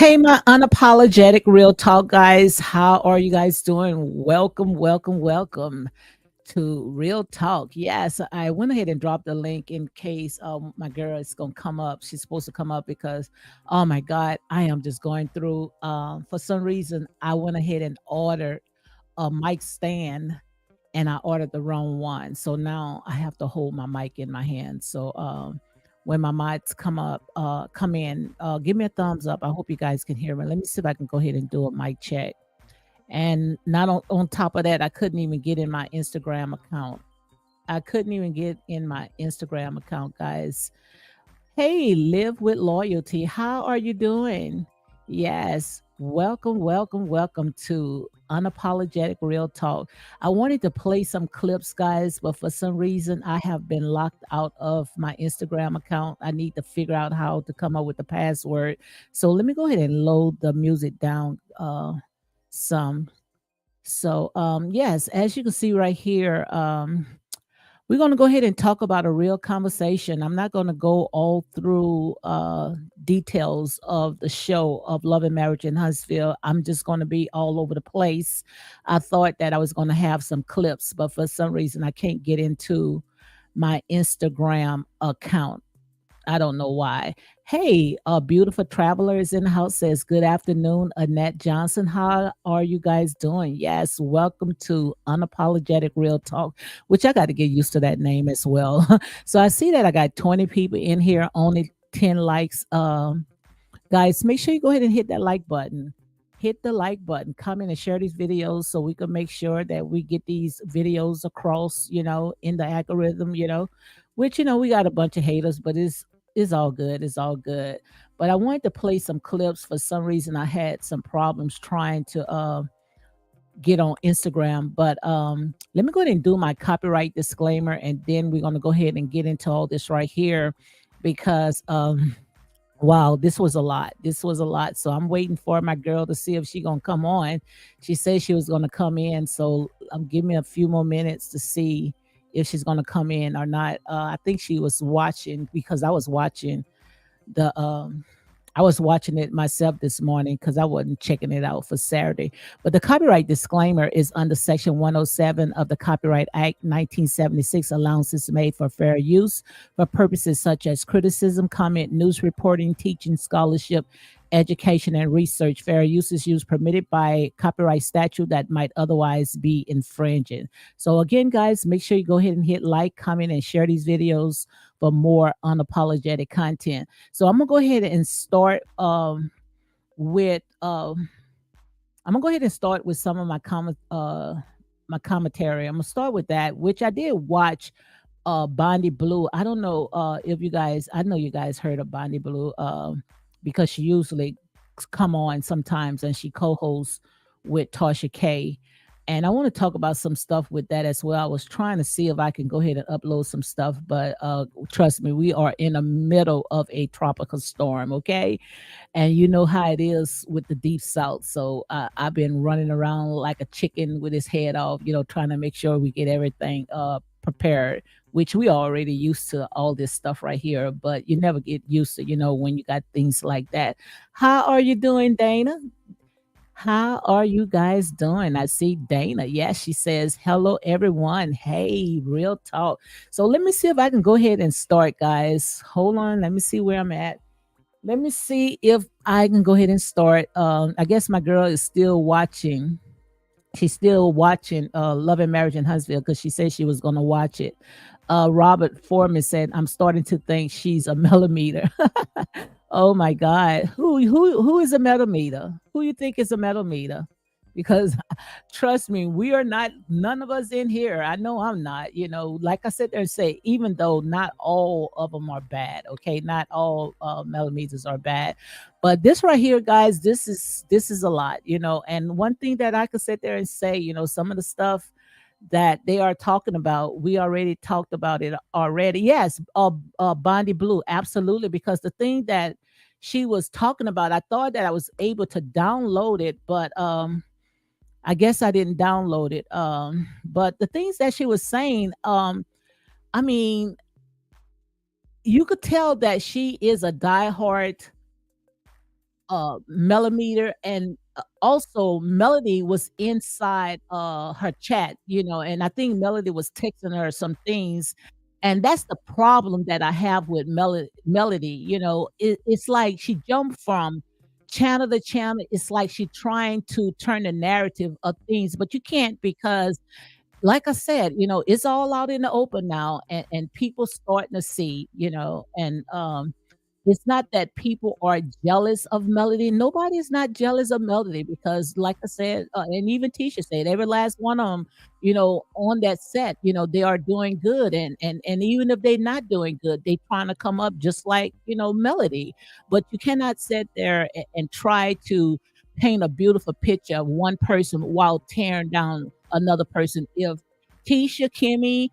Hey, my unapologetic real talk guys. How are you guys doing? Welcome, welcome, welcome to Real Talk. Yes, I went ahead and dropped the link in case my girl is going to come up. She's supposed to come up because, oh my God, I am just going through. For some reason, I went ahead and ordered a mic stand and I ordered the wrong one. So now I have to hold my mic in my hand. So when my mics come in, give me a thumbs up. I hope you guys can hear me. Let me see if I can go ahead and do a mic check. And not on top of that, I couldn't even get in my Instagram account. I couldn't even get in my Instagram account, guys. Hey, live with loyalty. How are you doing? Yes, welcome, welcome, welcome to Unapologetic Real Talk. I wanted to play some clips, guys, but for some reason I have been locked out of my Instagram account. I need to figure out how to come up with the password. So let me go ahead and load the music down some. So yes, as you can see right here, we're going to go ahead and talk about a real conversation. I'm not going to go all through details of the show of Love and Marriage in Huntsville. I'm just going to be all over the place. I thought that I was going to have some clips, but for some reason, I can't get into my Instagram account. I don't know why. Hey, beautiful traveler is in the house says, good afternoon, Annette Johnson. How are you guys doing? Yes, welcome to Unapologetic Real Talk, which I got to get used to that name as well. So I see that I got 20 people in here, only 10 likes. Guys, make sure you go ahead and hit that like button. Hit the like button, comment and share these videos so we can make sure that we get these videos across, in the algorithm, which, we got a bunch of haters, but it's all good. It's all good. But I wanted to play some clips. For some reason, I had some problems trying to get on Instagram. But let me go ahead and do my copyright disclaimer, and then we're going to go ahead and get into all this right here because wow, this was a lot. This was a lot. So I'm waiting for my girl to see if she's gonna come on. She said she was gonna come in. So give me a few more minutes to see if she's gonna come in or not. I think she was watching because the I was watching it myself this morning because I wasn't checking it out for Saturday. But the copyright disclaimer is under Section 107 of the Copyright Act 1976. Allowances made for fair use for purposes such as criticism, comment, news reporting, teaching, scholarship, education, and research. Fair use is used permitted by copyright statute that might otherwise be infringing. So again, guys, make sure you go ahead and hit like, comment, and share these videos for more unapologetic content. So I'm gonna go ahead and start with I'm gonna go ahead and start with some of my commentary. I'm gonna start with that, which I did watch Bondi Blue. I don't know if you guys, I know you guys heard of Bondi Blue because she usually come on sometimes and she co-hosts with Tasha K. And I want to talk about some stuff with that as well. I was trying to see if I can go ahead and upload some stuff, but trust me, we are in the middle of a tropical storm, okay? And you know how it is with the deep south. So I've been running around like a chicken with his head off, trying to make sure we get everything prepared, which we already used to all this stuff right here, but you never get used to, when you got things like that. How are you doing, Dana? How are you guys doing? I see Dana. Yes, she says, hello, everyone. Hey, real talk. So let me see if I can go ahead and start, guys. Hold on. Let me see where I'm at. Let me see if I can go ahead and start. I guess my girl is still watching. She's still watching Love and Marriage in Huntsville because she said she was going to watch it. Robert Foreman said, I'm starting to think she's a millimeter. Oh my God. Who is a millimeter? Who you think is a millimeter? Because trust me, we are not, none of us in here. I know I'm not, like I said there and say, even though not all of them are bad, okay? Not all millimeters are bad. But this right here, guys, this is a lot, and one thing that I could sit there and say, some of the stuff that they are talking about, we already talked about it already. Yes, Bondi Blue, absolutely. Because the thing that she was talking about, I thought that I was able to download it, but I guess I didn't download it. But the things that she was saying, I mean, you could tell that she is a diehard millimeter, and also Melody was inside her chat, and I think Melody was texting her some things. And that's the problem that I have with Melody. It's like she jumped from channel to channel. It's like she trying to turn the narrative of things, but you can't, because like I said, it's all out in the open now, and people starting to see, and it's not that people are jealous of Melody. Nobody is not jealous of Melody, because, like I said, and even Tisha said, every last one of them, on that set, they are doing good, and even if they're not doing good, they trying to come up just like Melody. But you cannot sit there and try to paint a beautiful picture of one person while tearing down another person. If Tisha, Kimmy,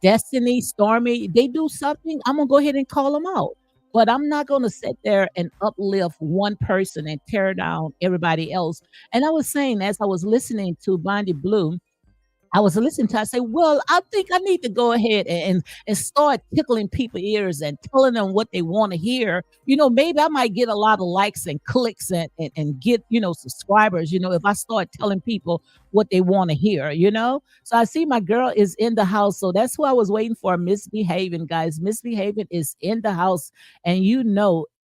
Destiny, Stormy, they do something, I'm gonna go ahead and call them out. But I'm not going to sit there and uplift one person and tear down everybody else. And I was saying, as I was listening to Bondi Blue, I was listening to, I say, well, I think I need to go ahead and start tickling people's ears and telling them what they want to hear. Maybe I might get a lot of likes and clicks and get, subscribers, if I start telling people what they want to hear. So I see my girl is in the house. So that's who I was waiting for, Misbehaving, guys. Misbehaving is in the house. And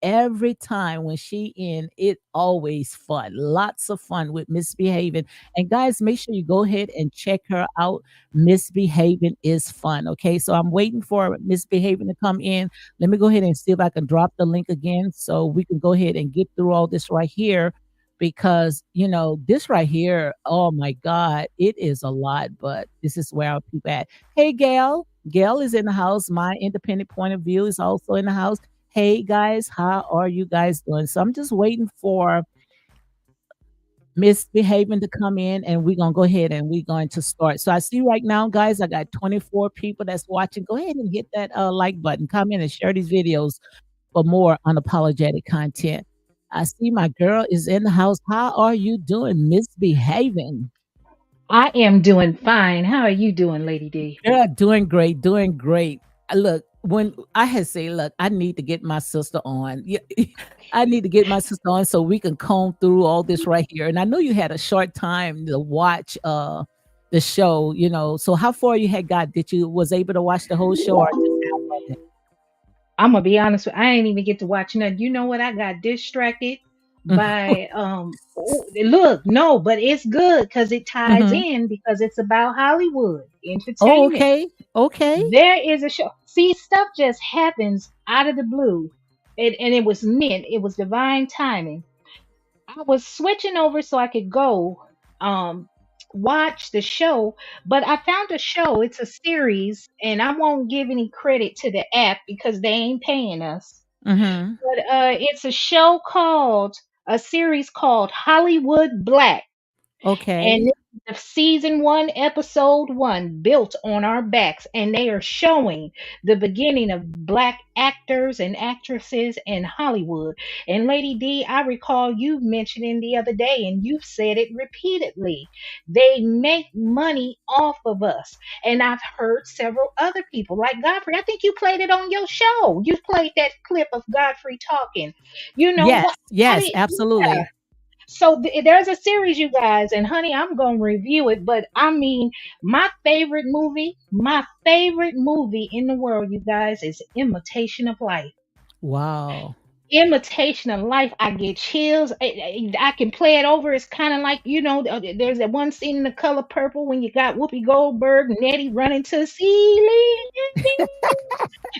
every time when she in, it always fun. Lots of fun with Misbehaving. And guys, make sure you go ahead and check her out. Misbehaving is fun. Okay. So I'm waiting for Misbehaving to come in. Let me go ahead and see if I can drop the link again so we can go ahead and get through all this right here. Because this right here, oh my God, it is a lot, but this is where I'll keep at. Hey, Gail is in the house. My independent point of view is also in the house. Hey guys, how are you guys doing? So I'm just waiting for Misbehaving to come in, and we're gonna go ahead and we're going to start. So I see right now, guys, I got 24 people that's watching. Go ahead and hit that like button, comment, and share these videos for more unapologetic content. I see my girl is in the house. How are you doing, Misbehaving? I am doing fine. How are you doing, Lady D? Girl, doing great, doing great. Look, when I had say, look, I need to get my sister on. Yeah, I need to get my sister on so we can comb through all this right here. And I know you had a short time to watch the show, So how far you had got? Did you was able to watch the whole show or just half of it? I'm gonna be honest with you, I ain't even get to watch nothing. You know what? I got distracted by look, no, but it's good because it ties Mm-hmm. in because it's about Hollywood Oh, entertainment. okay. Okay. There is a show. See, stuff just happens out of the blue. And it was meant, it was divine timing. I was switching over so I could go um watch the show, but I found a show. It's a series, and I won't give any credit to the app because they ain't paying us. Mm-hmm. But it's a series called Hollywood Black. And Okay. this is the season one, episode one, built on our backs. And they are showing the beginning of black actors and actresses in Hollywood. And Lady D, I recall you mentioning the other day, and you've said it repeatedly. They make money off of us. And I've heard several other people, like Godfrey. I think you played it on your show. You played that clip of Godfrey talking. You know Yes, what? I yes, did, yeah. absolutely. So there's a series, you guys, and honey, I'm gonna review it. But I mean, my favorite movie in the world, you guys, is Imitation of Life. Wow. Imitation of Life. I get chills. I can play it over. It's kind of like, there's that one scene in The Color Purple when you got Whoopi Goldberg and Eddie running to the ceiling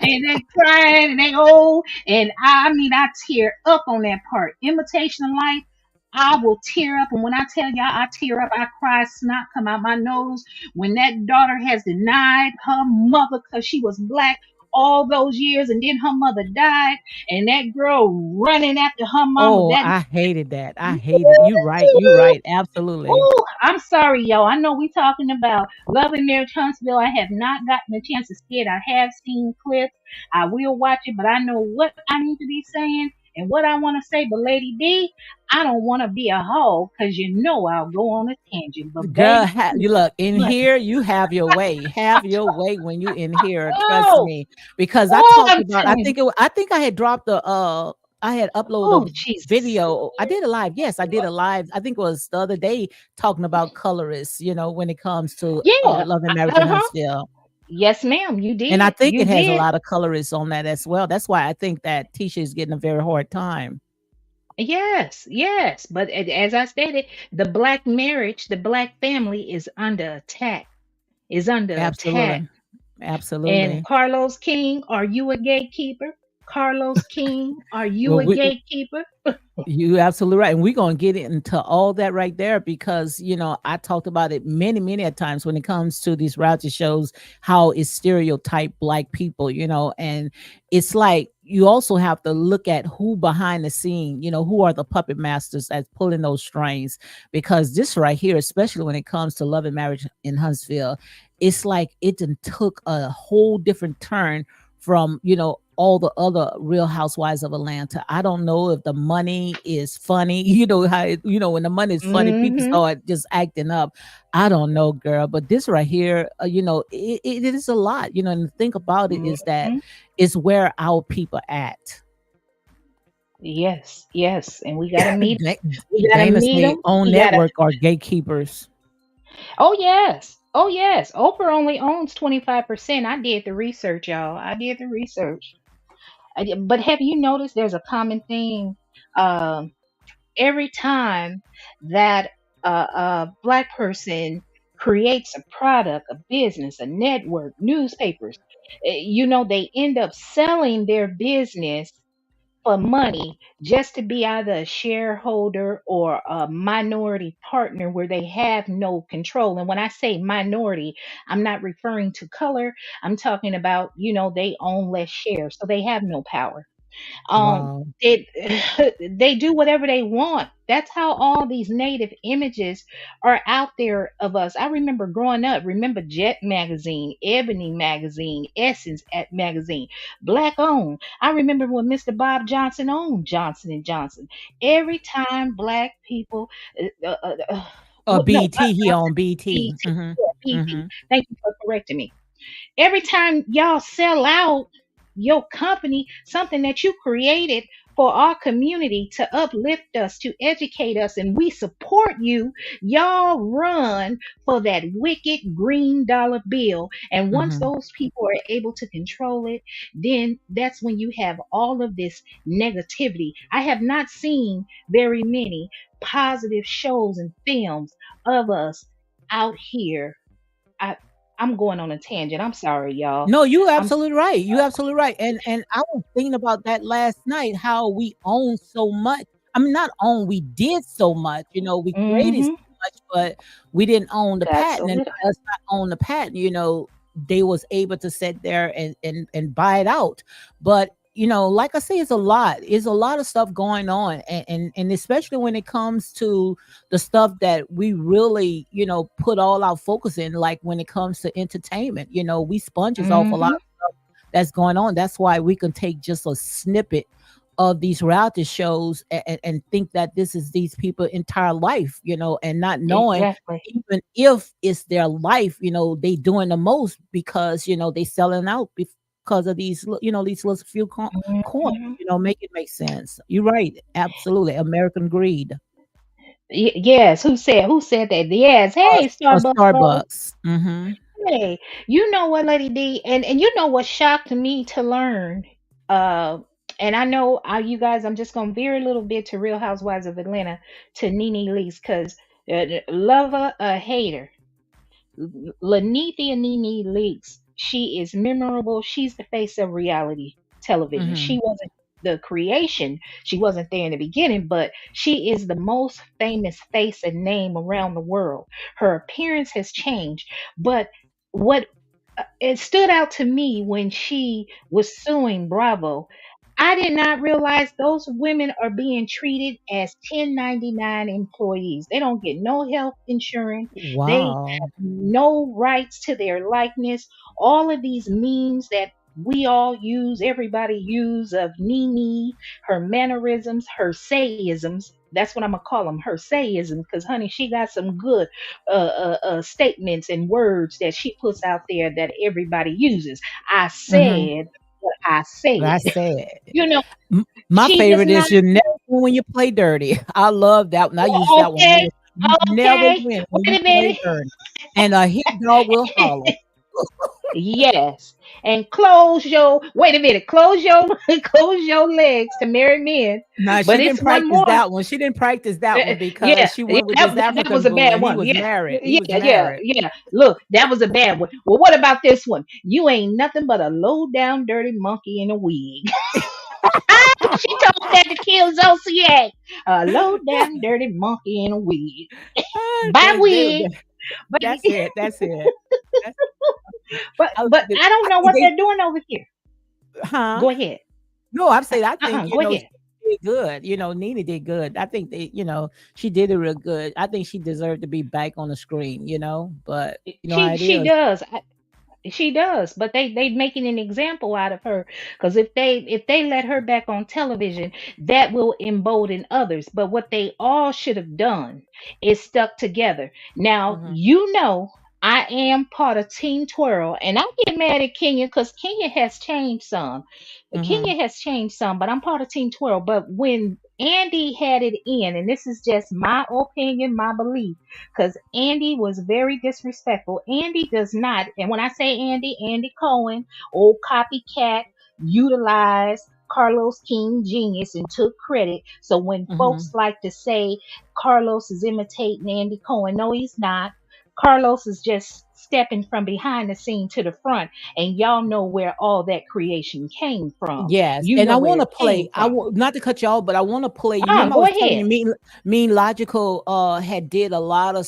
and they crying and they old. And I mean, I tear up on that part. Imitation of Life. I will tear up, and when I tell y'all I tear up, I cry, snot come out my nose when that daughter has denied her mother because she was black all those years, and then her mother died, and that girl running after her mama. Oh, That I hated that. I hated you right. You right. Absolutely. oh, I'm sorry, yo. I know we talking about Love and Marriage Huntsville. I have not gotten a chance to see it. I have seen clips. I will watch it, but I know what I need to be saying and what I want to say. But Lady D, I don't want to be a hoe because you know I'll go on a tangent. But Girl, baby, you look in honey, here, you have your way. Have your way when you in here. Trust oh, me. Because I oh, talked I'm about, telling you. I think I had dropped I had uploaded Oh, a Jesus. video. I did a live. Yes, I did a live. I think it was the other day talking about colorists, when it comes to Yeah. Love and Marriage in Uh-huh. Huntsville. Yes, ma'am. You And I did. think You it has a did. lot of colorists on that as well. That's why I think that Tisha is getting a very hard time. Yes, yes. But as I stated, the black marriage, the black family is under attack. Is under attack. Absolutely. And Absolutely. Carlos King, are you a gatekeeper? Carlos King, are you Well, a gatekeeper? you absolutely right. And we're gonna get into all that right there because I talked about it many, many a times when it comes to these reality shows, how it stereotype black people, and it's like you also have to look at who behind the scene, who are the puppet masters that's pulling those strings. Because this right here, especially when it comes to Love and Marriage in Huntsville, it's like it done took a whole different turn from all the other Real Housewives of Atlanta. I don't know if the money is funny. You know how when the money is funny, people Mm-hmm. start just acting up. I don't know, girl, but this right here, it is a lot. And the thing about it is that Mm-hmm. it's where our people at. Yes, yes. And we gotta meet. Da- We gotta Dana meet say them. own We gotta. network are gatekeepers. Oh yes. Oh yes. Oprah only owns 25%. I did the research, y'all. I did the research. But have you noticed there's a common theme? Um, every time that a black person creates a product, a business, a network, newspapers, they end up selling their business for money just to be either a shareholder or a minority partner where they have no control. And when I say minority, I'm not referring to color. I'm talking about, they own less shares, so they have no power. Wow. It they do whatever they want. That's how all these native images are out there of us. I remember growing up, remember Jet magazine, Ebony magazine, Essence magazine, black owned. I remember when Mr. Bob Johnson owned Johnson and Johnson. Every time black people no, BT, he I'm on sorry, BT. BT, Hmm. yeah, BT. Hmm. Thank you for correcting me. Every time y'all sell out your company, something that you created for our community to uplift us, to educate us, and we support you, y'all run for that wicked green dollar bill. And once Hmm. those people are able to control it, then that's when you have all of this negativity. I have not seen very many positive shows and films of us out here. I I'm going on a tangent. I'm sorry, y'all. No, you I'm absolutely right. You absolutely right. And I was thinking about that last night, how we own so much. I mean, not own, we did so much, we created mm-hmm. so much, but we didn't own the Got patent. so And little. by us not own the patent, they was able to sit there and buy it out. But like I say, it's a lot. It's a lot of stuff going on. And especially when it comes to the stuff that we really, put all our focus in, like when it comes to entertainment, we sponges off a lot Mm-hmm. of stuff that's going on. That's why we can take just a snippet of these reality shows and think that this is these people's entire life, and not knowing Exactly. even if it's their life, they doing the most because, they selling out because of these, these little few coins, Mm-hmm. make it make sense. You're right. Absolutely. American greed. Yes. Who said that? Yes. Hey, Or Starbucks Rose. Starbucks. Mm-hmm. Hey, you know what, Lady D, and you know what shocked me to learn. Uh, and I know you guys. I'm just gonna veer a little bit to Real Housewives of Atlanta to Nene Leakes because lover a hater. Lanithia Nene Leakes, she is memorable. She's the face of reality television. Mm-hmm. She wasn't the creation, she wasn't there in the beginning, but she is the most famous face and name around the world. Her appearance has changed, but what it stood out to me when she was suing Bravo. I did not realize those women are being treated as 1099 employees. They don't get no health insurance. They Wow. have no rights to their likeness. All of these memes that we all use, everybody use of Nene, her mannerisms, her sayisms. That's what I'm gonna call them, her sayisms, because honey, she got some good statements and words that she puts out there that everybody uses. I Mm-hmm. said, what I What I said. said. You know, My she does favorite not. is "You Never Win When You Play Dirty." I love that one. I use that one Okay, all the You never okay. win when you Wait a play minute. dirty, and a hit dog will holler. Yes. And close your wait a minute, close your close your legs to marry men. Now she But didn't it's one practice more. that one. She didn't practice that one because Yeah, she yeah, went with this that was African a boo, bad and he one. was Yeah, married. He yeah, was yeah, married. yeah. Look, that was a bad one. Well, what about this one? You ain't nothing but a low down dirty monkey in a wig. She told that to kill Zodiac. A low down dirty monkey in a wig. Ah, By wig. But that's it. That's it. That's but I don't I know think what they're doing over here. huh? Go ahead. No, I'm saying I think, Go she ahead. did good. Nina did good. I think she did it real good. I think she deserved to be back on the screen, but you know how it She is. does. She does, but they making an example out of her because if they let her back on television, that will embolden others. But what they all should have done is stuck together. Now Mhm, you know I am part of Team Twirl, and I get mad at Kenya because Kenya has changed some. mhm, Kenya has changed some, but I'm part of Team Twirl. But when Andy had it in, and this is just my opinion, my belief because Andy was very disrespectful. Andy does not, and when I say Andy, Andy Cohen, old copycat, utilized Carlos King genius and took credit. So when folks mhm. like to say Carlos is imitating Andy Cohen, no, he's not. Carlos is just stepping from behind the scene to the front, and y'all know where all that creation came from. Yes, You and know I where wanna it play came from. not to cut you off, but I wanna play you remember I Go was telling you ahead. Mean Logical, had did a lot of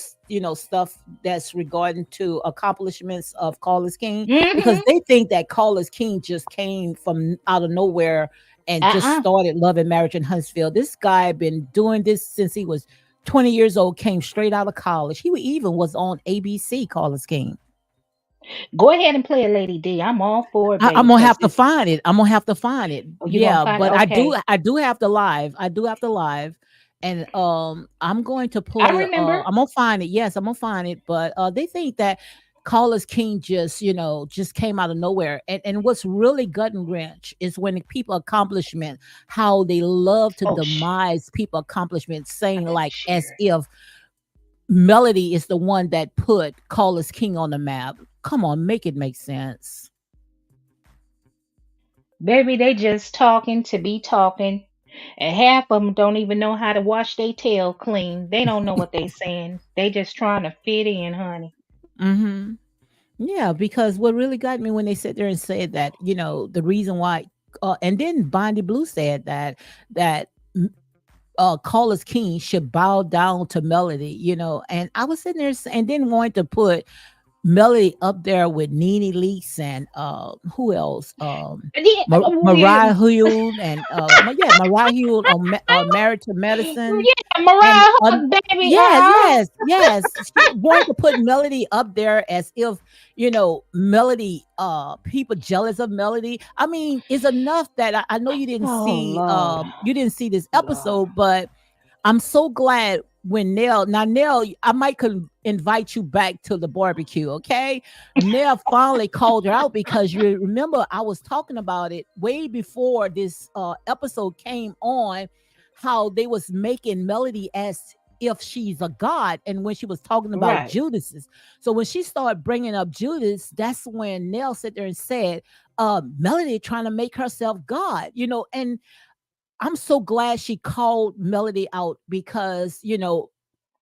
stuff that's regarding to accomplishments of Carlos King, because Mm-hmm. they think that Carlos King just came from out of nowhere and just Uh-uh. started Love and Marriage in Huntsville. This guy been doing this since he was 20 years old, came straight out of college. He even was on ABC, Carlos King. Go ahead and play it, Lady D. I'm all for it, I'm baby, gonna because have to it's. find it. I'm gonna have to find it. Oh, you gonna Yeah, find it? but Okay. I do have the live. I do have the live, and I'm going to I play. remember. I'm gonna find it. Yes, I'm gonna find it. But they think that Carlos King just came out of nowhere. And what's really gut and wrench is when people accomplishment, how they love to Oh, demise people accomplishments, saying like as sure. if Melody is the one that put Carlos King on the map. Come on, make it make sense. Baby, they just talking to be talking. And half of them don't even know how to wash their tail clean. They don't know what they saying. They just trying to fit in, honey. Hmm. Yeah, because what really got me when they sit there and said that, the reason why, and then Bondi Blue said that Carlos King should bow down to Melody, and I was sitting there and then wanting to put Melody up there with Nene Leakes and who else? Yeah, Mariah Hill and yeah, Mariah Hill on Married to Medicine. yeah, And Mariah, baby. yes, yes, yes. She wanted to put Melody up there as if, Melody, people jealous of Melody. I mean, it's enough that I know Oh Lord, you didn't see this Lord. episode, but I'm so glad when Nell, I might could invite you back to the barbecue, okay? Nell finally called her out because you remember I was talking about it way before this episode came on, how they was making Melody as if she's a god, and when she was talking about Right. Judas's. So when she started bringing up Judas, that's when Nell sat there and said, Melody trying to make herself God, and I'm so glad she called Melody out because,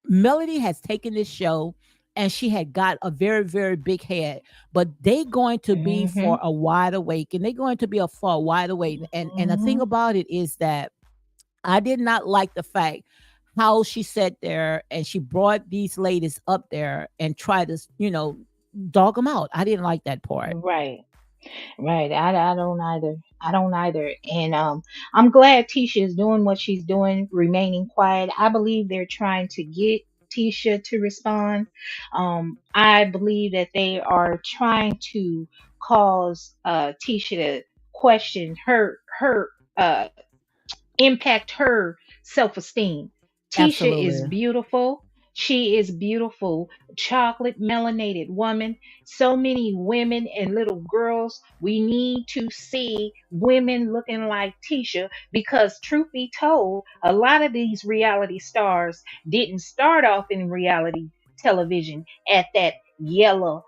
Melody has taken this show and she had got a very, very big head, but they going to be Mm-hmm. for a wide awake and they're going to be for a wide awake. And the thing Mm-hmm. about it is that I did not like the fact how she sat there and she brought these ladies up there and tried to, dog them out. I didn't like that part. Right. Right. I don't either. I don't either. And I'm glad Tisha is doing what she's doing, remaining quiet. I believe they're trying to get Tisha to respond. I believe that they are trying to cause Tisha to question her impact her self esteem. Tisha is Absolutely. beautiful. She is beautiful, chocolate melanated woman. So many women and little girls. We need to see women looking like Tisha because, truth be told, a lot of these reality stars didn't start off in reality television at that yellow,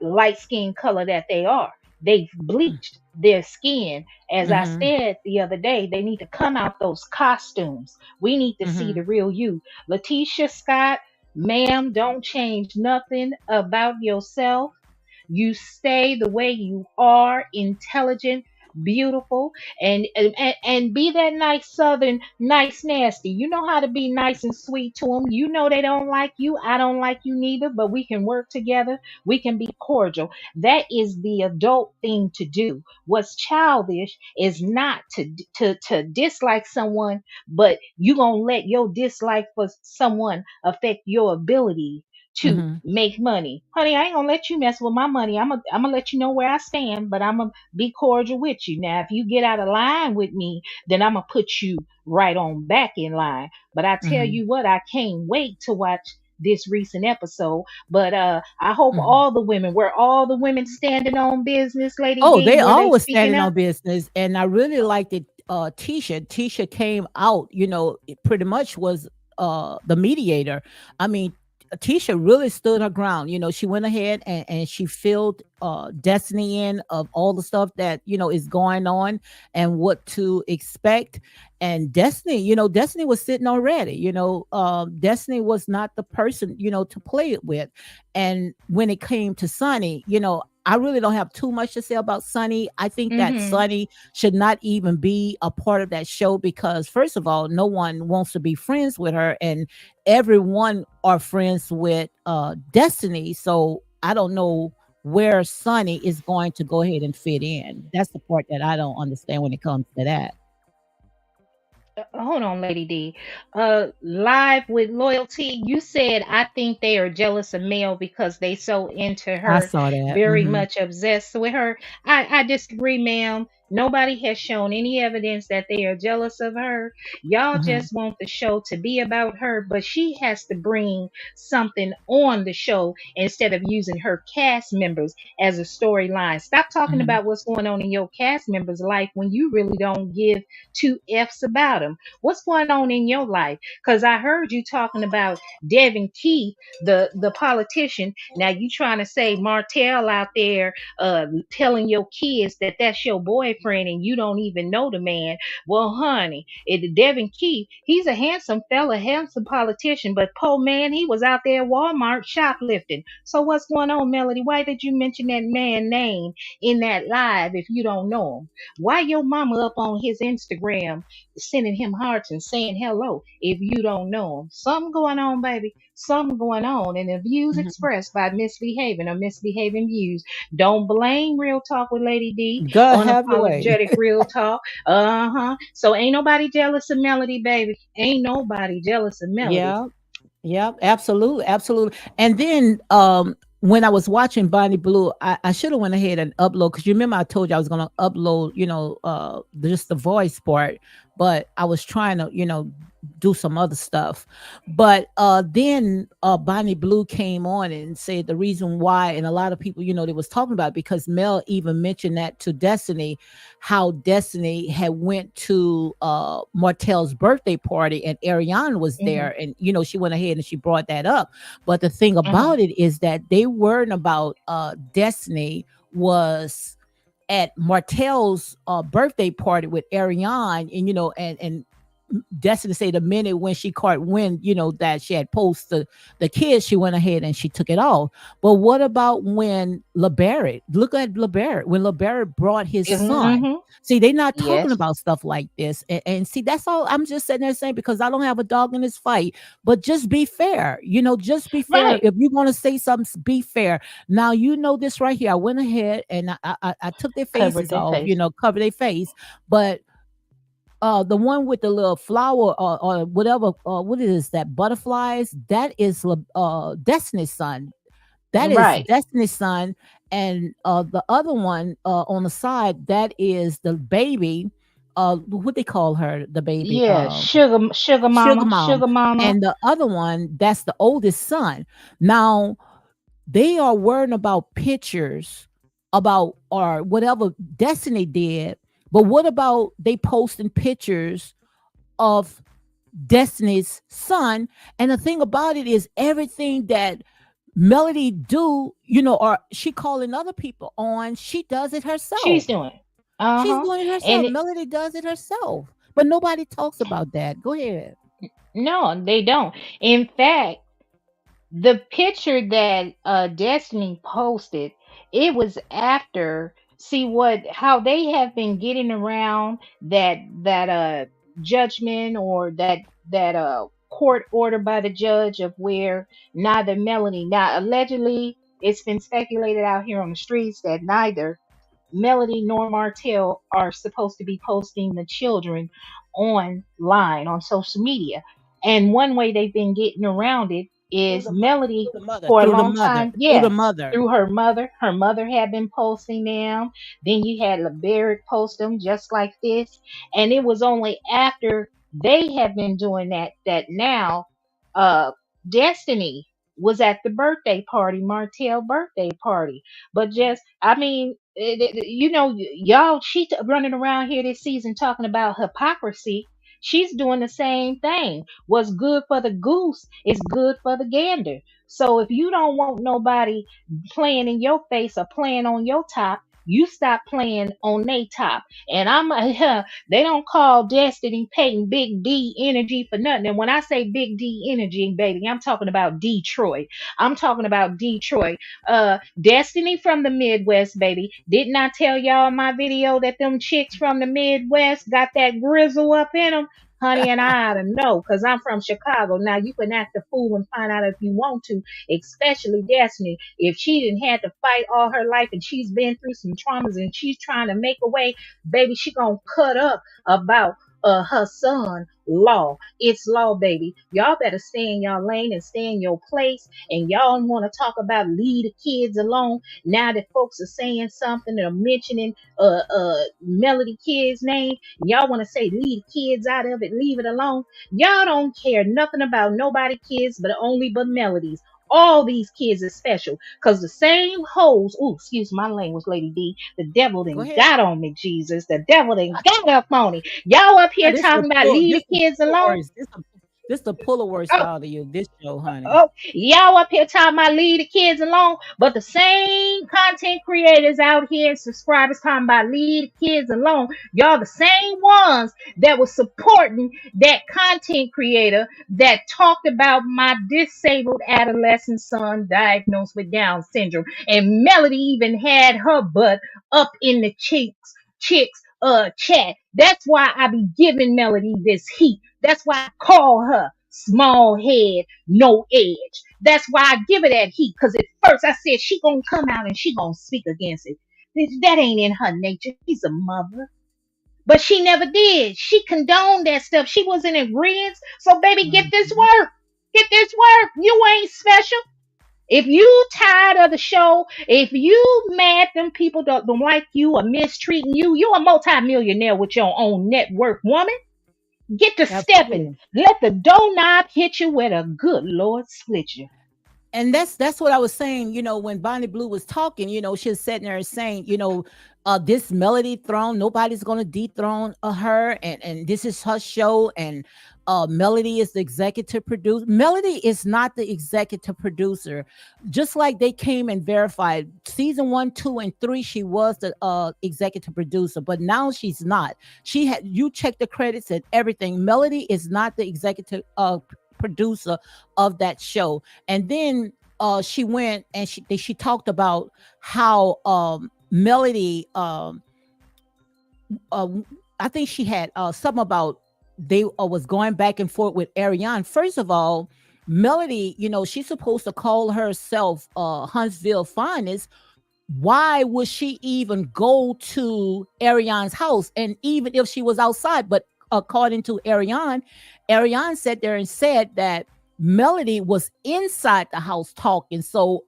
light skin color that they are. They've bleached their skin. As I Mm-hmm. said the other day, they need to come out those costumes. We need to see Mm-hmm. the real you. Letitia Scott, ma'am, don't change nothing about yourself. You stay the way you are, intelligent, beautiful, and be that nice southern, nice nasty. You know how to be nice and sweet to them. You know they don't like you. I don't like you neither, but we can work together. We can be cordial. That is the adult thing to do. What's childish is not to dislike someone, but you gonna let your dislike for someone affect your ability to Mm-hmm. make money. Honey, I ain't gonna let you mess with my money. I'm gonna let you know where I stand, but I'm gonna be cordial with you. Now, if you get out of line with me, then I'm gonna put you right on back in line. But I tell Mm-hmm. you what, I can't wait to watch this recent episode. But I hope Mm-hmm. all the women, where all the women standing on business, Lady Oh, D, they were they always speaking standing up? on business, and I really liked it. Tisha came out, it pretty much was the mediator. I mean, Tisha really stood her ground. She went ahead and she filled Destiny in of all the stuff that is going on and what to expect. And Destiny, Destiny was sitting already. Destiny was not the person to play it with. And when it came to Sunny, I really don't have too much to say about Sunny. I think that Mm-hmm. Sunny should not even be a part of that show because, first of all, no one wants to be friends with her, and everyone are friends with Destiny. So I don't know where Sunny is going to go ahead and fit in. That's the part that I don't understand when it comes to that. Hold on, Lady D. Live with loyalty. You said I think they are jealous of Mel because they so into I her, saw that. very Hmm. much obsessed with her. I disagree, ma'am. Nobody has shown any evidence that they are jealous of her. Y'all Hmm. just want the show to be about her, but she has to bring something on the show instead of using her cast members as a storyline. Stop talking Hmm. about what's going on in your cast members' life when you really don't give two F's about them. What's going on in your life? Because I heard you talking about Devin Keith, the politician. Now you trying to say Martell out there telling your kids that that's your boyfriend and you don't even know the man. Well, honey, Devin Keith, he's a handsome fella, handsome politician, but poor man, he was out there at Walmart shoplifting. So what's going on, Melody? Why did you mention that man name in that live if you don't know him? Why your mama up on his Instagram sending him hearts and saying hello if you don't know him? Something going on, baby. Something going on. And the views Hmm. expressed by misbehaving or misbehaving views. Don't blame Real Talk with Lady D. Go have your way. Unapologetic Real Talk. Uh-huh. So ain't nobody jealous of Melody, baby. Ain't nobody jealous of Melody. Yeah. Yep, absolutely, absolutely. And then when I was watching Bonnie Blue, I should have went ahead and upload because you remember I told you I was gonna upload, just the voice part, but I was trying to, do some other stuff. But then Bonnie Blue came on and said the reason why, and a lot of people, they was talking about it because Mel even mentioned that to Destiny, how Destiny had went to Martell's birthday party and Ariana was Mm-hmm. there, and she went ahead and she brought that up. But the thing Uh-huh. about it is that they weren't about Destiny was at Martell's birthday party with Ariane, and Destiny say the minute when she caught wind, that she had posted the kids, she went ahead and she took it off. But what about when LeBarrett? Look at LeBarrett. When LeBarrett brought his son. Mm-hmm. See, they're not talking Yes. about stuff like this. And see, that's all I'm just sitting there saying because I don't have a dog in this fight. But just be fair. Just be fair. Right. If you want to say something, be fair. Now you know this right here. I went ahead and I took their Covered faces their off, face. cover their face. But the one with the little flower or whatever, what is that, butterflies, that is Destiny's son. That is Right. Destiny's son. And the other one on the side, that is the baby what they call her, the baby, Yeah, sugar sugar mama, mom, sugar mama. and the other one, that's the oldest son. Now they are worrying about pictures about or whatever Destiny did, but what about they posting pictures of Destiny's son? And the thing about it is everything that Melody do, or she calling other people on, she does it She's herself. doing it. Uh She's huh. doing it And herself. Melody does it herself. But nobody talks about that. Go ahead. no, they don't. In fact, the picture that Destiny posted, it was after, see what how they have been getting around that judgment, or that court order by the judge, of where neither Melanie, now allegedly it's been speculated out here on the streets that neither Melody nor Martell are supposed to be posting the children online on social media. And one way they've been getting around it Through is the mother, Melody, through the mother, for a through the long mother, time, through the yeah, mother. through her mother. Her mother had been posting them. Then you had LeBarrett post them just like this. And it was only after they had been doing that now uh Destiny was at the birthday party, Martell birthday party. But just, I mean, y'all, running around here this season talking about hypocrisy. She's doing the same thing. What's good for the goose is good for the gander. So if you don't want nobody playing in your face or playing on your top, you stop playing on they top. And they don't call Destiny Payton Big D Energy for nothing. And when I say Big D Energy, baby, I'm talking about Detroit. I'm talking about Detroit. Destiny from the Midwest, baby. Didn't I tell y'all in my video that them chicks from the Midwest got that grizzle up in them? Honey, and I ought to know, because I'm from Chicago. Now, you can act a fool and find out if you want to, especially Destiny. If she didn't had to fight all her life and she's been through some traumas and she's trying to make a way, baby, she gonna cut up about her son law. It's law, baby. Y'all better stay in y'all lane and stay in your place. And y'all want to talk about leave the kids alone. Now that folks are saying something or mentioning Melody Kid's name, y'all want to say leave the kids out of it, leave it alone. Y'all don't care nothing about nobody kids but Melody's. All these kids are special because the same hoes, ooh, excuse my language, Lady D, the devil Go done ahead. got on me, Jesus. The devil done got up on me. Y'all up Yeah, here talking about this leave is the kids pull of alone. words. This the pull of words Oh, out of you. This show, honey. oh, y'all up here talking about leave the kids alone, but the same content creators out here and subscribers talking about leave the kids alone. Y'all the same ones that was supporting that content creator that talked about my disabled adolescent son diagnosed with Down syndrome. And Melody even had her butt up in the chicks chat. That's why I be giving Melody this heat. That's why I call her small head, no edge. That's why I give her that heat. Cause at first I said she gonna come out and she gonna speak against it. That ain't in her nature. She's a mother. But she never did. She condoned that stuff. She was in agreement. So baby, get this Mhm. work. Get this work. You ain't special. If you tired of the show, if you mad them people don't like you or mistreating you, you a multimillionaire with your own net worth, woman. Get to stepping. Absolutely. Let the doorknob hit you where the good Lord split you. And that's what I was saying. When Bonnie Blue was talking, she was sitting there saying, this Melody throne, nobody's gonna dethrone her, and this is her show, and Melody is the executive producer. Melody is not the executive producer. Just like they came and verified season 1, 2, and 3, she was the executive producer, but now she's not. She had you check the credits and everything. Melody is not the executive producer of that show. And then she went and she talked about how Melody uh, I think she had something about they was going back and forth with Ariane. First of all, Melody, she's supposed to call herself Huntsville Finest. Why would she even go to Ariane's house? And even if she was outside, but according to Ariane sat there and said that Melody was inside the house talking. So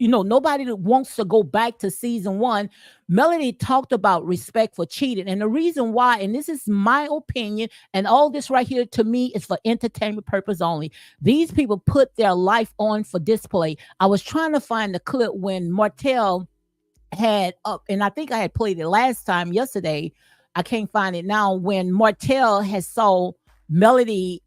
nobody that wants to go back to season one. Melody talked about respect for cheating. And the reason why, and this is my opinion, and all this right here to me is for entertainment purpose only. These people put their life on for display. I was trying to find the clip when Martell had up, and I think I had played it last time yesterday. I can't find it now. When Martell has saw Melody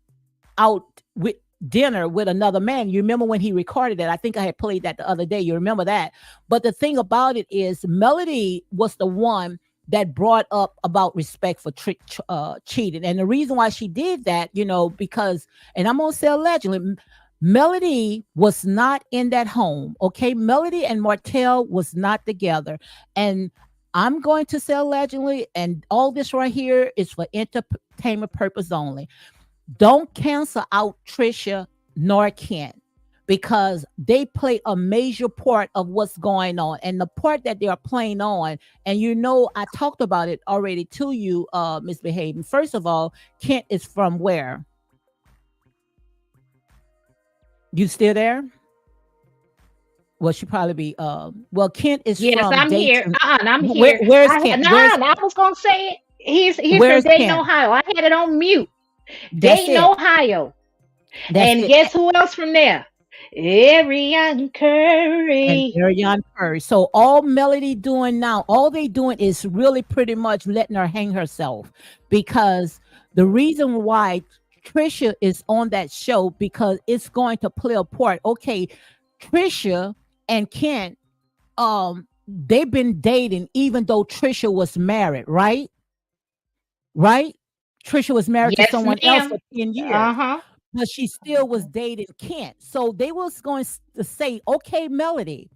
out with dinner with another man. You remember when he recorded that? I think I had played that the other day. You remember that? But the thing about it is, Melody was the one that brought up about respect for cheating, and the reason why she did that, because, and I'm gonna say allegedly, Melody was not in that home. Okay, Melody and Martell was not together, and I'm going to say allegedly, and all this right here is for entertainment purpose only. Don't cancel out Trisha nor Ken, because they play a major part of what's going on, and the part that they are playing on. And I talked about it already to you, Miss Behaven. First of all, Kent is from where? You still there? Well, she probably be. Well, Kent is Yes, from I'm here. Dayton. I'm Where, here. where's Kent? Where's I was gonna say it. He's from where's Dayton, Kent? Ohio. I had it on mute. That's Dayton, it. Ohio. That's And it. guess who else from there? Ariane And Curry. Ariana Curry. So all Melody doing now, all they doing is really pretty much letting her hang herself, because the reason why Trisha is on that show, because it's going to play a part. Okay, Trisha and Kent, they've been dating even though Trisha was married, right? Right? Trisha was married to Yes, someone else ma'am. for 10 Uh years, huh. but she still was dating Kent. So they was going to say, okay, Melody,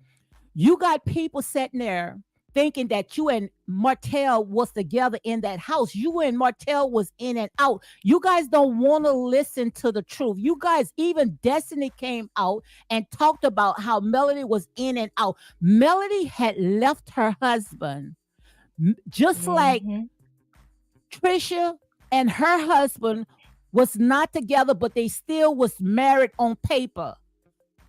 you got people sitting there thinking that you and Martell was together in that house. You and Martell was in and out. You guys don't want to listen to the truth. You guys, even Destiny came out and talked about how Melody was in and out. Melody had left her husband, just like Mm-hmm. Trisha and her husband was not together, but they still was married on paper.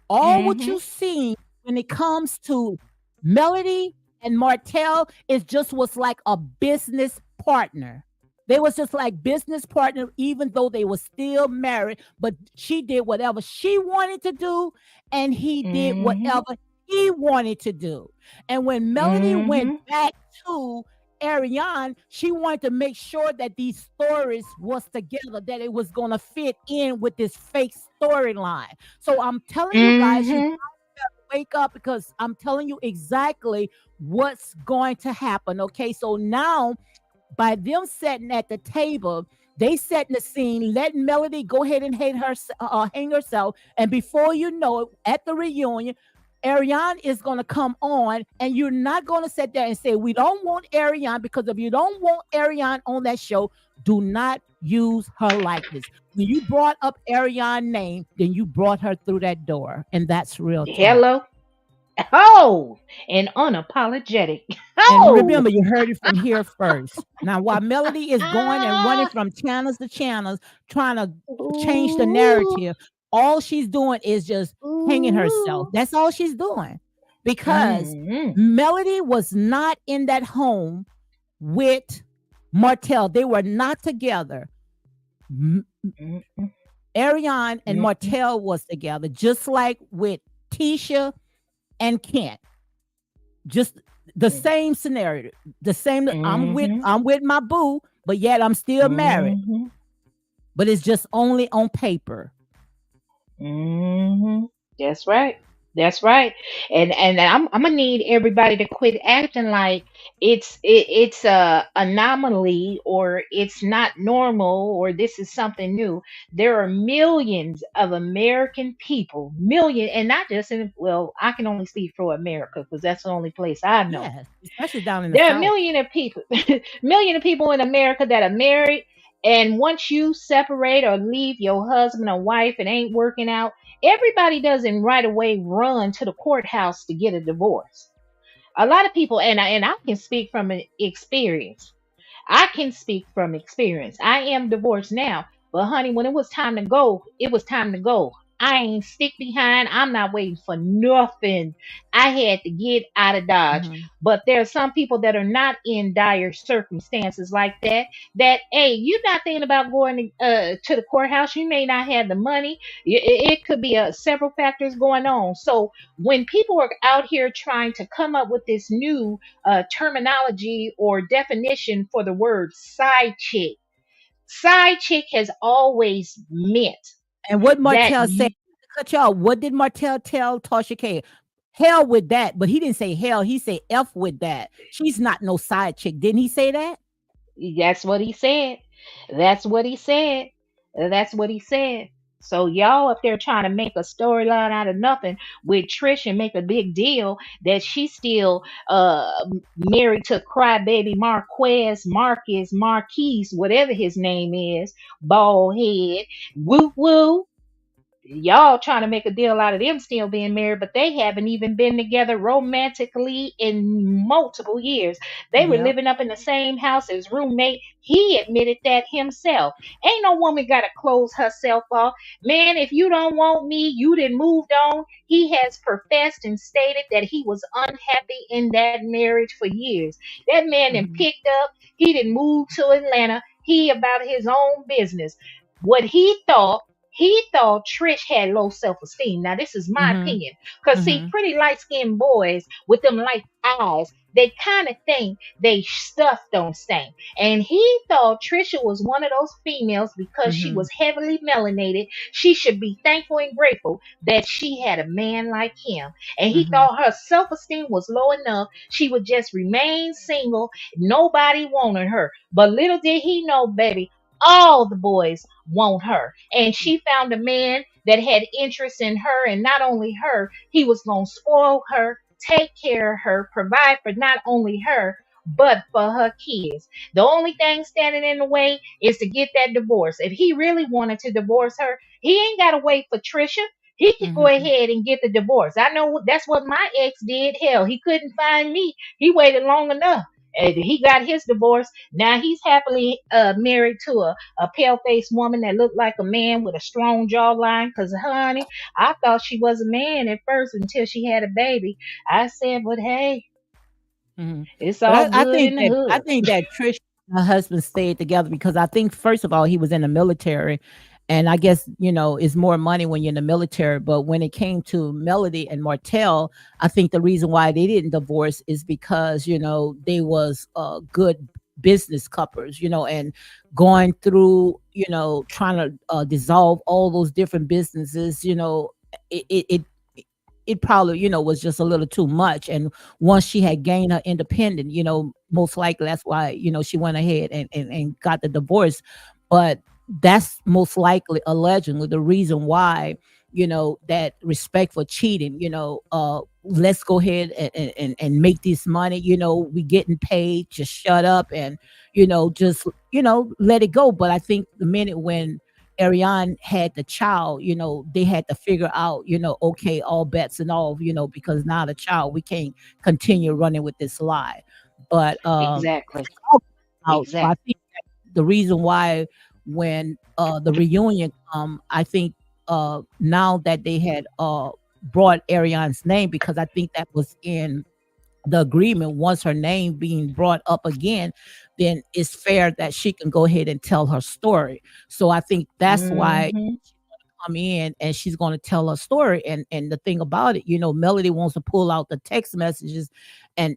All what Mm-hmm. you see when it comes to Melody and Martell is just was like a business partner. They was just like business partner, even though they were still married. But she did whatever she wanted to do, and he did Mm-hmm. whatever he wanted to do. And when Melody went Mm-hmm. back to Ariane, she wanted to make sure that these stories was together, that it was gonna fit in with this fake storyline. So I'm telling you guys, you Mm-hmm. wake up, because I'm telling you exactly what's going to happen. Okay, so now by them sitting at the table, they setting the scene, letting Melody go ahead and hang herself, and before you know it, at the reunion, Ariane is going to come on, and you're not going to sit there and say, we don't want Ariane, because if you don't want Ariane on that show, do not use her likeness. When you brought up Ariane's name, then you brought her through that door, and that's real talk. Hello. Oh, and unapologetic. And Oh. remember, you heard it from here first. Now, while Melody is going and running Ah. from channels to channels, trying to change the Ooh. narrative, all she's doing is just hanging herself. Ooh. That's all she's doing, because Mm-hmm. Melody was not in that home with Martell. They were not together. M- Mm-hmm. Ariane and Mm-hmm. Martell was together, just like with Tisha and Kent. Just the same scenario, the same. I'm with Mm-hmm. I'm with my boo, but yet I'm still married. Mm-hmm. But it's just only on paper. Hmm. That's right. That's right. And I'm gonna need everybody to quit acting like it's a anomaly, or it's not normal, or this is something new. There are millions of American people, million, and not just in, well, I can only speak for America because that's the only place I know. Yes, especially down in the There are a South. million of people, million of people in America that are married, and once you separate or leave your husband or wife and ain't working out, everybody doesn't right away run to the courthouse to get a divorce. A lot of people, and I can speak from an experience. I can speak from experience. I am divorced now, but honey, when it was time to go, it was time to go. I ain't stick behind. I'm not waiting for nothing. I had to get out of Dodge. Mhm. But there are some people that are not in dire circumstances like that. That hey, you're not thinking about going to the courthouse. You may not have the money. It could be several factors going on. So when people are out here trying to come up with this new terminology or definition for the word side chick has always meant And what that Martell said, you to cut you off, what did Martell tell Tasha K? Hell with that, but he didn't say hell. He said F with that. She's not no side chick. Didn't he say that? that's what he said. That's what he said. That's what he said. So y'all up there trying to make a storyline out of nothing with Trish and make a big deal that she's still married to crybaby Marquise, whatever his name is, bald head, woo woo. Y'all trying to make a deal out of them still being married, but they haven't even been together romantically in multiple years. They were Yep. living up in the same house as roommate. He admitted that himself. Ain't no woman got to close herself off. Man, if you don't want me, you done moved on. He has professed and stated that he was unhappy in that marriage for years. That man then Mhm. picked up. He didn't move to Atlanta. He about his own business. What he thought Trish had low self esteem. Now, this is my Mhm. opinion. Because, see, Mhm. pretty light skinned boys with them light eyes, they kind of think they stuff don't stink. And he thought Trisha was one of those females because she Mhm. was heavily melanated. She should be thankful and grateful that she had a man like him. And he Mhm. thought her self esteem was low enough. She would just remain single. Nobody wanted her. But little did he know, baby, all the boys want her. And she found a man that had interest in her, and not only her, he was going to spoil her, take care of her, provide for not only her, but for her kids. The only thing standing in the way is to get that divorce. If he really wanted to divorce her, he ain't got to wait for Trisha. He could go Mhm. ahead and get the divorce. I know that's what my ex did. Hell, he couldn't find me. He waited long enough. And he got his divorce. Now he's happily married to a pale faced woman that looked like a man with a strong jawline. Because, honey, I thought she was a man at first until she had a baby. I said, but hey, Mhm. it's But all I good think in the that I hood. think that Trish and her husband stayed together because I think first of all he was in the military, and I guess it's more money when you're in the military. But when it came to Melody and Martell, I think the reason why they didn't divorce is because they was good business couples, and going through trying to dissolve all those different businesses, it it, it it probably was just a little too much. And once she had gained her independent, most likely that's why she went ahead and got the divorce. But that's most likely allegedly the reason why that respect for cheating, let's go ahead and make this money, we getting paid, just shut up and just let it go. But I think the minute when Ariane had the child, they had to figure out, okay, all bets and all, because now the child, we can't continue running with this lie. But Exactly. it's all out. So I Exactly. think that the reason why when the reunion I think now that they had brought Ariane's name, because I think that was in the agreement, once her name being brought up again, then it's fair that she can go ahead and tell her story. So I think that's why Hmm. come in and she's going to tell her story. And the thing about it, Melody wants to pull out the text messages and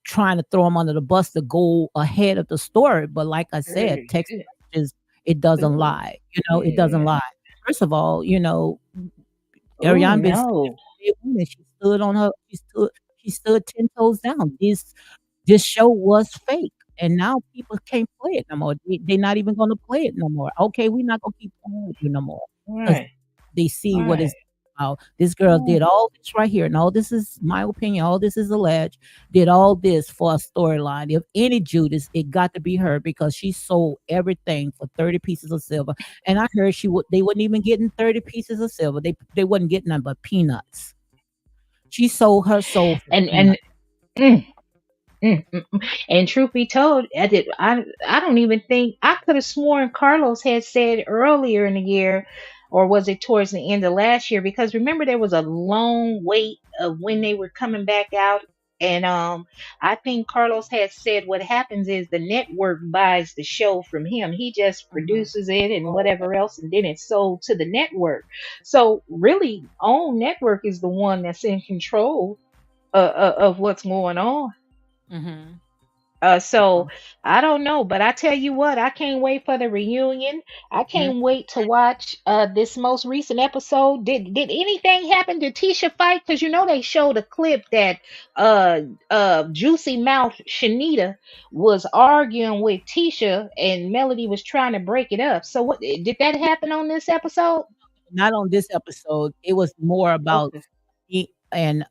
trying to throw them under the bus to go ahead of the story. But like I said, text messages, it doesn't lie. It doesn't lie. First of all, Oh Ariane been saying no. from day one that she stood 10 toes down. This show was fake, and now people can't play it no more. They're not even gonna play it no more. Okay, we're not gonna keep playing with you no more because Right. they see what Right. is about. This girl Mm. did all this right here, and all this is my opinion. All this is alleged. Did all this for a storyline. If any Judas, it got to be her because she sold everything for 30 pieces of silver. And I heard they wasn't even getting 30 pieces of silver. They wasn't getting nothing but peanuts. She sold her soul for And peanuts. mm, and truth be told, I don't even think I could have sworn Carlos had said earlier in the year. or was it towards the end of last year? Because remember there was a long wait of when they were coming back out. And I think Carlos had said what happens is the network buys the show from him. He just Mhm. produces it and Oh, okay. whatever else, and then it's sold to the network. So really, OWN network is the one that's in control of what's going on. Mhm. So I don't know, but I tell you what, I can't wait for the reunion. I Mhm. can't wait to watch this most recent episode. Did anything happen to Tisha fight? Because you know they showed a clip that uh Juicy Mouth Shanita was arguing with Tisha and Melody was trying to break it up. So what did that happen on this episode? Not on this episode. It was more about Okay. me and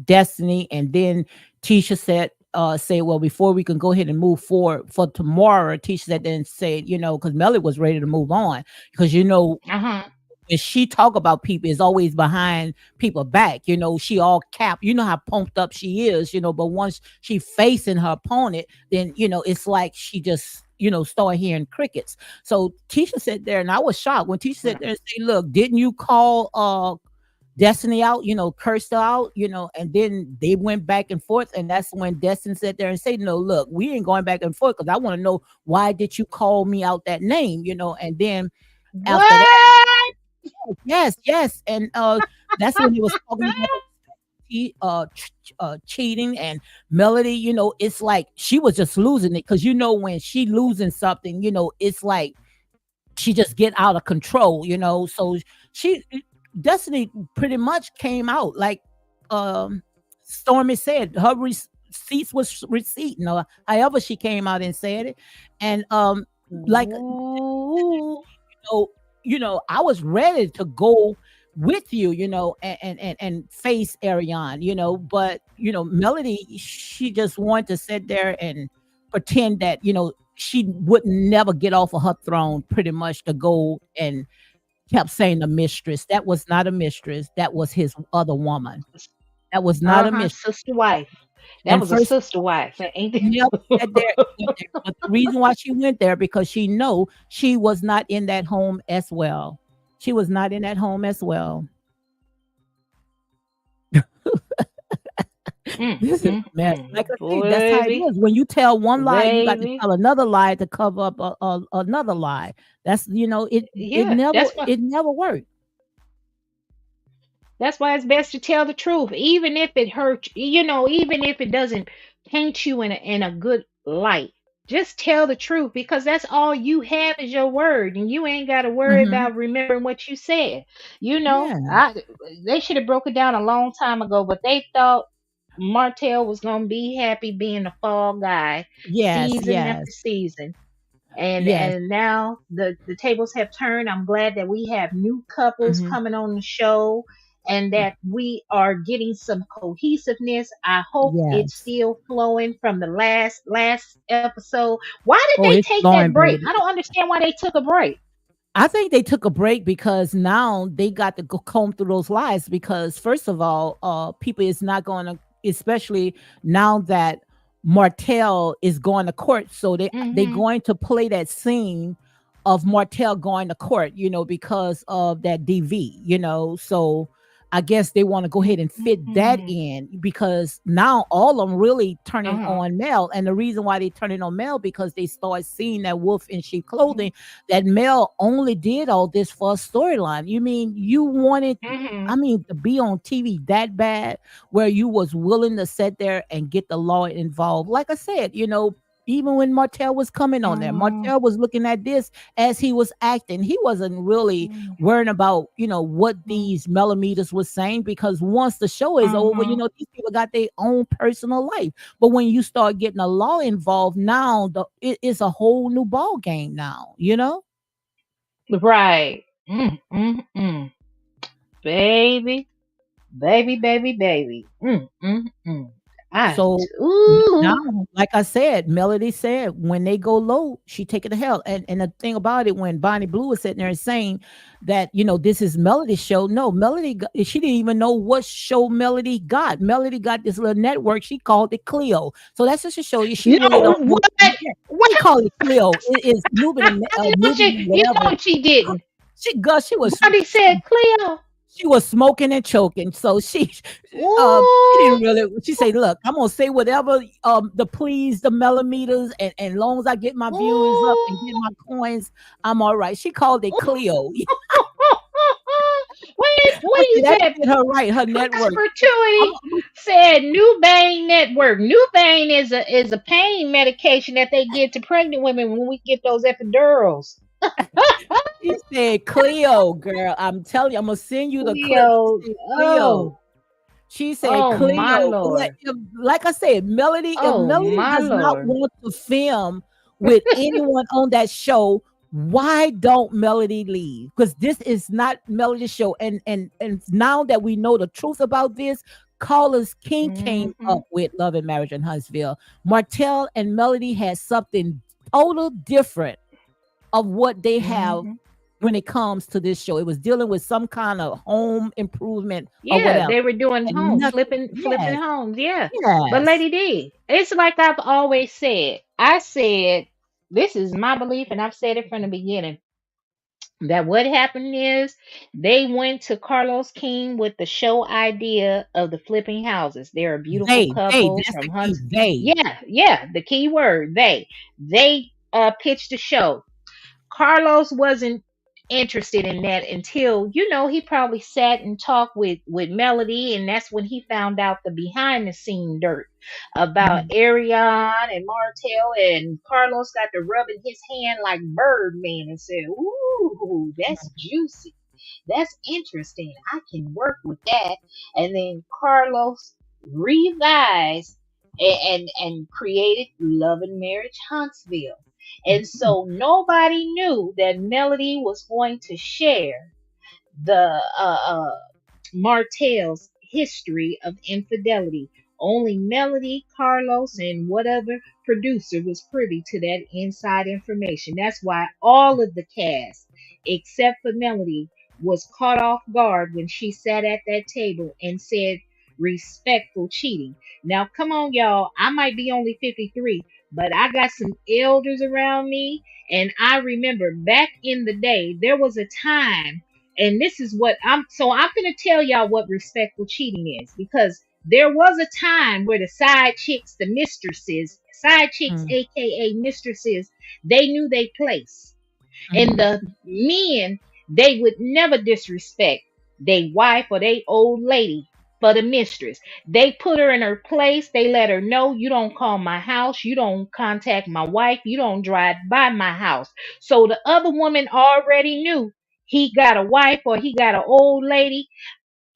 Destiny, and then Tisha said, well, before we can go ahead and move forward for tomorrow, Tisha said then said, because Melly was ready to move on because Uh-huh. when she talk about people, is always behind people back. She all cap. You know how pumped up she is. But once she facing her opponent, then it's like she just start hearing crickets. So Tisha sat there, and I was shocked when Tisha sat Right. there and say, "Look, didn't you call Destiny out? Cursed her out. And then they went back and forth, and that's when Destiny sat there and said, "No, look, we ain't going back and forth because I want to know why did you call me out that name? And then after that." What? Yes, yes, and, that's when he was talking about cheating and Melody, it's like she was just losing it because when she losing something, it's like she just get out of control, so she Destiny pretty much came out like, um, Stormy said, her receipts was receipting, or however she came out and said it, and, like Ooh. know, I was ready to go with you, and face Ariane, but Melody, she just wanted to sit there and pretend that, she would never get off of her throne, pretty much to go and kept saying the mistress. That was not a mistress. That was his other woman. That was not a Uh-huh. mistress. Sister wife. That And was a first sister wife. Ain't it? never said there went there. But the reason why she went there because she know she was not in that home as well. She was not in that home as well. This is a mess. Like I say, that's how it Baby, is. When you tell one lie, you got to baby. tell another lie to cover up another lie. That's it Yeah, never it never worked. that's why it's best to tell the truth, even if it hurts. Even if it doesn't paint you in a good light. Just tell the truth because that's all you have is your word, and you ain't got to worry Hmm. about remembering what you said. Yeah. They should have broke it down a long time ago, but they thought Martell was gonna be happy being the fall guy, Yes. season after Yes. season. and Yes. and now the tables have turned. I'm glad that we have new couples Hmm. coming on the show and that we are getting some cohesiveness. I hope it's Yes. still flowing from the last episode. Why did Oh, they it's take that flowing, break? baby. I don't understand why they took a break. I think they took a break because now they got to go comb through those lies because first of all, people is not going to, especially now that Martell is going to court, so they Mhm. going to play that scene of Martell going to court, because of that DV, so I guess they want to go ahead and fit that Mhm. in because now all of them really turning Uh-huh. on Mel, and the reason why they turning on Mel because they start seeing that wolf in sheep clothing, that Mel only did all this for a storyline. You mean you wanted, I Mhm. mean, to be on TV that bad where you was willing to sit there and get the law involved? Like I said, even when Martell was coming on there, Mhm. Martell was looking at this as he was acting. He wasn't really worrying about, what Mhm. these millimeters was saying because once the show is over, Uh-huh. these people got their own personal life. But when you start getting a law involved, now it's a whole new ball game now. Right. Mm. Baby. Baby, baby, baby. I So now, ooh. like I said, Melody said when they go low, she take it to hell. And the thing about it, when Bonnie Blue was sitting there and saying that this is Melody's show. No, she didn't even know what show Melody got. Melody got this little network. She called it Cleo. So that's just to show you she You really know don't know. what? Yeah, What? she called it Cleo. It is Nubian, No, Nubian, you whatever. know she didn't. she was Bobby said, Cleo. she was smoking and choking. So she Ooh. didn't really. She said, "Look, I'm gonna say whatever to please the millimeters, and long as I get my viewers up and get Ooh. my coins, I'm all right." She called it Clio. I When you said that said did her right. Her network. Prosperity I'm said New Bane Network. New Bane is a pain medication that they give to pregnant women when we get those epidurals. She said Cleo, girl. I'm telling you, I'm gonna send you the clip. She Cleo. said Cleo. Oh. She said Oh my Cleo. lord. Like I said, Melody, if Oh Melody my does not lord. want to film with anyone on that show, why don't Melody leave? Because this is not Melody's show. And now that we know the truth about this, Carlos King came Mm-hmm. up with Love and Marriage in Huntsville. Martell and Melody had something total different of what they have Mm-hmm. when it comes to this show. It was dealing with some kind of home improvement or Yeah, whatever. they were doing And homes, nothing. flipping Yes, homes. Yeah. But yes. Lady D, it's like I've always said. I said this is my belief, and I've said it from the beginning. That what happened is they went to Carlos King with the show idea of the flipping houses. They're a beautiful couples That's from the key. Hunts. They. Yeah, yeah, the key word they pitched the show. Carlos wasn't interested in that until he probably sat and talked with Melody, and that's when he found out the behind the scene dirt about Mhm, Ariane and Martell, and Carlos got to rubbing his hand like Birdman and said, "Ooh, that's juicy. That's interesting. I can work with that." And then Carlos revised and created Love and Marriage Huntsville. And mhm, so nobody knew that Melody was going to share the Martell's history of infidelity. Only Melody, Carlos, and whatever producer was privy to that inside information. That's why all of the cast, except for Melody, was caught off guard when she sat at that table and said respectful cheating. Now, come on, y'all. I might be only 53, but I got some elders around me, and I remember back in the day, there was a time, and this is what I'm gonna tell y'all what respectful cheating is, because there was a time where the side chicks, the mistresses, side chicks, mhm, aka mistresses, they knew their place. And mhm, the men, they would never disrespect they wife or they old lady for the mistress. They put her in her place. They let her know, you don't call my house, you don't contact my wife, you don't drive by my house. So the other woman already knew he got a wife or he got an old lady.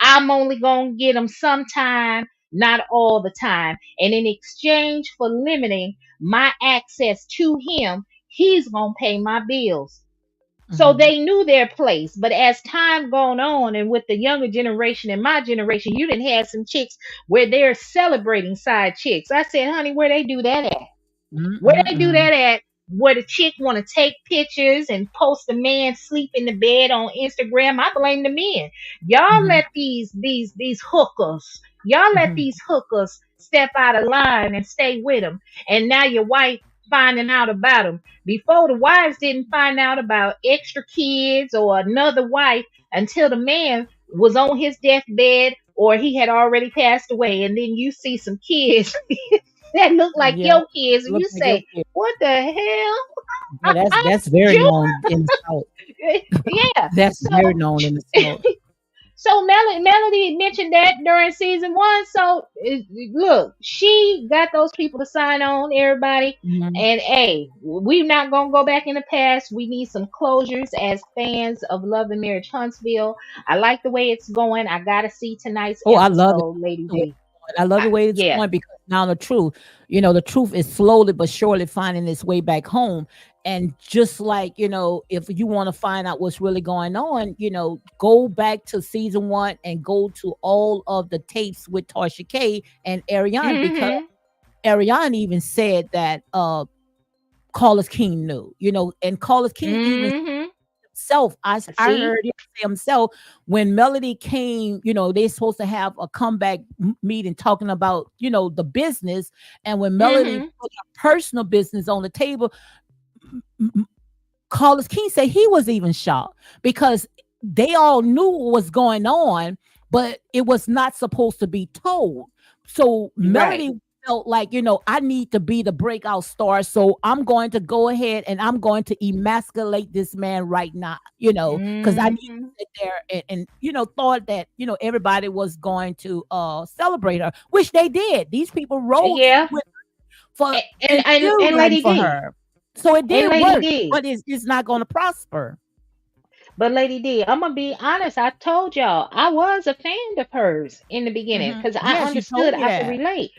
I'm only gonna get him sometime, not all the time. And in exchange for limiting my access to him, he's gonna pay my bills. So mhm. they knew their place. But as time gone on, and with the younger generation and my generation, you didn't have some chicks where they're celebrating side chicks. I said, honey, where they do that at? Mm, Where mm, they do mm, that at? Where the chick want to take pictures and post the man sleep in the bed on Instagram? I blame the men. Y'all mhm, let these hookers, y'all let mhm. these hookers step out of line and stay with them. And now your wife finding out about them. Before, the wives didn't find out about extra kids or another wife until the man was on his deathbed or he had already passed away. And then you see some kids that look like Yeah, your kids, and look you like your say, kid. "What the hell?" Yeah, that's very Ju- known in the South. yeah. That's very So, known in the South. so Melody mentioned that during season 1. So look, she got those people to sign on, everybody. Mhm. And hey, we're not gonna go back in the past. We need some closures as fans of Love and Marriage Huntsville. I like the way it's going. I gotta see tonight's Oh, I love it. episode, Lady The way D. it's going. I love the way it's Yeah. going because now the truth is slowly but surely finding its way back home. And just like, if you want to find out what's really going on, go back to season 1 and go to all of the tapes with Tarsha K and Ariane, because Mm-hmm. Ariane even said that Carlos King knew, and Carlos King even Mm-hmm. himself. I See? heard him say himself when Melody came. They're supposed to have a comeback meeting talking about the business, and when Melody Mm-hmm. put her personal business on the table, Carlos King said he was even shocked because they all knew what was going on, but it was not supposed to be told. So Right. Melody felt like, I need to be the breakout star. So I'm going to go ahead and I'm going to emasculate this man right now, because I need Hmm. to sit there and thought that, everybody was going to celebrate her, which they did. These people rode Yeah. with for And, and still run Lady for D. her. So it And did Lady work, D. but it's not gonna prosper. But Lady D, I'm gonna be honest. I told y'all I was a fan of hers in the beginning Mhm. because I Yes, you told understood me I could that. relate,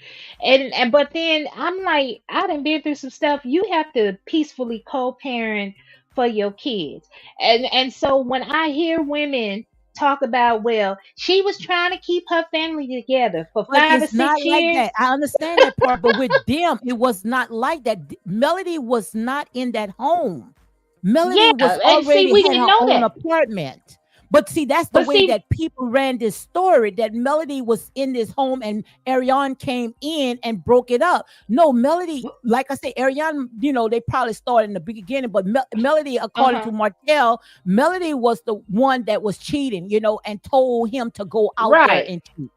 and but then I'm like I done been through some stuff. You have to peacefully co-parent for your kids, and so when I hear women talk about, well, she was trying to keep her family together for But 5 or it's not 6 like years. that. I understand that part, but with them, it was not like that. Melody was not in that home. Melody Yeah, was and see, already we had didn't her know own that, apartment. But see, that's the but way see, that people ran this story, that Melody was in this home and Ariane came in and broke it up. No, Melody, like I said, Ariane, they probably started in the beginning, but Melody, uh according to huh, Martell, Melody was the one that was cheating, and told him to go out there right. and cheat.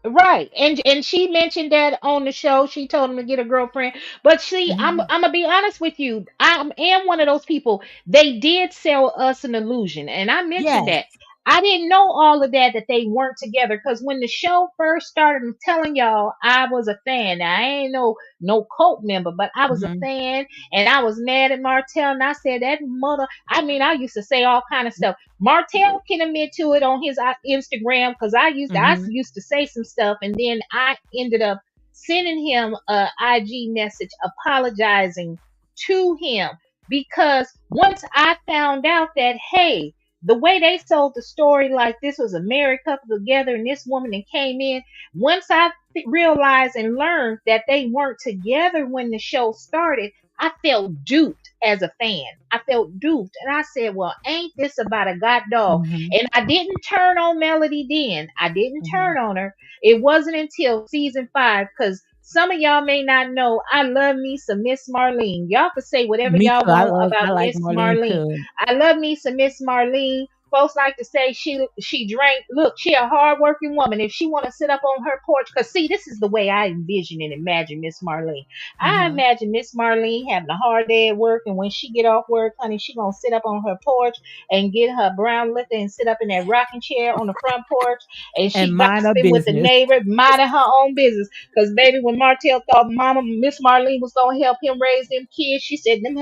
Right. And she mentioned that on the show. She told him to get a girlfriend. But see, Mhm. I'm gonna be honest with you. I am one of those people. They did sell us an illusion. And I mentioned Yes. that. I didn't know all of that they weren't together. Because when the show first started, I'm telling y'all, I was a fan. Now I ain't no cult member, but I was a Mhm. fan and I was mad at Martell and I said that mother, I mean, I used to say all kind of stuff. Martell can admit to it on his Instagram because Mhm. used to say some stuff, and then I ended up sending him a IG message apologizing to him because once I found out that, hey, the way they sold the story, like this was a married couple together and this woman that came in, once I realized and learned that they weren't together when the show started, I felt duped as a fan. I felt duped. And I said, well, ain't this about a god dog? Mhm. And I didn't turn on Melody then. I didn't Mhm. turn on her. It wasn't until season 5, because some of y'all may not know, I love me some Miss Marlene. Y'all can say whatever Me y'all too. I want love. about I like Miss Marlene Marlene. too. I love me some Miss Marlene. Folks like to say she drank. Look, she a hardworking woman. If she want to sit up on her porch, cause see, this is the way I envision and imagine Miss Marlene. I Mhm. imagine Miss Marlene having a hard day at work, and when she get off work, honey, she gonna sit up on her porch and get her brown liquor and sit up in that rocking chair on the front porch, and And she mind our gossiping with the business. neighbor, minding her own business. Cause baby, when Martell thought Mama Miss Marlene was gonna help him raise them kids, she said, them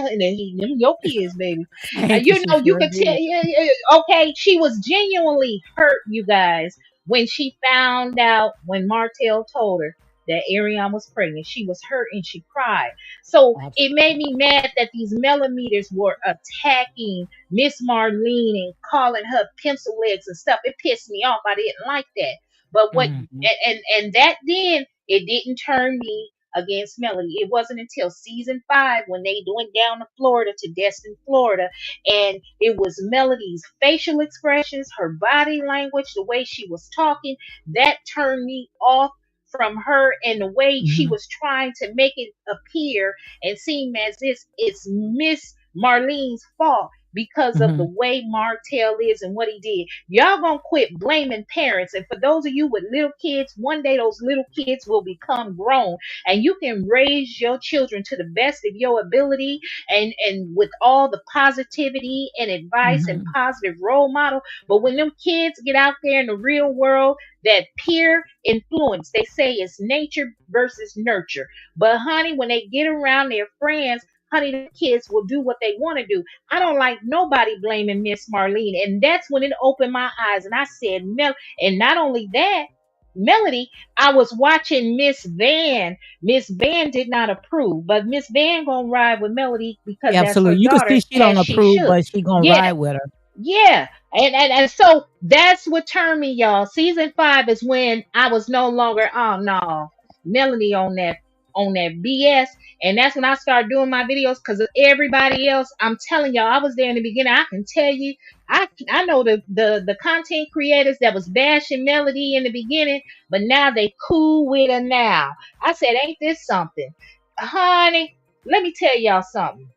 your kids, baby." Thank you. She You sure could tell. did. Yeah, yeah, yeah. Okay, she was genuinely hurt, you guys, when she found out when Martell told her that Ariane was pregnant. She was hurt and she cried. So it made me mad that these millimeters were attacking Miss Marlene and calling her pencil legs and stuff. It pissed me off. I didn't like that. But what Mhm. and that then it didn't turn me against Melody. It wasn't until season 5 when they went down to Florida, to Destin, Florida, and it was Melody's facial expressions, her body language, the way she was talking, that turned me off from her, and the way she Mhm. was trying to make it appear and seem as if it's Miss Marlene's fault because of the Mhm. way Martell is and what he did. Y'all gonna quit blaming parents. And for those of you with little kids, one day those little kids will become grown and you can raise your children to the best of your ability and with all the positivity and advice and Mhm. positive role model. But when them kids get out there in the real world, that peer influence, they say it's nature versus nurture. But honey, when they get around their friends, honey, the kids will do what they want to do. I don't like nobody blaming Miss Marlene. And that's when it opened my eyes. And I said, Mel, and not only that, Melody, I was watching Miss Van. Miss Van did not approve, but Miss Van gonna ride with Melody because Yeah, that's her absolutely. You can see daughter, she don't as she approve, should. but she gonna Yeah, ride with her. yeah, and so that's what turned me, y'all. Season 5 is when I was no longer, oh no, Melanie on that BS, and that's when I started doing my videos because of everybody else. I'm telling y'all, I was there in the beginning. I can tell you, I know the content creators that was bashing Melody in the beginning, but now they cool with her now. I said, ain't this something, honey? Let me tell y'all something.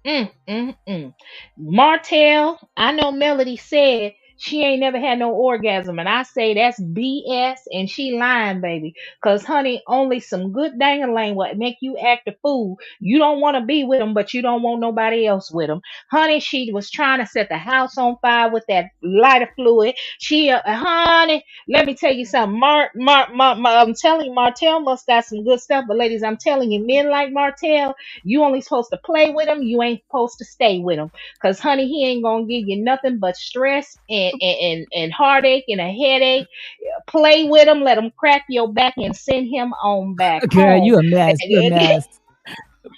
Mm. Martell, I know Melody said she ain't never had no orgasm, and I say that's BS, and she lying, baby. Cause honey, only some good dangling would make you act a fool. You don't want to be with them, but you don't want nobody else with them. Honey, she was trying to set the house on fire with that lighter fluid. Honey, let me tell you something. I'm telling you, Martell must got some good stuff. But ladies, I'm telling you, men like Martell, you only supposed to play with him. You ain't supposed to stay with him. Cause honey, he ain't gonna give you nothing but stress and heartache and a headache. Play with him, let him crack your back, and send him on back Girl, home. you a mess. You a mess.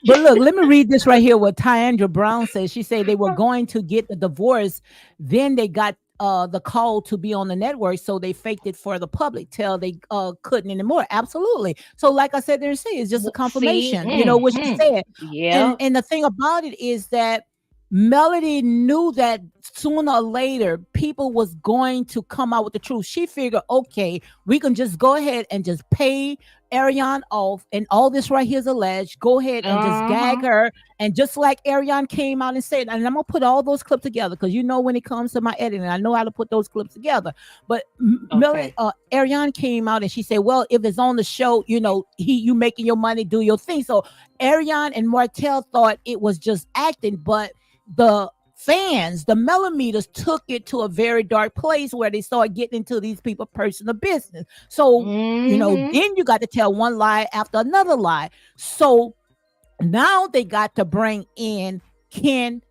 But look, let me read this right here. What Tyandra Brown says. She said they were going to get the divorce, then they got the call to be on the network, so they faked it for the public till they couldn't anymore. Absolutely. So, like I said, there, say it's just a See, confirmation. You know what she said, yeah, and the thing about it is that Melody knew that sooner or later people was going to come out with the truth. She figured, okay, we can just go ahead and just pay Ariane off, and all this right here is alleged. Go ahead and just uh gag huh, her. And just like Ariane came out and said, and I'm gonna put all those clips together because you know when it comes to my editing, I know how to put those clips together. But Millie, okay, Ariane came out and she said, "Well, if it's on the show, you know, you making your money, do your thing." So Ariane and Martell thought it was just acting, but the fans, the millimeters, took it to a very dark place where they started getting into these people's personal business. So, you know, mm-hmm, then you got to tell one lie after another lie. So now they got to bring in Ken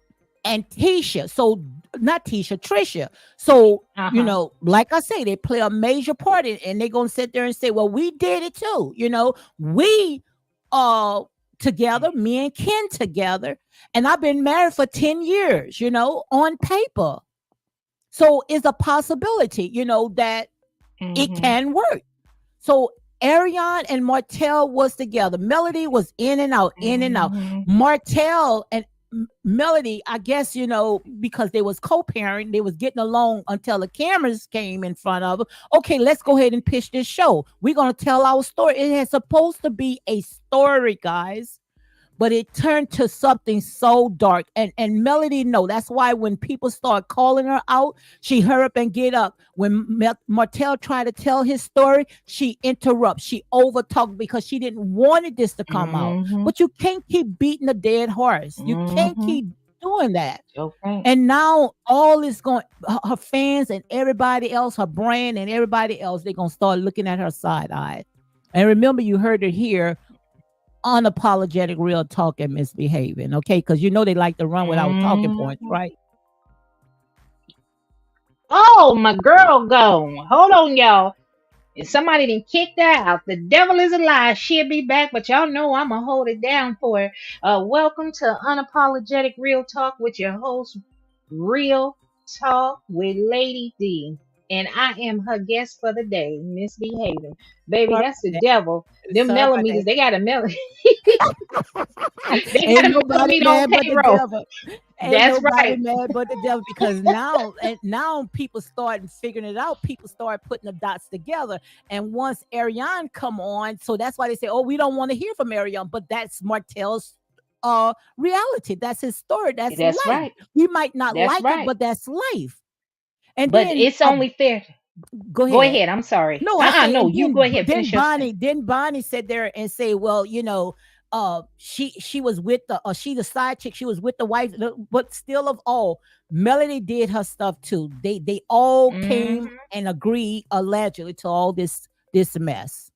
and Tisha. So not Tisha, Trisha. So, uh you huh, know, like I say, they play a major part in, and they're gonna sit there and say, well, we did it too. You know, we uh together, me and Ken together, and I've been married for 10 years, you know, on paper. So it's a possibility, you know, that it mm-hmm, can work. So Ariane and Martell was together. Melody was in and out, in and out. mm-hmm, Martell and Melody, I guess, you know, because they was co-parent, they was getting along until the cameras came in front of them. Okay, let's go ahead and pitch this show. We're gonna tell our story. It is supposed to be a story, guys, but it turned to something so dark. And Melody, no, that's why when people start calling her out, she hurry up and get up. When Martell tried to tell his story, she interrupts, she overtalked because she didn't wanted this to come out. mm-hmm, But you can't keep beating a dead horse. You can't mm-hmm. keep doing that. Okay. And now all is going, her fans and everybody else, her brand and everybody else, they're gonna start looking at her side eye. And remember, you heard it here, unapologetic real talk and misbehaving. Okay, because you know they like to run without talking points, Mm-hmm. right? Oh, my girl gone. Hold on, y'all. And somebody done kicked her out. The devil is a lie. She'll be back, but y'all know I'ma hold it down for her. Welcome to Unapologetic Real Talk with your host, Real Talk with Lady D. And I am her guest for the day, misbehaving. Baby, Sorry that's the about devil. that. Them Sorry about millimeters, they got a that. they got Ain't a nobody millimeter on mad but the payroll. devil. Ain't That's nobody right. mad but the devil, because now, and now people starting figuring it out. People start putting the dots together. And once Ariane come on, so that's why they say, "Oh, we don't want to hear from Ariane," but that's Martell's reality. That's his story. That's That's life. right. We might not That's like it, right. but that's life. And But then it's only fair. go Go ahead. ahead. I'm sorry. No, I say, No, and you go ahead. then Finish your sentence. Bonnie sit there and say, well, you know, she was with the she the side chick, she was with the wife, but still of all, Melody did her stuff too. They all came Mm-hmm. and agreed allegedly to all this mess.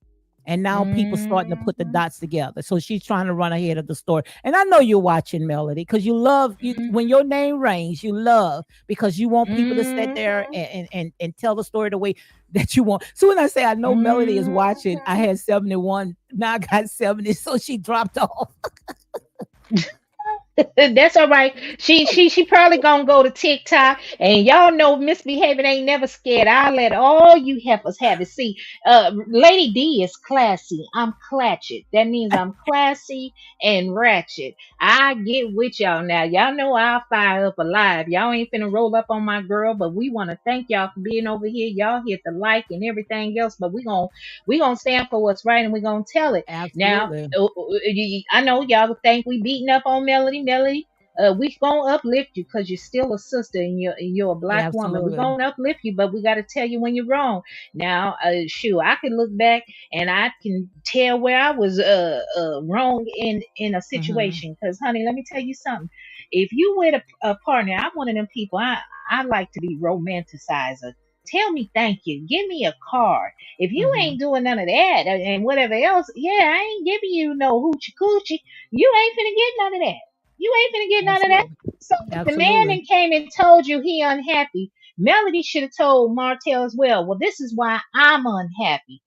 And now people starting to put the Mm-hmm. dots together. So she's trying to run ahead of the story. And I know you're watching, Melody, because you love you when your name rings, you love because you want people to sit there Mm-hmm. and tell the story the way that you want. So when I say I know Melody is watching, I Mm-hmm. had 71, now I got 70, so she dropped off. That's all right. She probably gonna go to TikTok, and y'all know misbehaving ain't never scared. I let all you heifers have it. See, Lady D is classy. I'm clatchet. That means I'm classy and ratchet. I get with y'all now. Y'all know I'll fire up alive. Y'all ain't finna roll up on my girl, but we want to thank y'all for being over here. Y'all hit the like and everything else, but we gonna stand for what's right, and we gonna tell it. Now, Absolutely. I know y'all think we beating up on Melody. Melody, we gonna uplift you because you're still a sister and you're a Yeah, black woman. We're absolutely. gonna uplift you, but we got to tell you when you're wrong. Now, shoot, I can look back and I can tell where I was wrong in a Mhm. situation. Because, honey, let me tell you something. If you with a partner, I'm one of them people. I like to be romanticizer. Tell me thank you. Give me a card. If you Mhm. ain't doing none of that and whatever else, yeah, I ain't giving you no hoochie coochie. You ain't finna get none of that. You ain't finna get none of that. Absolutely. So if the man Absolutely. then came and told you he unhappy, Melody should have told Martell as well. Well, this is why I'm unhappy.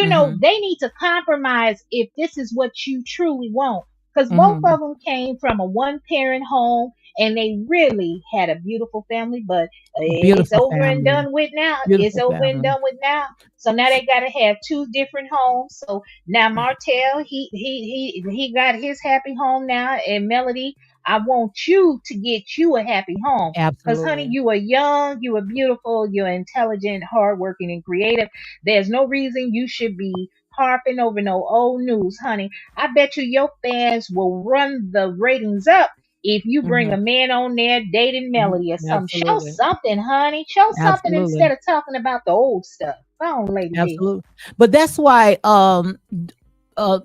Mhm. They need to compromise if this is what you truly want. Because both Mhm. of them came from a one parent home and they really had a beautiful family, but it's Beautiful over and family. done with now. It's Beautiful over and family. done with now. So now they got to have two different homes. So now Martell, he got his happy home now, and Melody, I want you to get you a happy home. Because, honey, Absolutely. you are young, you are beautiful, you're intelligent, hardworking, and creative. There's no reason you should be harping over no old news, honey. I bet you your fans will run the ratings up if you bring a Mhm. man on there dating Mhm. Melody or something. Show Absolutely. something, honey. Show something Absolutely. instead of talking about the old stuff. Come on, Lady D. Absolutely. But that's why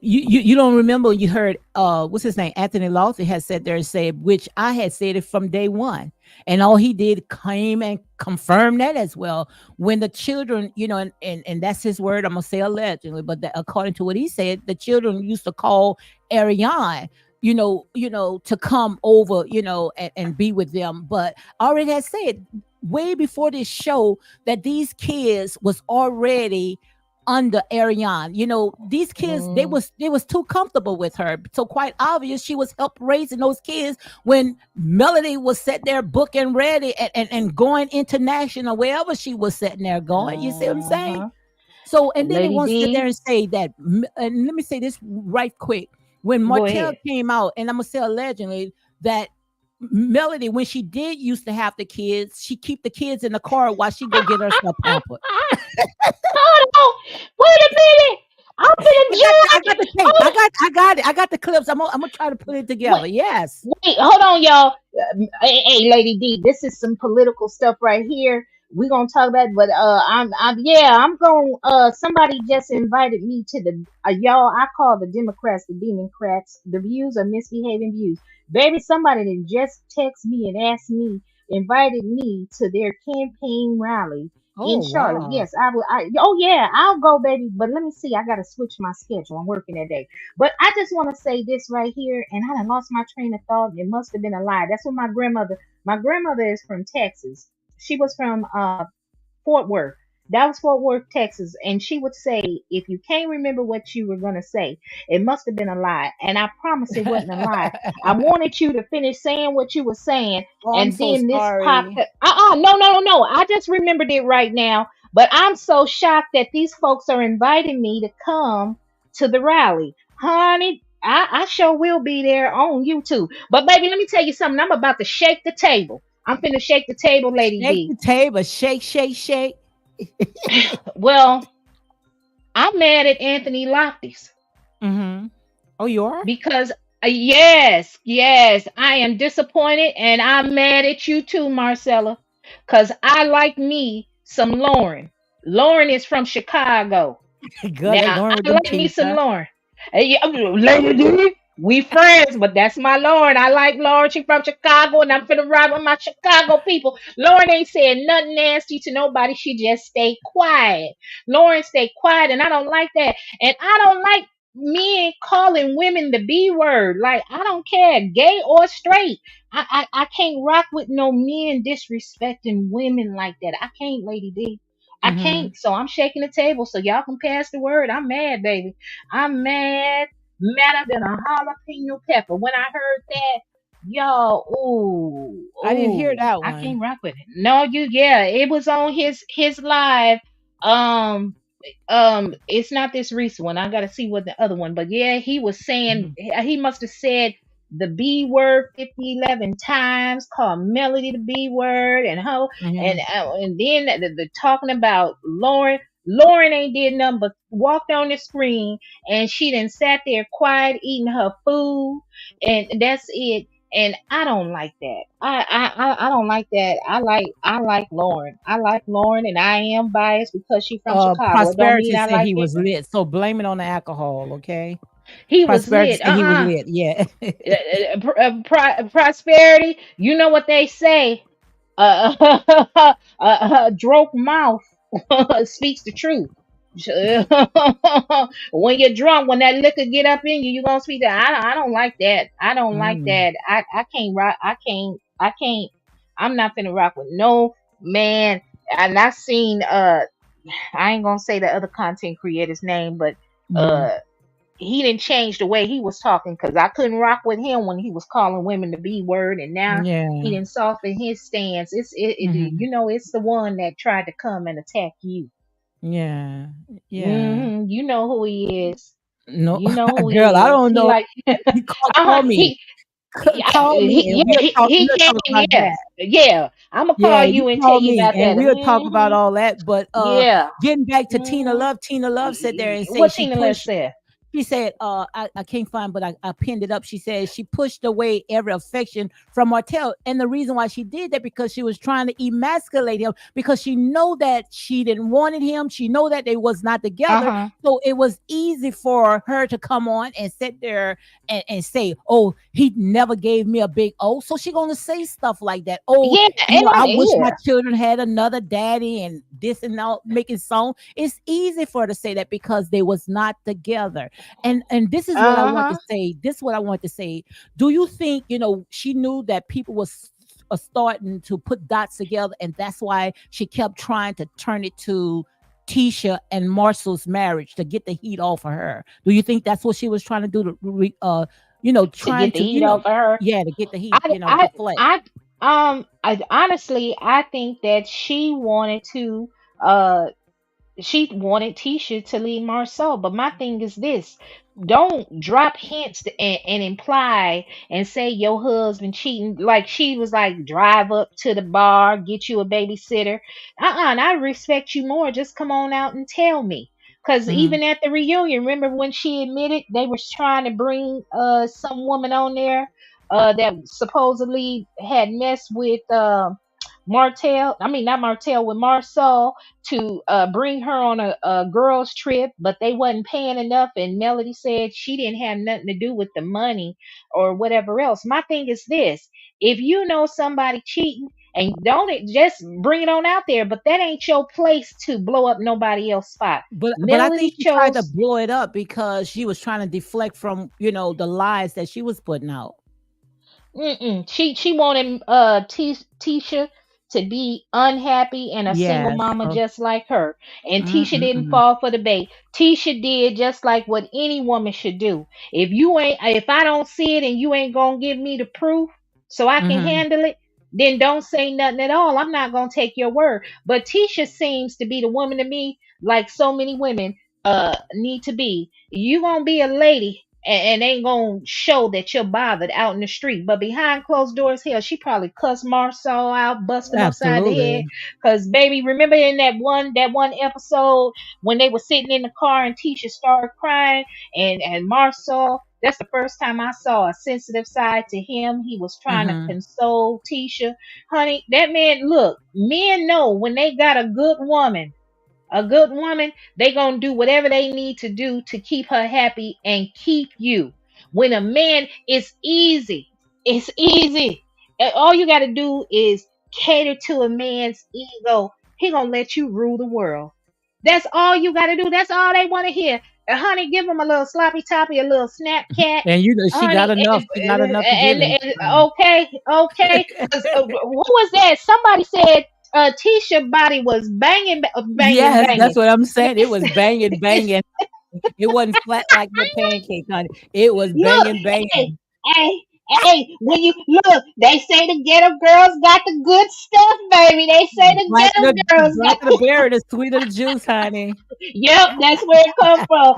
you don't remember you heard what's his name, Anthony Lawson had said there and said, which I had said it from day one, and all he did came and confirm that as well. When the children, and that's his word, I'm gonna say allegedly, but according to what he said, the children used to call Ariane, to come over, and be with them. But I already had said way before this show that these kids was already under Ariane. These kids, Mm, they was too comfortable with her. So quite obvious she was help raising those kids when Melody was sitting there booking ready and going international wherever she was sitting there going. You see what I'm saying? uh-huh. So, and then they Lady want to sit there D, and say that, and let me say this right quick. When go Martell ahead. came out, and I'm gonna say allegedly that Melody, when she did used to have the kids, she keep the kids in the car while she go get herself pampered. Hold on. Wait a minute. I'm gonna I got judge. the tape. Hold I got it. I got the clips. I'm gonna try to put it on. together. Yes. Wait, hold on, y'all. Hey, Lady D, this is some political stuff right here. We gonna talk about, it, but yeah, I'm going. Somebody just invited me to the y'all. I call the Democrats the Democrats. The views are misbehaving views. Baby, somebody that just text me and asked me, invited me to their campaign rally Oh in Charlotte. wow. Yes, I will. Oh yeah, I'll go, baby. But let me see. I gotta switch my schedule. I'm working that day. But I just want to say this right here, and I done lost my train of thought. It must have been a lie. That's what my grandmother is from Texas. She was from Fort Worth. That was Fort Worth, Texas. And she would say, if you can't remember what you were going to say, it must have been a lie. And I promise it wasn't a lie. I wanted you to finish saying what you were saying. Oh, I'm And so then this popped sorry. up. No, no, no, no. I just remembered it right now. But I'm so shocked that these folks are inviting me to come to the rally. Honey, I sure will be there on YouTube. But baby, let me tell you something. I'm about to shake the table. I'm finna shake the table, Lady Shake D. the table. Shake, shake, shake. Well, I'm mad at Anthony Loftis Mm-hmm. Oh, you are? because yes, yes, I am disappointed and I'm mad at you too, Marcella, because I like me some Lauren. Lauren is from Chicago. Good. They Now going with I them like me teeth, some huh? Lauren. Hey, yeah, Lady D, we friends, but that's my Lauren. I like Lauren. She from Chicago, and I'm finna ride with my Chicago people. Lauren ain't saying nothing nasty to nobody. She just stay quiet. Lauren stay quiet, and I don't like that. And I don't like men calling women the B word. Like I don't care, gay or straight. I can't rock with no men disrespecting women like that. I can't, Lady D. I Mm-hmm. can't. So I'm shaking the table so y'all can pass the word. I'm mad, baby. I'm mad, madder than a jalapeno pepper. When I heard that, y'all, ooh, I didn't hear ooh, that I one. can't rock with it. No, yeah, it was on his live. Um, it's not this recent one. I gotta see what the other one. But yeah, he was saying Mhm. he must have said the B word 50, 11 times, called Melody the B word, and how Mhm. and then the talking about Lauren. Lauren ain't did nothing but walked on the screen and she then sat there quiet eating her food and that's it. and I don't like that. I don't like that. I like Lauren. I like Lauren, and I am biased because she's from Chicago. It don't mean Prosperity I said like he it. was lit, so blame it on the alcohol, okay? He was Prosperity lit. said he was lit. Yeah. Prosperity. You know what they say? A drunk mouth speaks the truth. When you're drunk, when that liquor get up in you, you gonna speak that. I don't like that. I don't like Mm, that. I can't rock. I can't. I'm not finna rock with no man. And I seen I ain't gonna say the other content creator's name, but mhm. uh he didn't change the way he was talking because I couldn't rock with him when he was calling women the B word, and now he Yeah. didn't soften his stance. Mhm. It's the one that tried to come and attack you. Yeah. Yeah. You know who he is. No, You know who girl, I he is. don't He know. like You call me. he yeah, Call me and yeah, he we'll talk came. about Yes, that. yeah. I'm gonna Yeah, call you you and tell call you me about and that. we'll talk about all that. But Yeah. getting back to hmm Tina Love sat there and say What she Tina Lynn pushed. said? She said, I can't find, but I pinned it up. She said she pushed away every affection from Martell. And the reason why she did that because she was trying to emasculate him because she know that she didn't wanted him. She know that they was not Uh together. huh. So it was easy for her to come on and sit there and say, oh, he never gave me a big O. So she gonna say stuff like that. Oh, Yeah, and I wish my yeah. children had another daddy and this and all making song. It's easy for her to say that because they was not together. And this is what I Uh want to huh. say. This is what I want to say. Do you think, she knew that people was starting to put dots together, and that's why she kept trying to turn it to Tisha and Marcel's marriage to get the heat off of her? Do you think that's what she was trying to do to To trying get the to, heat off of her. yeah, to get the heat, I, I, deflect? I honestly, I think that uh, she wanted Tisha to leave Marcel. But my thing is this: don't drop hints and imply and say your husband cheating. Like she was like, drive up to the bar, get you a babysitter. And I respect you more. Just come on out and tell me. Cause Mm-hmm. even at the reunion, remember when she admitted they was trying to bring some woman on there that supposedly had messed with Martell. I mean not Martell with Marcel to bring her on a girls trip, but they wasn't paying enough. And Melody said she didn't have nothing to do with the money or whatever else. My thing is this: if you know somebody cheating, and don't it just bring it on out there, but that ain't your place to blow up nobody else's spot. But I think Melody she tried to chose. blow it up because she was trying to deflect from, the lies that she was putting out. Mm-mm. She wanted Tisha to be unhappy and a single Yes. mama just like her. And Tisha didn't Mm-mm-mm. fall for the bait. Tisha did just like what any woman should do. If I don't see it and you ain't gonna give me the proof so I can Mhm. handle it, then don't say nothing at all. I'm not gonna take your word. But Tisha seems to be the woman to me, like so many women need to be. You gonna be a lady and ain't gonna show that you're bothered out in the street. But behind closed doors, hell, she probably cussed Marcel out, bust him upside the head. Absolutely. Cause baby, remember in that one episode when they were sitting in the car and Tisha started crying and Marcel. That's the first time I saw a sensitive side to him. He was trying to Mhm. console Tisha. Honey, that man, look, men know when they got a good woman, they gonna do whatever they need to do to keep her happy and keep you. When a man, it's easy. It's easy. All you gotta do is cater to a man's ego. He gonna let you rule the world. That's all you gotta do. That's all they want to hear. Honey, give them a little sloppy toppy, a little snap cat. And she got Honey, enough. She got enough to give him. okay, okay. 'Cause, who was that? Somebody said Tisha body was banging, banging, Yes, that's banging. what I'm saying. It was Yes. banging, banging. It wasn't flat like no pancake, honey. It was Look, banging, hey, banging. hey, hey, when you look, they say the ghetto girls got the good stuff, baby. They say the ghetto The girls got blacker the berry, the sweeter the juice, honey. Yep, that's where it come from.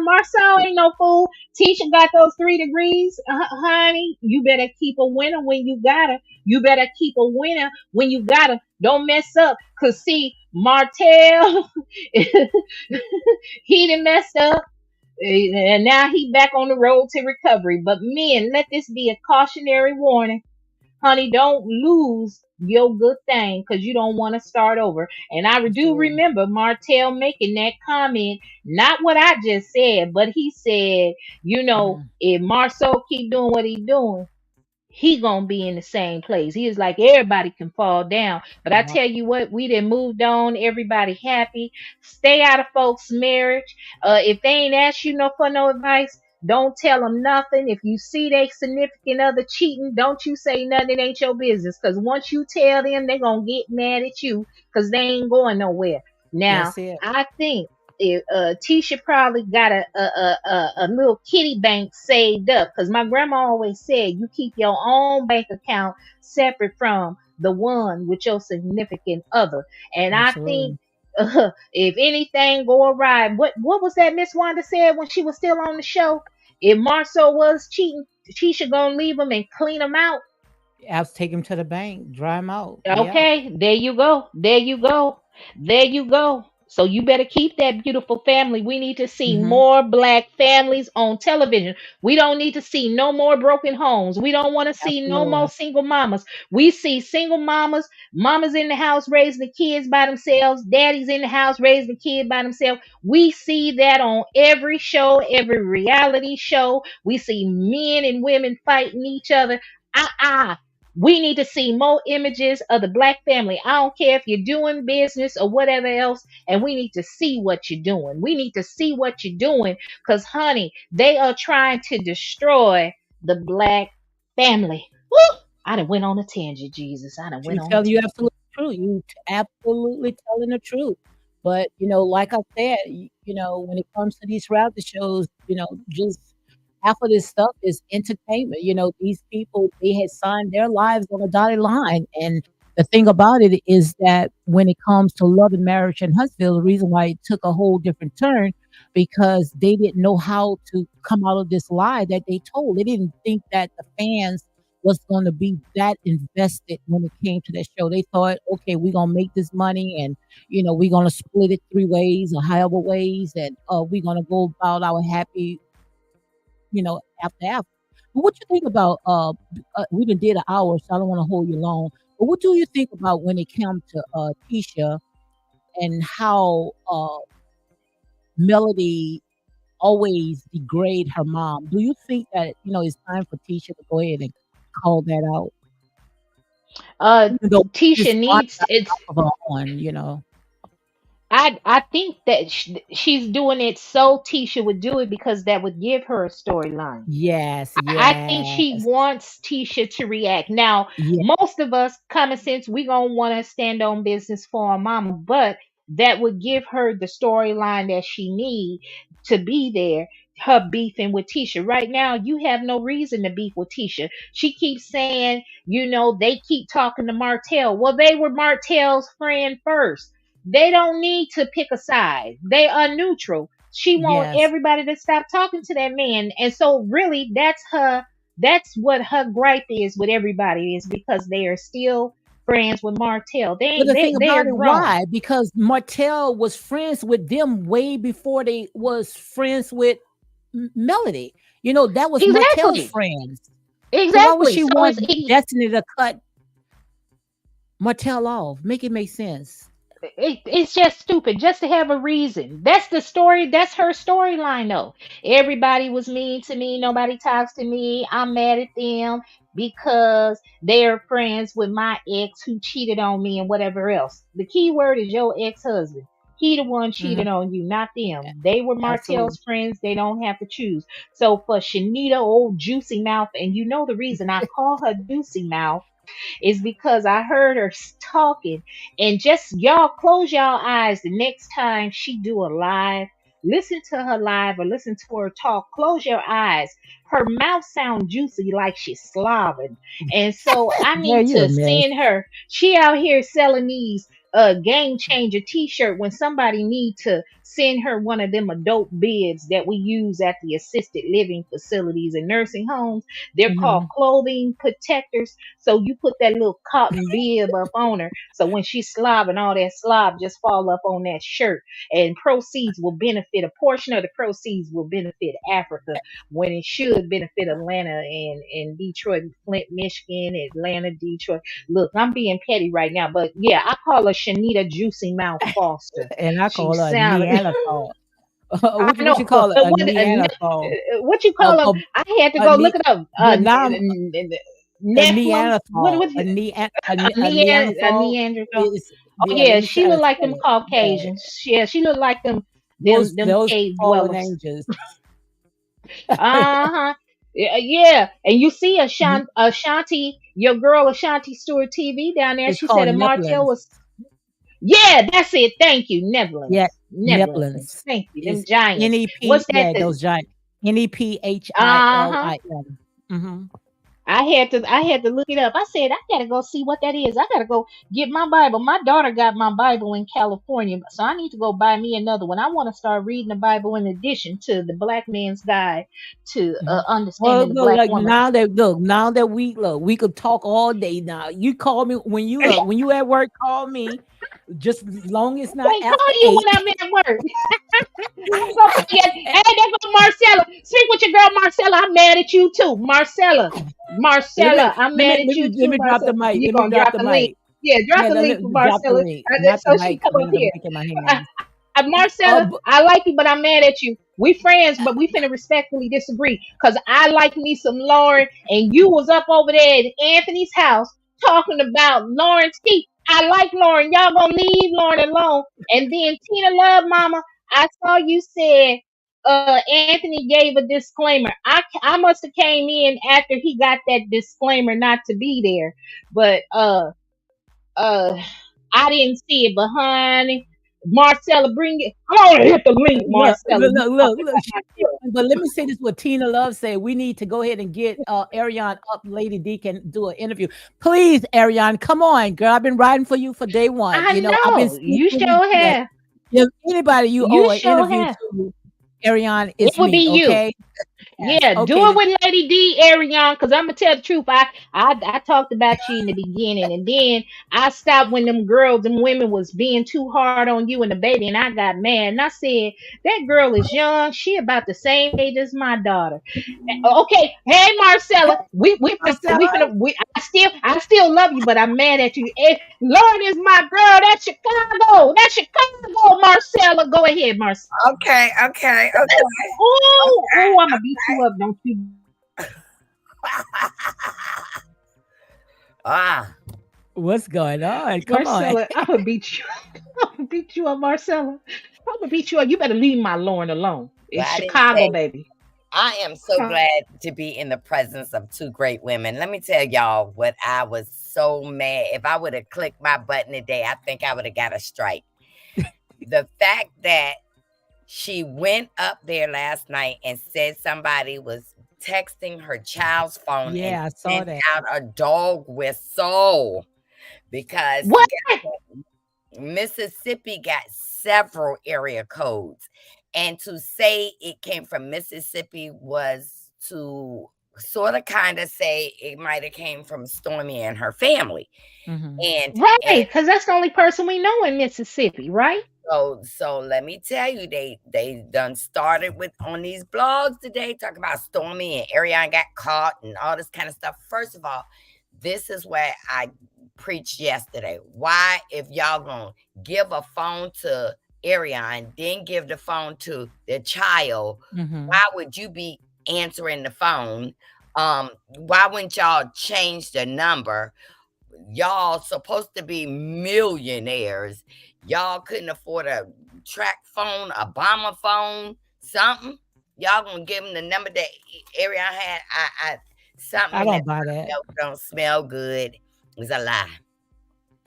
Marcel ain't no fool. Tisha got those 3 degrees, honey. You better keep a winner when you got her. You better keep a winner when you got her. Don't mess up, cause see, Martell, he done messed up. And now he back on the road to recovery. But men, let this be a cautionary warning. Honey, don't lose your good thing because you don't want to start over. And I do Absolutely. remember Martell making that comment, not what I just said, but he said, Mhm. if Marceau keep doing what he doing, he gonna be in the same place. He is like everybody can fall down. But I Yep. tell you what, we done moved on. Everybody happy. Stay out of folks' marriage. If they ain't asked you no for no advice, don't tell them nothing. If you see they significant other cheating, don't you say nothing. It ain't your business. Cause once you tell them, they gonna get mad at you because they ain't going nowhere. Now, That's it. I think if Tisha probably got a little kitty bank saved up because my grandma always said you keep your own bank account separate from the one with your significant other. And I think Absolutely. if anything go awry, what was that Miss Wanda said when she was still on the show? If Marceau was cheating, Tisha gonna leave him and clean him out. I'll take him to the bank, dry him out. Yep. Okay, there you go. There you go. There you go. So you better keep that beautiful family. We need to see Hmm. more black families on television. We don't need to see no more broken homes. We don't want to see no more Absolutely. single mamas. We see single mamas, mamas in the house raising the kids by themselves, daddies in the house raising the kid by themselves. We see that on every show, every reality show. We see men and women fighting each other. Uh-uh. We need to see more images of the black family. I don't care if you're doing business or whatever else, and we need to see what you're doing. We need to see what you're doing because, honey, they are trying to destroy the black family. Woo! I done went on a tangent, Jesus. I done went You on a tell you tangent. absolutely true. Absolutely telling the truth. But like I said, when it comes to these reality shows, just half of this stuff is entertainment. These people, they had signed their lives on a dotted line. And the thing about it is that when it comes to love and marriage in Huntsville, the reason why it took a whole different turn because they didn't know how to come out of this lie that they told. They didn't think that the fans was going to be that invested when it came to that show. They thought, okay, we're going to make this money and, we're going to split it three ways or however ways and we're going to go about our happy, after. But what you think about, we done did an hour, so I don't want to hold you long. But what do you think about when it comes to Tisha and how Melody always degrade her mom? Do you think that, it's time for Tisha to go ahead and call that out? Uh, Even though Tisha this brought needs her it's. off of her on. I think that she's doing it so Tisha would do it because that would give her a storyline. Yes, I think she yes, wants Tisha to react. Now, yeah. most of us, common sense, we gonna want to stand on business for our mama, but that would give her the storyline that she need to be there. Her beefing with Tisha right now, you have no reason to beef with Tisha. She keeps saying, they keep talking to Martell. Well, they were Martell's friend first. They don't need to pick a side. They are neutral. She want Yes. everybody to stop talking to that man. And so really that's what her gripe is with everybody is because they are still friends with Martell. They But ain't the they thing they are about it, grown. why? Because Martell was friends with them way before they was friends with Melody. That was Martell's Exactly. friends. So why would Exactly. she So want Destiny to cut Martell off? Make it make sense. it's just stupid just to have a reason. That's the story. That's her storyline, though. Everybody was mean to me. Nobody talks to me. I'm mad at them because they're friends with my ex who cheated on me and whatever else. The key word is your ex-husband. He the one Mhm. cheated on you, not them. They were Absolutely. Martell's friends. They don't have to choose. So for Shanita, old juicy mouth, and you know the reason I call her juicy mouth is because I heard her talking. And just y'all close y'all eyes the next time she do a live. Listen to her live or listen to her talk. Close your eyes. Her mouth sound juicy like she's slobbing. And so I Girl, need you a to mess. send her. She out here selling these game changer t-shirt when somebody need to send her one of them adult beds that we use at the assisted living facilities and nursing homes. They're called Mhm. clothing protectors. So you put that little cotton bib up on her. So when she's slobbing, all that slob just fall up on that shirt. And proceeds will benefit, a portion of the proceeds will benefit Africa when it should benefit Atlanta and Detroit, Flint, Michigan, Atlanta, Detroit. Look, I'm being petty right now, but yeah, I call her Shanita Juicy Mouth Foster. And I She call her a sounded, Neanderthal. I What know, you call it? but A Neanderthal. what you A, call them? a, I had to a go ne- look it up. but now a Nephilim. Neanderthal. A A Neanderthal Neanderthal. is, Oh yeah, let yeah, me she try to looked like spell them it. Yeah. Caucasians. Yeah, she looked like them Those cave fallen dwellers. angels. Uh-huh. Yeah. And you see Ashanti, your girl Ashanti Stewart TV down there. It's She said called that Martell Neplins. was, yeah, that's it. Thank you. Yeah, Netherlands. Neplins Thank you. Them is giants. NEP. What's that? Yeah, those giant Uh-huh. NEPHILIM. Mm-hmm. I had to look it up. I said, I gotta go see what that is. I gotta go get my Bible. My daughter got my Bible in California, so I need to go buy me another one. I want to start reading the Bible in addition to the Black Man's Guide to Mhm. Well, Understanding the look, Black like Woman. now that we could talk all day now. You call me when you at work, call me. Just long as not Can't after call you 8. when I'm at work. I ain't gonna call you. Hey, there go Marcella. Speak with your girl, Marcella. I'm mad at you too, Marcella. Let me Marcella, I'm mad at you let too, me drop the Marcella. mic. You Let me gonna drop drop the the link? mic. Yeah, drop Yeah, the link let for me drop the Marcella, mic, not the so she mic, come because I up got the here. mic in my Uh, hands. Marcella, B I like you, but I'm mad at you. We friends, but we finna respectfully disagree. Cause I like me some Lauren, and you was up over there at Anthony's house talking about Lauren T. I like Lauren. Y'all gonna leave Lauren alone. And then Tina Love Mama, I saw you said Anthony gave a disclaimer. I must have came in after he got that disclaimer not to be there. But uh I didn't see it. But honey, Marcella, bring it. I'm gonna hit the link, Marcella. You talking look, about my girl. but let me say this what Tina Love said, we need to go ahead and get, Ariane up, Lady D can do an interview. Please, Ariane, come on, girl, I've been riding for you for day one, I I've been know. You secretly sure yes, have. if anybody you You owe an sure interview have. to, Ariane, It it's would me, be you. okay? Yes, Yeah, do okay, it with Lady D, Ariane, because I'm gonna tell the truth. I talked about you in the beginning, and then I stopped when them girls, them women was being too hard on you and the baby, and I got mad. And I said, that girl is young. She about the same age as my daughter. Okay, hey Marcella, we Marcella, finna I still love you, but I'm mad at you. Lord is my girl. That's Chicago. That's Chicago. Marcella, go ahead, Marcella. Okay, okay, okay. Oh, I'm gonna beat you up. Don't you, Ah, what's going on? Come on. Marcella? I'm gonna beat you. I'm gonna beat you up, Marcella. I'm gonna beat you up. You better leave my Lauren alone. well, It's I didn't Chicago, say. baby. I am so Huh? glad to be in the presence of two great women. Let me tell y'all what I was so mad. If I would have clicked my button today, I think I would have got a strike. The fact that she went up there last night and said somebody was texting her child's phone and Yeah, I saw sent that. out a dog whistle because What? Mississippi got several area codes. And to say it came from Mississippi was to sort of kind of say it might have came from Stormy and her family. Mhm. And Right, because that's the only person we know in Mississippi, right? so let me tell you, they done started with on these blogs today talking about Stormy and Ariana got caught and all this kind of stuff. First of all, this is what I preached yesterday. Why, if y'all gonna give a phone to Ariana, then give the phone to the child, Mhm. why would you be answering the phone? Why wouldn't y'all change the number? Y'all supposed to be millionaires. Y'all couldn't afford a track phone, a bomber phone, something. Y'all gonna give them the number that Ariana had. I something I in that don't buy that. milk don't smell good. Is a lie.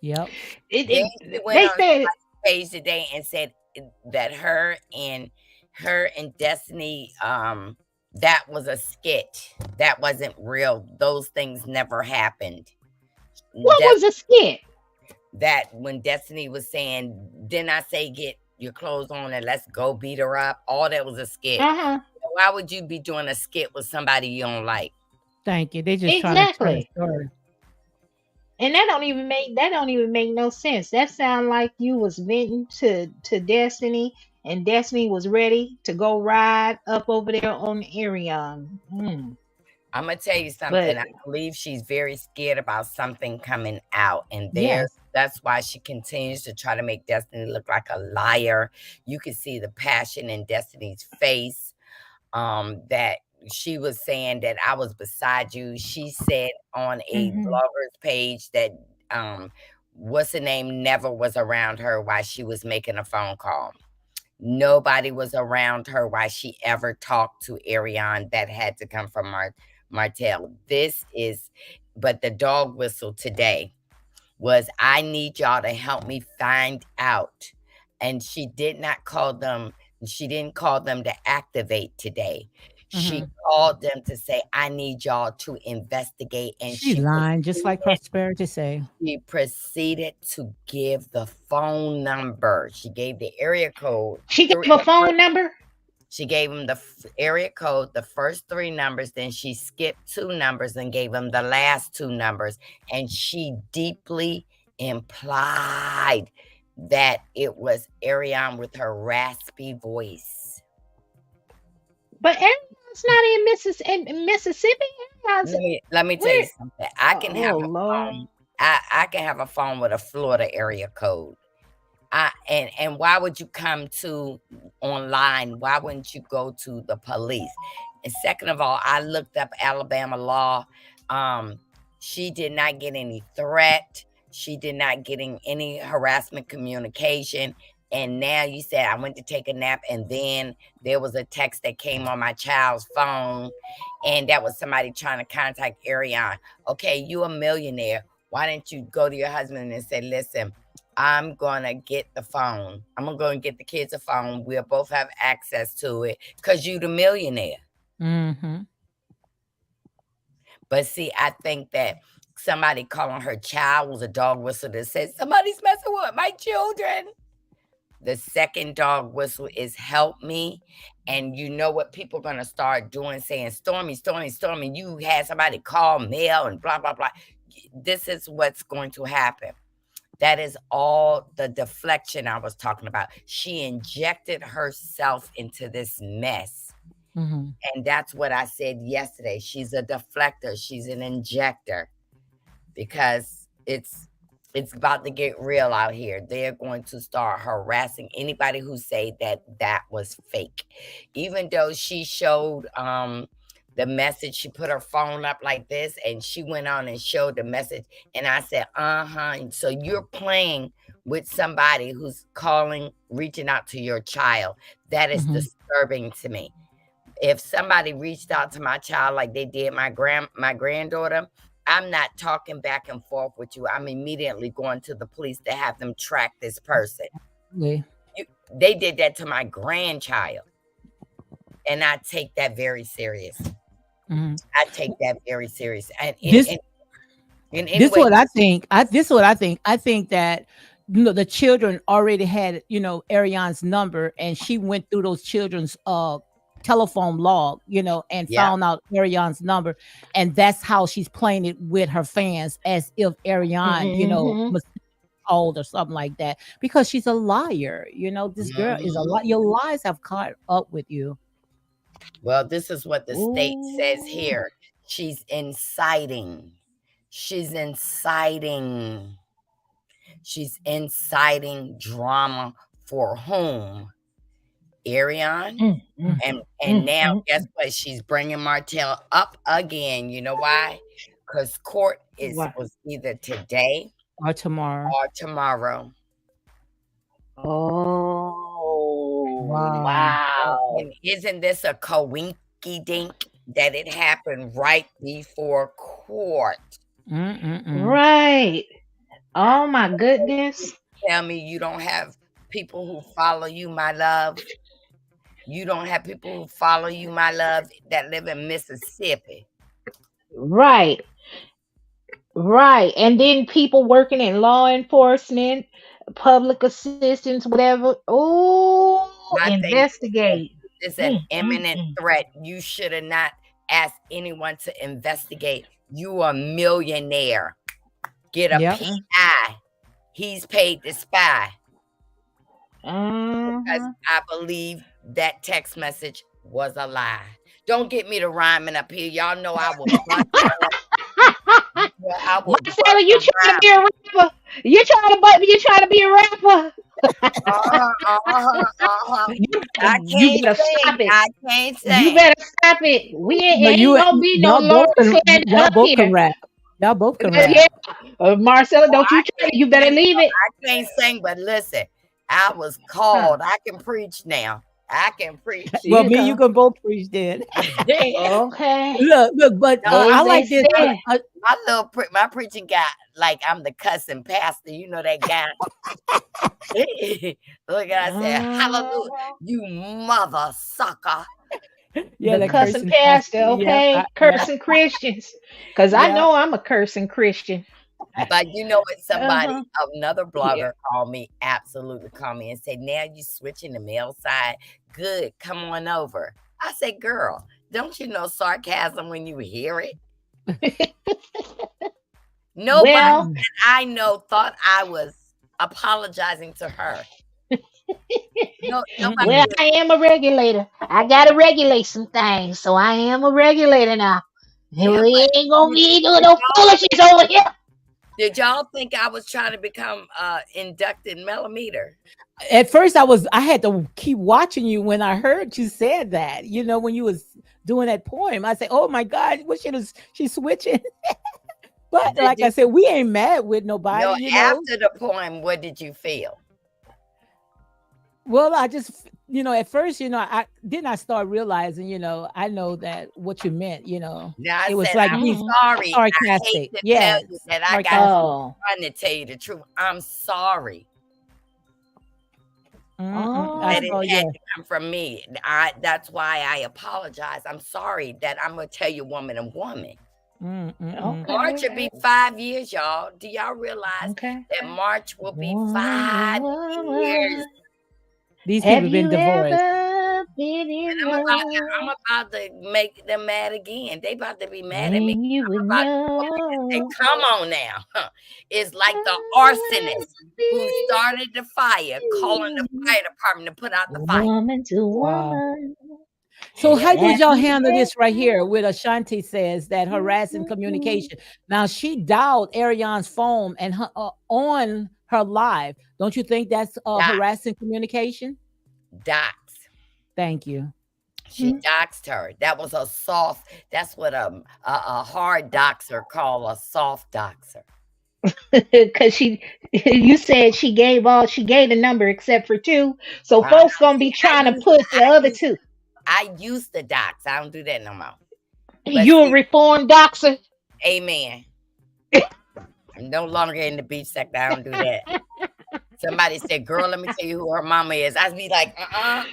Yep. Then she went They on said, page today and said that her and Destiny, that was a skit. That wasn't real. Those things never happened. what was a skit? That when Destiny was saying, didn't I say get your clothes on and let's go beat her up. All that was a skit. Uh-huh. Why would you be doing a skit with somebody you don't like? Thank you. They just trying to turn the Exactly. story. And that don't even make no sense. That sound like you was venting to Destiny, and Destiny was ready to go ride up over there on Arion. I'm gonna tell you something. But I believe she's very scared about something coming out, and Yes. that's why she continues to try to make Destiny look like a liar. You can see the passion in Destiny's face. That she was saying that I was beside you. She said on a mhm. blogger's page that what's the name never was around her while she was making a phone call. Nobody was around her while she ever talked to Ariane. That had to come from Martell. This is, but the dog whistle today was, I need y'all to help me find out. And she did not call them, she didn't call them to activate today. She Hmm. called them to say, I need y'all to investigate. And She lying, just like Prosperity say. she proceeded to give the phone number. She gave the area code. She Three, gave a the first, phone number. she gave him the area code, the first three numbers. Then she skipped two numbers and gave him the last two numbers. And she deeply implied that it was Ariane with her raspy voice. But Arion's not in Mississippi. Arion's Let me tell you where? something. I can have Oh a Lord. phone. I can have a phone with a Florida area code. And why would you come to online? Why wouldn't you go to the police? And second of all, I looked up Alabama law. Um, she did not get any threat. She did not getting any harassment communication. And now you said I went to take a nap, and then there was a text that came on my child's phone, and that was somebody trying to contact Ariane. Okay, you a millionaire. Why didn't you go to your husband and say, listen, I'm gonna get the phone. I'm gonna go and get the kids a phone. We'll both have access to it because you the millionaire. Hmm. But see, I think that somebody calling her child was a dog whistle that said somebody's messing with my children. The second dog whistle is help me. And you know what people are gonna start doing, saying, Stormy, Stormy, Stormy, you had somebody call Mel and blah, blah, blah. This is what's going to happen. That is all the deflection I was talking about. She injected herself into this mess. Hmm. And that's what I said yesterday. She's a deflector, she's an injector because it's about to get real out here. They're going to start harassing anybody who say that that was fake. Even though she showed the message, she put her phone up like this and she went on and showed the message, and I said, "Uh-huh. So you're playing with somebody who's calling, reaching out to your child. That is Hmm. disturbing to me. If somebody reached out to my child like they did my granddaughter, I'm not talking back and forth with you. I'm immediately going to the police to have them track this person. You, they did that to my grandchild, and I take that very serious. Hmm. I take that very serious. And This this anyway, what I think. This is what I think. I think that the children already had Ariane's number, and she went through those children's telephone log, and yeah, found out Ariane's number, and that's how she's playing it with her fans, as if Ariane, Mm-hmm. was old or something like that, because she's a liar. This girl is a mhm. lot. Your lies have caught up with you. Well, this is what the state says Ooh. here. She's inciting. She's inciting. She's inciting drama for whom? Ariane. Mm, mm, And mm, now mm, guess mm. what? She's bringing Martell up again. You know why? Because court is What? was either today Or tomorrow. or tomorrow. Oh, Wow. wow. And isn't this a coinky dink that it happened right before court? Mm-mm-mm. Right. Oh my goodness. Tell me you don't have people who follow you, my love. You don't have people who follow you, my love, that live in Mississippi. Right. Right. And then people working in law enforcement, public assistance, whatever. Oh, My thing is, investigate. it's an Mm, mm, imminent mm. threat. You should have not asked anyone to investigate. You a millionaire. Get a Yep. PI. He's paid to spy because Uh-huh. I believe that text message was a lie. Don't get me to rhyming up here. Y'all know I will bust a well, I will Marcella, bust you a trying to rhyme. be a rapper? You trying to be a rapper? Uh-huh, uh-huh, uh-huh. I You can't better sing. stop it. I can't You sing. better stop it. We No, ain't gonna be no Laura slander y'all up both can here. rap. Y'all both can Yeah, rap. Marcella, Oh, don't I you try it. can't You better sing. leave it. I can't sing, but listen, I was Huh? called. I can preach now. I can preach. Well, See you me and you go. can both preach then. Okay. Look, but No, I As they like this. said. my preaching guy, like I'm the cussing pastor. You know that guy. Look, I said, "Hallelujah, Uh-huh. you mother sucker." Yeah, The the cussing cursing pastor. pastor, Yep, okay? yep, Cursing Christians. Because I yep. know I'm a cursing Christian. But you know what? Somebody, Uh-huh. another Yeah. blogger called me, absolutely called me and said, "Now you switching the male side. Good, come on over." I said, "Girl, don't you know sarcasm when you hear it?" Nobody Well, Mm-mm. that I know thought I was apologizing to her. No, nobody well, Mm-mm. was. I am a regulator. I gotta regulate some things, so I am a regulator now. Yeah, We but ain't gonna did, be doing did no y'all foolishness over here. did y'all think I was trying to become inducted millimeter? At first, I had to keep watching you when I heard you said that. You know, when you was doing that poem, I said, "Oh my God, what she's switching." But Did like I you said, we ain't mad with nobody. know You know, after the poem? What did you feel? well, I just, at first, I start realizing, I know that what you meant, Now I it was said, like "I'm being Mhm. sorry. I hate sarcastic. to tell Yes, you that I got sarcastic. Oh. trying to tell you the truth. I'm sorry Mm-mm. I that Oh. it saw, had yeah. to come from me. That's why I apologize. I'm sorry that I'm gonna tell you, woman and woman. Mm-mm. March Okay. will be 5 years, y'all. Do y'all realize Okay. that March will be Woman, 5 years? woman, These have people been you divorced. ever been in I'm love? about to make them mad again. They about to be mad at me. Then you would I'm about to go back and say, know. "Come on now." It's like the arsonist who started the fire, calling the fire department to put out the fire. Woman to Wow. woman. So Yeah. how Have did y'all you handle this right here ever? with Ashanti says that harassing communication? Now she dialed Ariane's phone and on her live. Don't you think that's Dox, harassing communication? dox. Thank you. She doxed her. That was a soft. That's what a hard doxer call a soft doxer. Because you said she gave the number except for two, so I folks don't gonna see. be trying to put the other two. I used to dox. I don't do that no more. But You a see, reformed doxer? amen. I'm no longer in the beach sector. I don't do that. Somebody said, "Girl, let me tell you who her mama is." I'd be like, I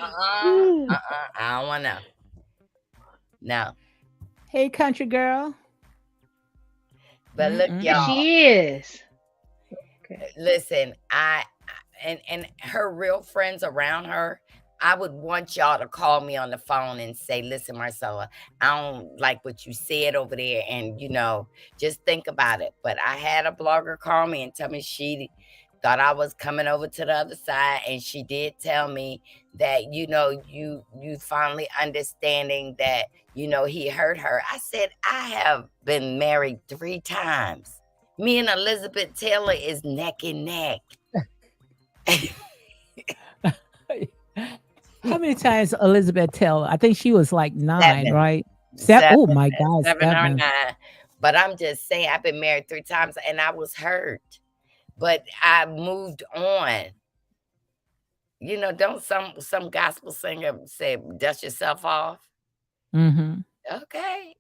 don't want to know. No. Hey, country girl. But look, There Mm-mm-mm. y'all. she is. Okay. Listen, and her real friends around her, I would want y'all to call me on the phone and say, "Listen, Marcella, I don't like what you said over there, and just think about it." But I had a blogger call me and tell me she thought I was coming over to the other side, and she did tell me that you finally understanding that he hurt her. I said I have been married 3 times. Me and Elizabeth Taylor is neck and neck. How many times Elizabeth Taylor? I think she was like nine, 7, right? Seven. 7, Oh my God, 7 or seven. 9. But I'm just saying, I've been married 3 times and I was hurt, but I moved on. Don't some gospel singer say, "Dust yourself off"? Mm-hmm. Okay,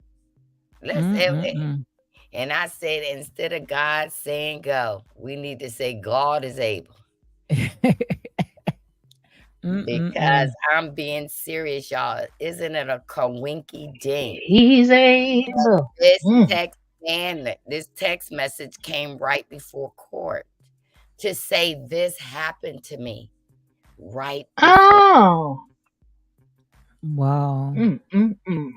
let's Mm-mm-mm. and I said, instead of God saying go, we need to say God is able. Because Mm-mm-mm. I'm being serious, y'all. Isn't it a kawinky dink? He's able. This Mm. text and this text message came right before court. to say this happened to me right before. Oh. Wow. Mm.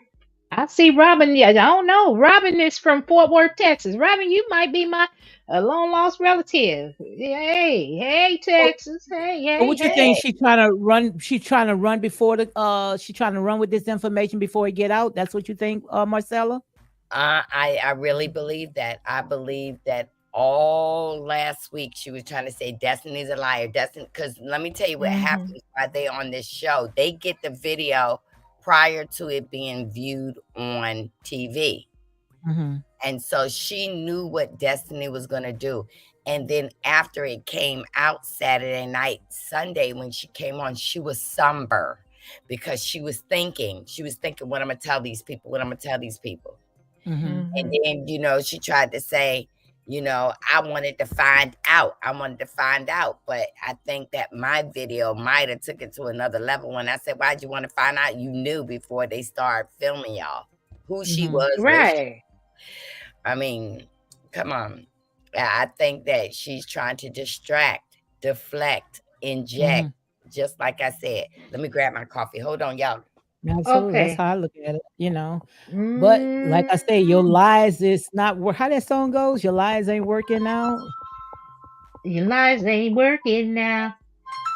I see Robin. Yeah, I don't know. Robin is from Fort Worth, Texas. Robin, you might be my long lost relative. Hey, hey, So, Texas. Hey, so hey, what you think? hey. She trying to run? She trying to run before the? She trying to run with this information before it get out. That's what you think, Marcella? I really believe that. I believe that all last week she was trying to say Destiny's a liar. Destiny, because let me tell you what Mm-hmm. happens while they on this show. They get the video prior to it being viewed on TV. Mm-hmm. And so she knew what Destiny was going to do. And then after it came out Saturday night, Sunday, when she came on, she was somber because she was thinking, what I'm going to tell these people, what I'm going to tell these people. Mm-hmm. And Mm-hmm. then, she tried to say, I wanted to find out. I wanted to find out. But I think that my video might have took it to another level when I said, why'd you want to find out? You knew before they started filming y'all who she Mm-hmm. was, where she, Right. I mean, come on. I think that she's trying to distract, deflect, inject, Mm-hmm. just like I said. Let me grab my coffee. Hold on, y'all. Absolutely. That's Okay. how I look at it. But like Mm. I say, your lies is not work. How that song goes? Your lies ain't working out. Your lies ain't working now.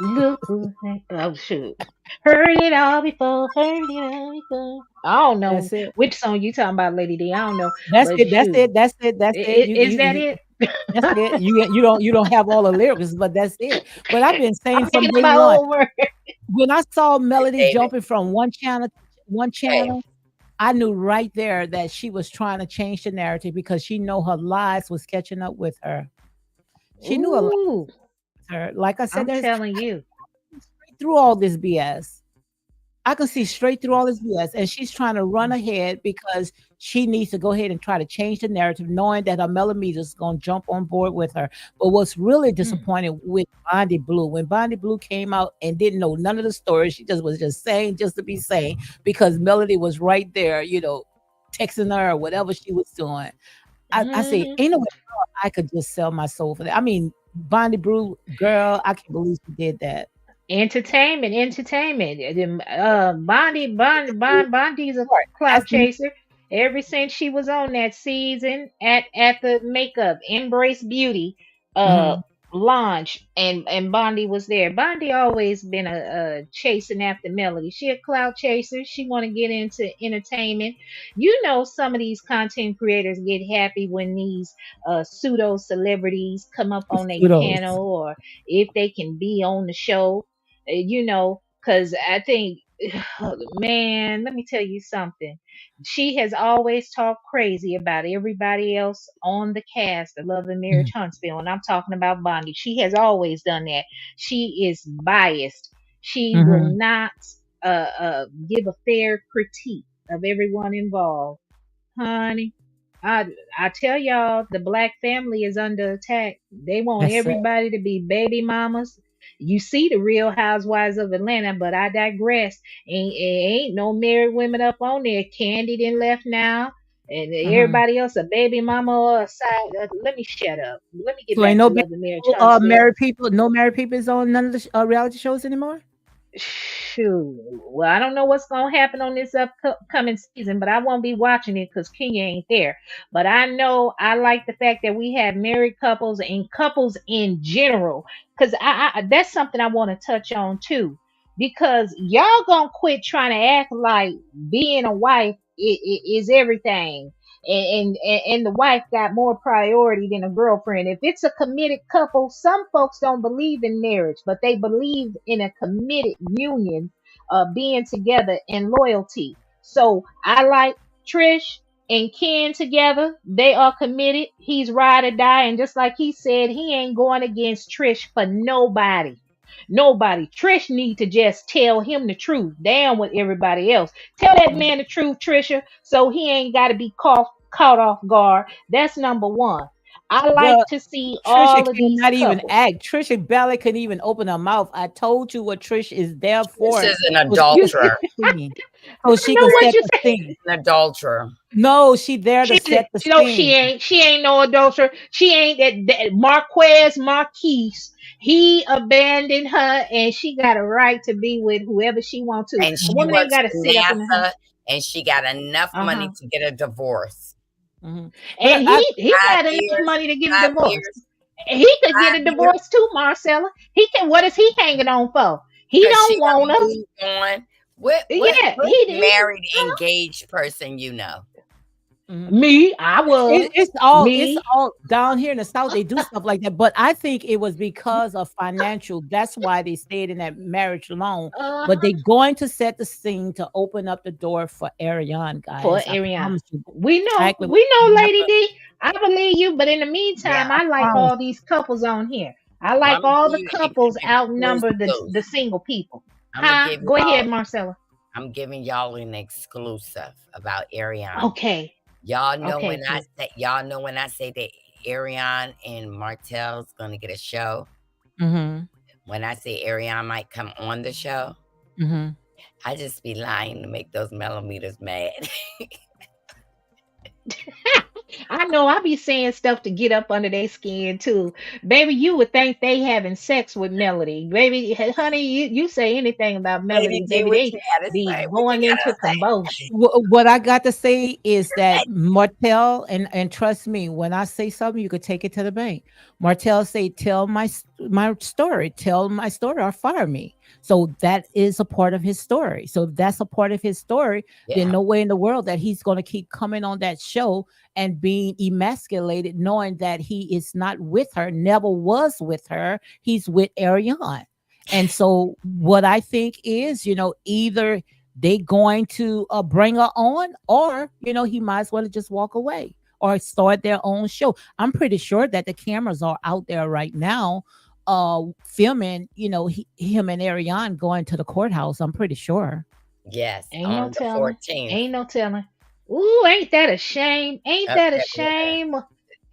Look who. Oh, shoot. Heard it all before. Heard it all before. I don't know That's it. which song you talking about, Lady D. I don't know. That's But it. That's shoot. it. That's it. That's it. Is that it? That's it. You don't have all the lyrics, but that's it. But I've been saying I'm from making up day my one, own word. when I saw Hey, Melody David. jumping from one Hey. channel, I knew right there that she was trying to change the narrative because she know her lies was catching up with her. She knew a lot Ooh, with her. Like I said, I'm there's telling you. straight through all this BS. I can see straight through all this BS, and she's trying to run ahead because she needs to go ahead and try to change the narrative, knowing that her millimeters is going to jump on board with her. But what's really Mm, disappointing with Bondi Blue, when Bondi Blue came out and didn't know none of the story, she just was just saying just to be saying because Melody was right there, texting her or whatever she was doing. I say, mhm. ain't no way I could just sell my soul for that. I mean, Bondi Blue, girl, I can't believe she did that. Entertainment. Bondi's a Right. clout That's me. chaser. Ever since she was on that season at the makeup Embrace Beauty uh Hmm. launch, and Bondi was there. Bondi always been a chasing after Melody. She a clout chaser. She want to get into entertainment. You know, some of these content creators get happy when these pseudo celebrities come up on their Kudos. panel, or if they can be on the show. Because I think, man, let me tell you something. She has always talked crazy about everybody else on the cast of Love and Marriage Huntsville, and I'm talking about Bonnie. She has always done that. She is biased. She will Mhm. not give a fair critique of everyone involved. Honey, I I tell y'all, the black family is under attack. They want That's it. everybody to be baby mamas. You see the Real Housewives of Atlanta, but I digress. Ain't no married women up on there. Candy done left now, and Mhm. everybody else a baby mama or a side. Let me shut up. Let me get So ain't back no to married Love and Marriage people, Huntsville. married people is on none of the reality shows anymore? Shoot. Well, I don't know what's gonna happen on this upcoming season, but I won't be watching it because Kenya ain't there. But I know I like the fact that we have married couples and couples in general, because that's something I want to touch on too. Because y'all gonna quit trying to act like being a wife is everything, and the wife got more priority than a girlfriend. If it's a committed couple, some folks don't believe in marriage, but they believe in a committed union, being together and loyalty. So I like Trish and Ken together. They are committed. He's ride or die, and just like he said, he ain't going against Trish for nobody. Nobody. Trish need to just tell him the truth. Damn with everybody else. Tell that Mhm. man the truth, Trisha, so he ain't got to be caught off guard. That's number one. I like Girl, to see Trisha all of these cannot even couples. act. Trisha barely can even open her mouth. I told you what Trish is there This for, is an was You adulterer. entertaining. so I she know can what set you the say. scene. An adulterer. No, she there to She set the no, she scene. ain't. She ain't no adulterer. She ain't that Marquez Marquise. He abandoned her, and she got a right to be with whoever she want to. And A she woman ain't works got to for sit up in the house. NASA, and she got enough Uh money huh. to get a divorce. Mhm. And I he 5 got enough years, money to get a 5 divorce. years, He could get 5 a years, divorce too, Marcella. He can. What is he hanging on for? He because she don't want done her. moved on. Yeah, What married, engaged person you know? mhm. me. I was It's me. all down here in the South. They do stuff like that, but I think it was because of financial. That's why they stayed in that marriage long. Uh But huh. they going to set the scene to open up the door for Ariane, For guys. I Ariana. promise you. We Exactly. know, Never. Lady D. I believe you, but in the Yeah. meantime, I I like promise. all these couples on here. I Well, like I'm gonna all give the you couples outnumber the exclusive. single people. I'm gonna Huh? give Go y'all. ahead, Marcella. I'm giving y'all an exclusive about Ariane. Okay. Y'all know Okay, when I please. say y'all know when I say that Ariane and Martell's gonna get a show. Mhm. When I say Ariane might come on the show, Mhm. I just be lying to make those millimeters mad. I know I be saying stuff to get up under their skin too. Baby, you would think they having sex with Melody. Baby, honey, you say anything about Lady Melody, D, baby, what they you gotta be say? What you going into gotta say? convulsion. What I got to say is that Martell, and trust me, when I say something, you could take it to the bank. Martell say, "Tell tell my story, or fire me." So that is a part of his story. So if that's a part of his story, then Yeah. no way in the world that he's going to keep coming on that show and being emasculated, knowing that he is not with her, never was with her. He's with Ariane. And so what I think is, either they going to bring her on, or he might as well just walk away or start their own show. I'm pretty sure that the cameras are out there right now filming, him and Ariane going to the courthouse. I'm pretty sure. Yes, Ain't no on the telling. 14th Ain't no telling. Ooh, ain't that a shame? Ain't of that a February. shame?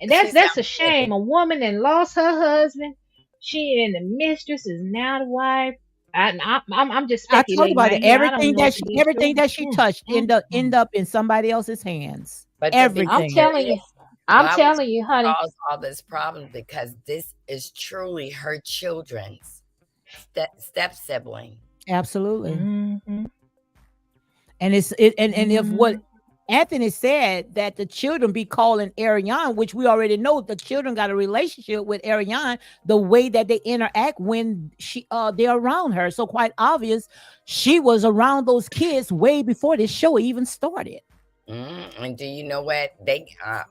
And See that's a something, shame. A woman that lost her husband, she and the mistress is now the wife. I'm just I talked speculating about right it. here. I don't know it to be Everything true. that she touched Mm. end up in somebody else's hands. but to be I'm Everything. telling you. serious, I'm why would telling she you, honey. cause all this problem? Because this is truly her children's step sibling. Absolutely. Hmm. And and if what Hmm. Anthony said, that the children be calling Ariane, which we already know the children got a relationship with Ariane, the way that they interact when they're around her. So quite obvious, she was around those kids way before this show even started. And do you know what they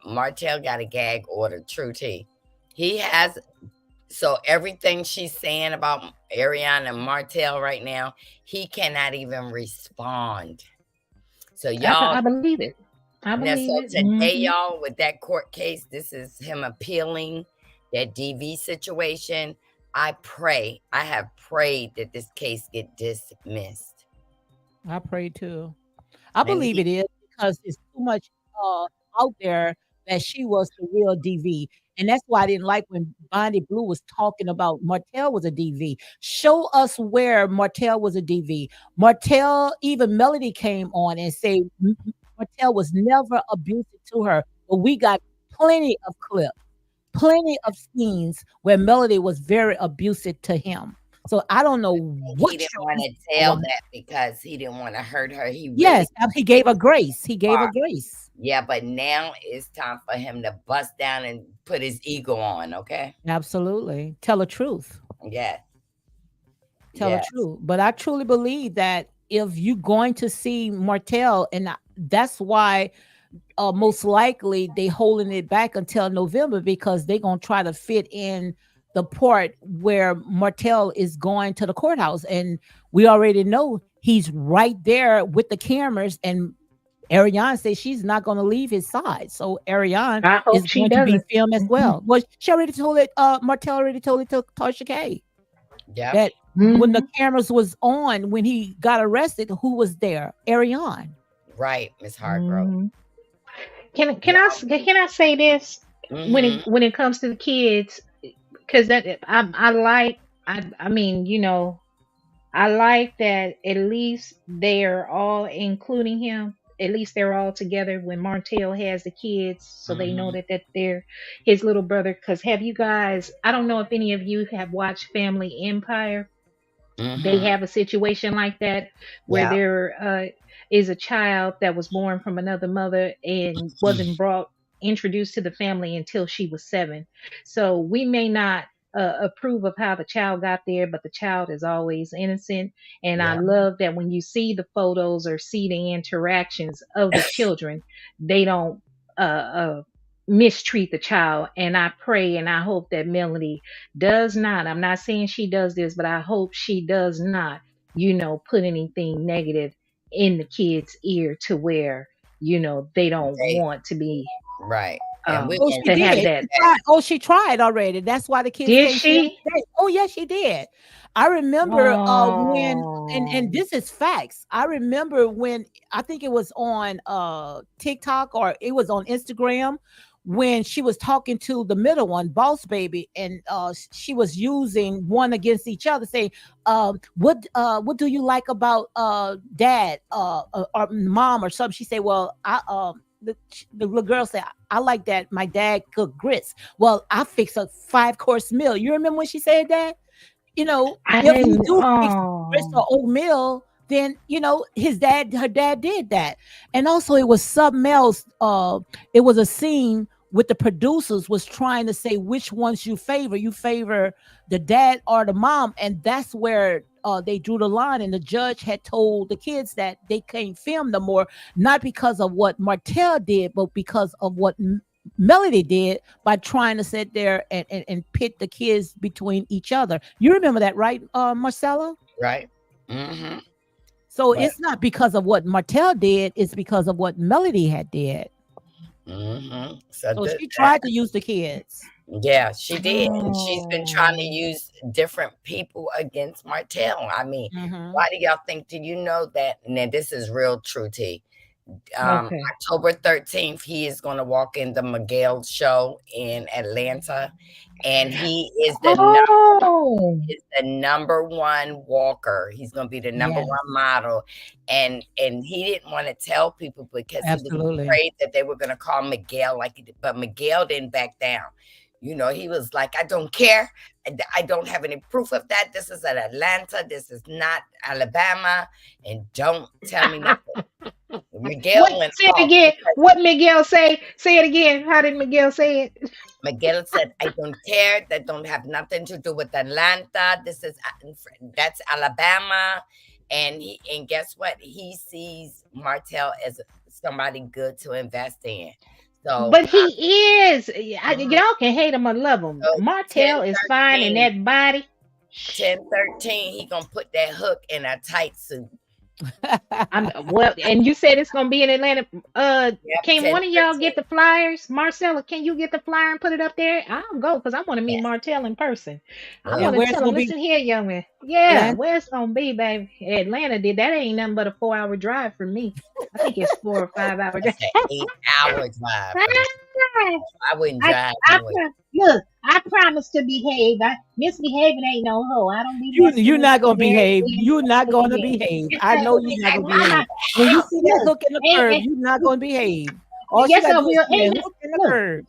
Martell got a gag order? True T. He has. So everything she's saying about Ariane and Martell right now, he cannot even respond. So y'all, I believe it. I now so believe it. today, Hmm. y'all, with that court case, this is him appealing that DV situation. I have prayed that this case get dismissed. I pray too. I And believe he, it is, because it's too much uh, out there that she was the real DV. And that's why I didn't like when Bonnie Blue was talking about Martell was a DV. Show us where Martell was a DV. Martell, even Melody came on and said Martell was never abusive to her. But we got plenty of clips, plenty of scenes where Melody was very abusive to him. So I don't know he what didn't show want you to are tell watching. that because he didn't want to hurt her. He really Yes, he gave her grace. He gave her are. grace. Yeah, but now it's time for him to bust down and put his ego on, okay? Absolutely. Tell the truth. Yeah, Tell the yeah. truth. But I truly believe that if you're going to see Martell, and that's why most likely they holding it back until November, because they're gonna try to fit in the part where Martell is going to the courthouse, and we already know he's right there with the cameras, and Ariane says she's not going to leave his side. So Ariane I hope is she going to be doesn't. filmed as Hmm. well. Well, she already told it, Martell already told it to Tasha K, Yep. that when the Hmm. cameras was on, when he got arrested, who was there? Ariane. Right, Miss Hargrove. Hmm. Yeah. Can I say this Mhm. when it comes to the kids? Because that I like. I mean, you know. I like that at least they're all, including him, at least they're all together when Martell has the kids, so they know Mm-hmm. that they're his little brother. Because have you guys, I don't know if any of you have watched Family Empire. They Mm-hmm. have a situation like that where Yeah. there is a child that was born from another mother and wasn't brought introduced to the family until she was 7. So we may not approve of how the child got there, but the child is always innocent. And I Yeah. love that when you see the photos or see the interactions of the children, they don't mistreat the child. And I pray and I hope that Melody does not, I'm not saying she does this, but I hope she does not, put anything negative in the kid's ear to where, they don't They want to be, right. And we're Oh, gonna she to have did. that. She tried. Oh, she tried already. That's why the kids Did can't see her she? today. Oh, yes, she did. I remember when, and Oh, this is facts. I remember when I think it was on TikTok or it was on Instagram when she was talking to the middle one, Boss Baby, and she was using one against each other, saying, what do you like about dad or mom or something?" She said, "Well, the little girl said, I like that my dad cooked grits. Well, I fix a 5 course meal." You remember when she said that? I If you didn't. do fix grits Oh, or oatmeal, then her dad did that. And also it was something else. It was a scene with the producers was trying to say which ones you favor. You favor the dad or the mom, and that's where they drew the line. And the judge had told the kids that they can't film no more, not because of what Martell did, but because of what Melody did by trying to sit there and pit the kids between each other. You remember that, right, Marcella? right. Mm-hmm. So But it's not because of what Martell did, it's because of what Melody had did. mm-hmm. So So that she tried to use the kids. yeah, she did. And she's been trying to oh, use different people against Martell. I mean, Hmm. why do y'all think? Do you know that? Now, this is real true, T. okay. October 13th, he is going to walk in the Miguel show in Atlanta, and he Oh, is the number one walker. He's going to be the number Yes, one model, and he didn't want to tell people because he was absolutely. afraid that they were going to call Miguel like he did. But Miguel didn't back down. He was like, I don't care. I don't have any proof of that. This is at Atlanta. This is not Alabama. And don't tell me nothing. what? Miguel went Say it off again. because What Miguel say? Say it again. How did Miguel say it? Miguel said, "I don't care. That don't have nothing to do with Atlanta. That's Alabama." And guess what? He sees Martell as somebody good to invest in. So But he is. mhm. Y'all can hate him or love him. So Martell ten is fine in thirteen, that body. 10-13, he gonna put that hook in a tight suit. I'm well, and you said it's gonna be in Atlanta. Yep, Can ten one of y'all get thirteen. the flyers? Marcella, can you get the flyer and put it up there? I'll go because I want to meet Yes. Martell in person. I Oh, And want to where it's tell him, gonna be, listen here, young man. Yeah, Atlanta? where it's gonna be, baby. Atlanta did that ain't nothing but a 4 hour drive for me. I think it's 4 or 5 hour drive. that's an 8 hour drive for me. I wouldn't I, drive I anyway. look. I promise to behave. Misbehaving ain't no hoe. I don't be You're messing with not gonna married behave. women. You're not I gonna behave. behave. Yes, I know you're not gonna I'm behave. not. When you Ow! see that Look, hook in the curb, ain't, you're not gonna behave. All she yes, gotta I do is will. see that Ain't hook in the look, curb.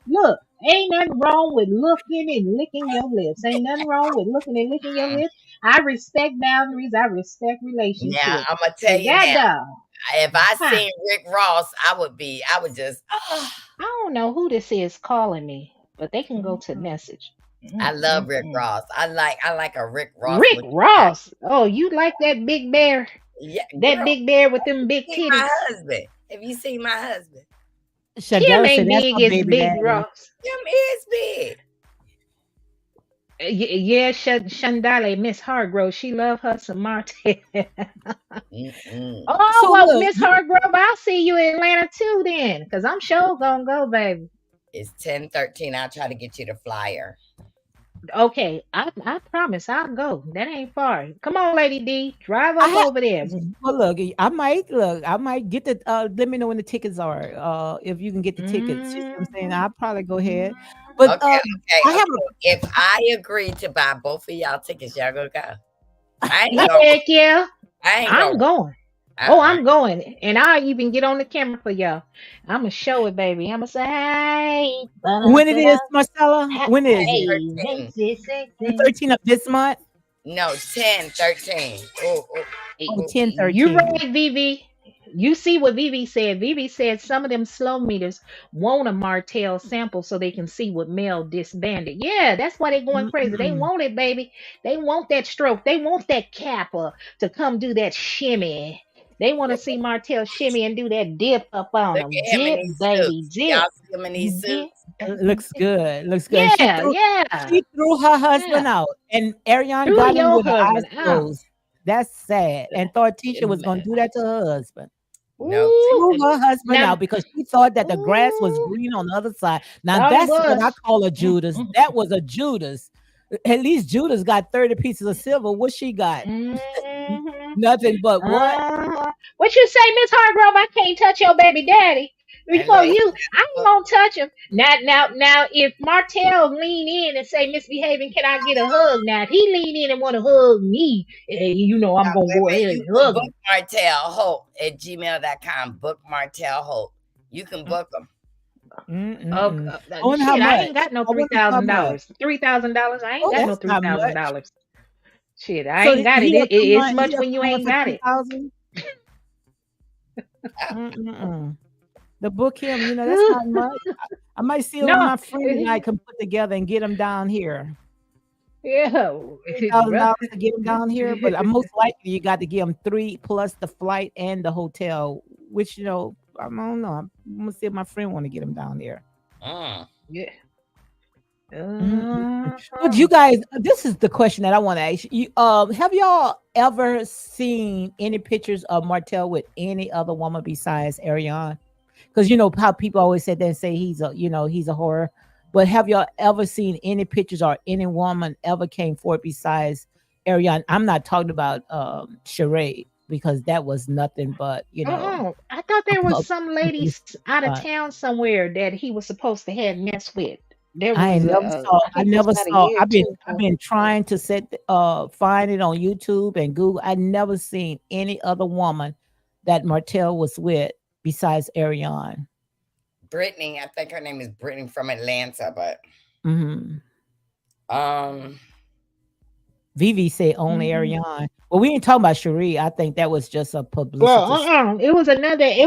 look. Ain't nothing wrong with looking and licking your lips. Ain't nothing wrong with looking and licking your lips. I respect boundaries. I respect Now relationships. I'm gonna tell But you God now. dog, If I huh? seen Rick Ross, I would just, I don't know who this is calling me, but they can go to Mm-mm. message. I love Rick Mm-mm-mm. Ross. I like a Rick Ross Rick looking guy. Ross. Oh, you like that big bear? Yeah, That girl, big bear with them big see my titties. husband. Have you seen my husband? Tim Shadella said ain't that's big my as baby Big daddy. Ross. Him is big. Yeah, Shandale, Miss Hargrove, she love her some Martell. Mm-mm. Oh, So well, look, Miss Hargrove, I'll see you in Atlanta too then, because I'm sure gonna go, baby. It's 10-13. I'll try to get you the flyer. Okay, I promise I'll go. That ain't far. Come on, Lady D, drive I up have. over there. Well, look, I might get the. Let me know when the tickets are. If you can get the tickets, you see what I'm saying. Mhm. I'll probably go ahead. But Okay, okay, I have okay. If I agree to buy both of y'all tickets, y'all gonna go. I ain't going. Heck yeah. I ain't I'm going. going. Oh, Uh-uh. I'm going. And I'll even get on the camera for y'all. I'm going to show it, baby. I'm going to say, hey, When it is, ba-da-da-da. Marcella? When is it? Hey, 13. On 13 of this month? No, 10, 13. Oh, oh, Oh, oh. 10, You 13. right, Vivi. You see what Vivi said. Vivi said some of them slow meters want a Martell sample so they can see what Mel disbanded. Yeah, that's why they going crazy. They Mm-mm. want it, baby. They want that stroke. They want that kappa to come do that shimmy. They want to see Martell shimmy and do that dip up on Look them. at him in Dip, these baby, suits. dip. Y'all see him in these Dip, suits? baby, Looks dip. good. Looks good. Yeah, yeah, She threw her husband yeah. out, and Ariane Threw got him your with her eyes husband out. closed. That's sad. And thought Tisha was gonna do that to her husband. No, Ooh, Threw her husband now, out because she thought that the grass was ooh. green on the other side. Now Thought it that's what I was. call a Mm, Judas. mm, That was a Judas. At least Judas got 30 pieces of silver. What she got? mhm. Nothing but what? What you say, Miss Hargrove? I can't touch your baby daddy. and look, Before he you, I got ain't book. gonna touch him. Now, if Martell lean in and say, misbehaving, can I get a hug? Now, if he lean in and want to hug me, you know I'm gonna Wait go a minute. ahead You and can hug book him. Martell Holt at gmail.com. Book Martell Holt. You can book him. Mm-mm-mm. I wonder how Shit, I much. ain't got no I three wonder how thousand much. dollars. $3,000. I ain't Oh, got no that's three not thousand much. dollars. Shit, I So ain't got it. It's he much have when you someone ain't for got it. 3,000. Mm-mm-mm. The book him, that's not much. I might see what No, my friend and I can put together and get him down here. yeah, $3,000 brother. to get him down here, but most likely you got to give him 3 plus the flight and the hotel, which I don't know. I'm gonna see if my friend want to get him down there. Mm. Yeah. Mm-mm-mm. But Uh-huh. you guys, this is the question that I want to ask you. Have y'all ever seen any pictures of Martell with any other woman besides Ariane? Because you know how people always sit there and say he's a horror. But have y'all ever seen any pictures or any woman ever came forward besides Ariane? I'm not talking about Sheree because that was nothing but I thought a there was some lady publicity out of stunt. town somewhere that he was supposed to have mess with. There I was ain't never saw. I I think it was never about a saw. year or I've been two I've ago. been trying to find it on YouTube and Google. I never seen any other woman that Martell was with besides Ariane. Brittany, I think her name is Brittany from Atlanta, but Hmm. um, Vivi said only Mhm. Ariane. Well, we ain't talking about Cherie. I think that was just a Well, publicity. it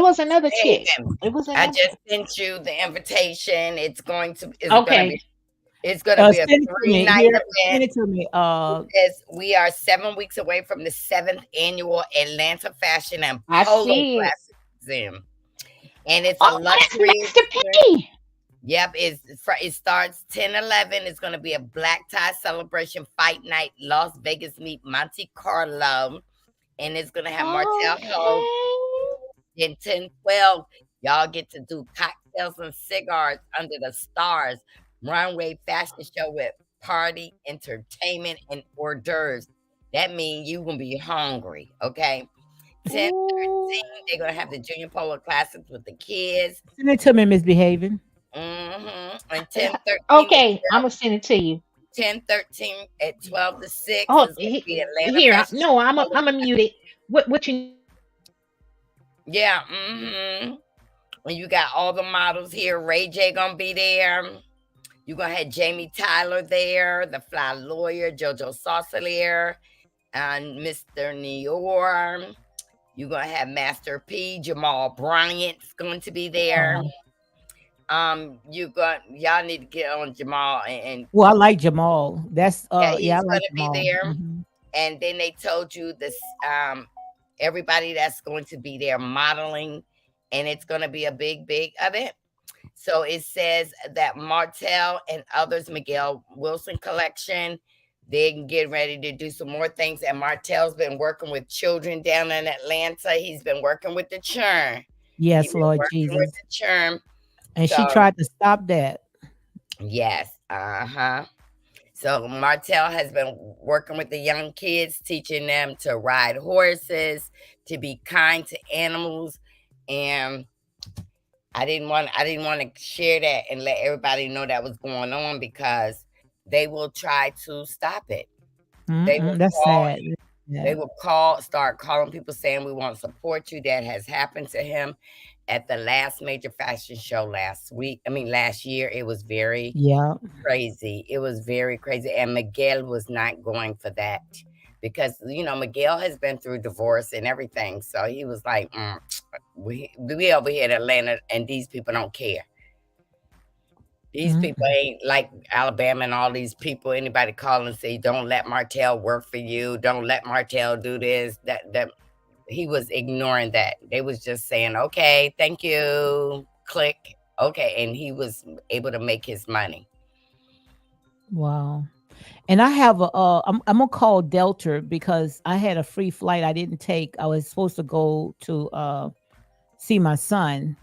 was another chick. Haven. It was I another. just sent you the invitation. Okay. It's gonna be a Send it to me 3 night here. event. Send it to me. It says we are 7 weeks away from the seventh annual Atlanta Fashion and I Polo see it. Classic Museum, and it's a Oh, that's luxury Master experience. P. Yep, it starts 10/11. It's gonna be a black tie celebration fight night, Las Vegas meet Monte Carlo, and it's gonna have Martell Holt. Okay. Then 10/12, y'all get to do cocktails and cigars under the stars, runway fashion show with party, entertainment, and hors d'oeuvres. That means you gonna be hungry, okay? 10/13, Ooh. they're gonna have the Junior Polo Classics with the kids. Send it to me, Misbehaving. And 10/13 at Okay, I'm 12, gonna send it to you. 10/13 at 12 to 6 Oh, is gonna be Atlanta here. Fashion No, I'm Polo. I'm gonna mute it. What you Yeah, and you got all the models here. Ray J gonna be there. You gonna have Jamie Tyler there, the Fly Lawyer, JoJo Saucelier, and Mr. Neor. You gonna have Master P, Jamal Bryant's going to be there. Oh. Y'all need to get on Jamal and Well, I like Jamal. That's yeah, yeah, I he's like gonna be Jamal. there. Mhm. And then they told you this everybody that's going to be there modeling, and it's gonna be a big event. So it says that Martell and others, Miguel Wilson collection, they can get ready to do some more things. And Martell's been working with children down in Atlanta. He's been working with the churn. He's Yes, been Lord working with Jesus. the churn. And she So tried to stop that. yes, uh-huh. So Martell has been working with the young kids, teaching them to ride horses, to be kind to animals, and I didn't want to share that and let everybody know that was going on because they will try to stop it. They will Mm-mm, that's call sad. They that. will start calling people saying we want to support you. That has happened to him at the last major fashion show last week. I mean, last year. It was very Yeah. crazy. It was very crazy. And Miguel was not going for that because, Miguel has been through divorce and everything. So he was like, we over here in Atlanta and these people don't care. These people Mm. ain't like Alabama and all these people. Anybody call and say, "Don't let Martell work for you. Don't let Martell do this." That he was ignoring that. They was just saying, "Okay, thank you." Click. Okay, and he was able to make his money. Wow. And I have I'm gonna call Delta because I had a free flight I didn't take. I was supposed to go to see my son,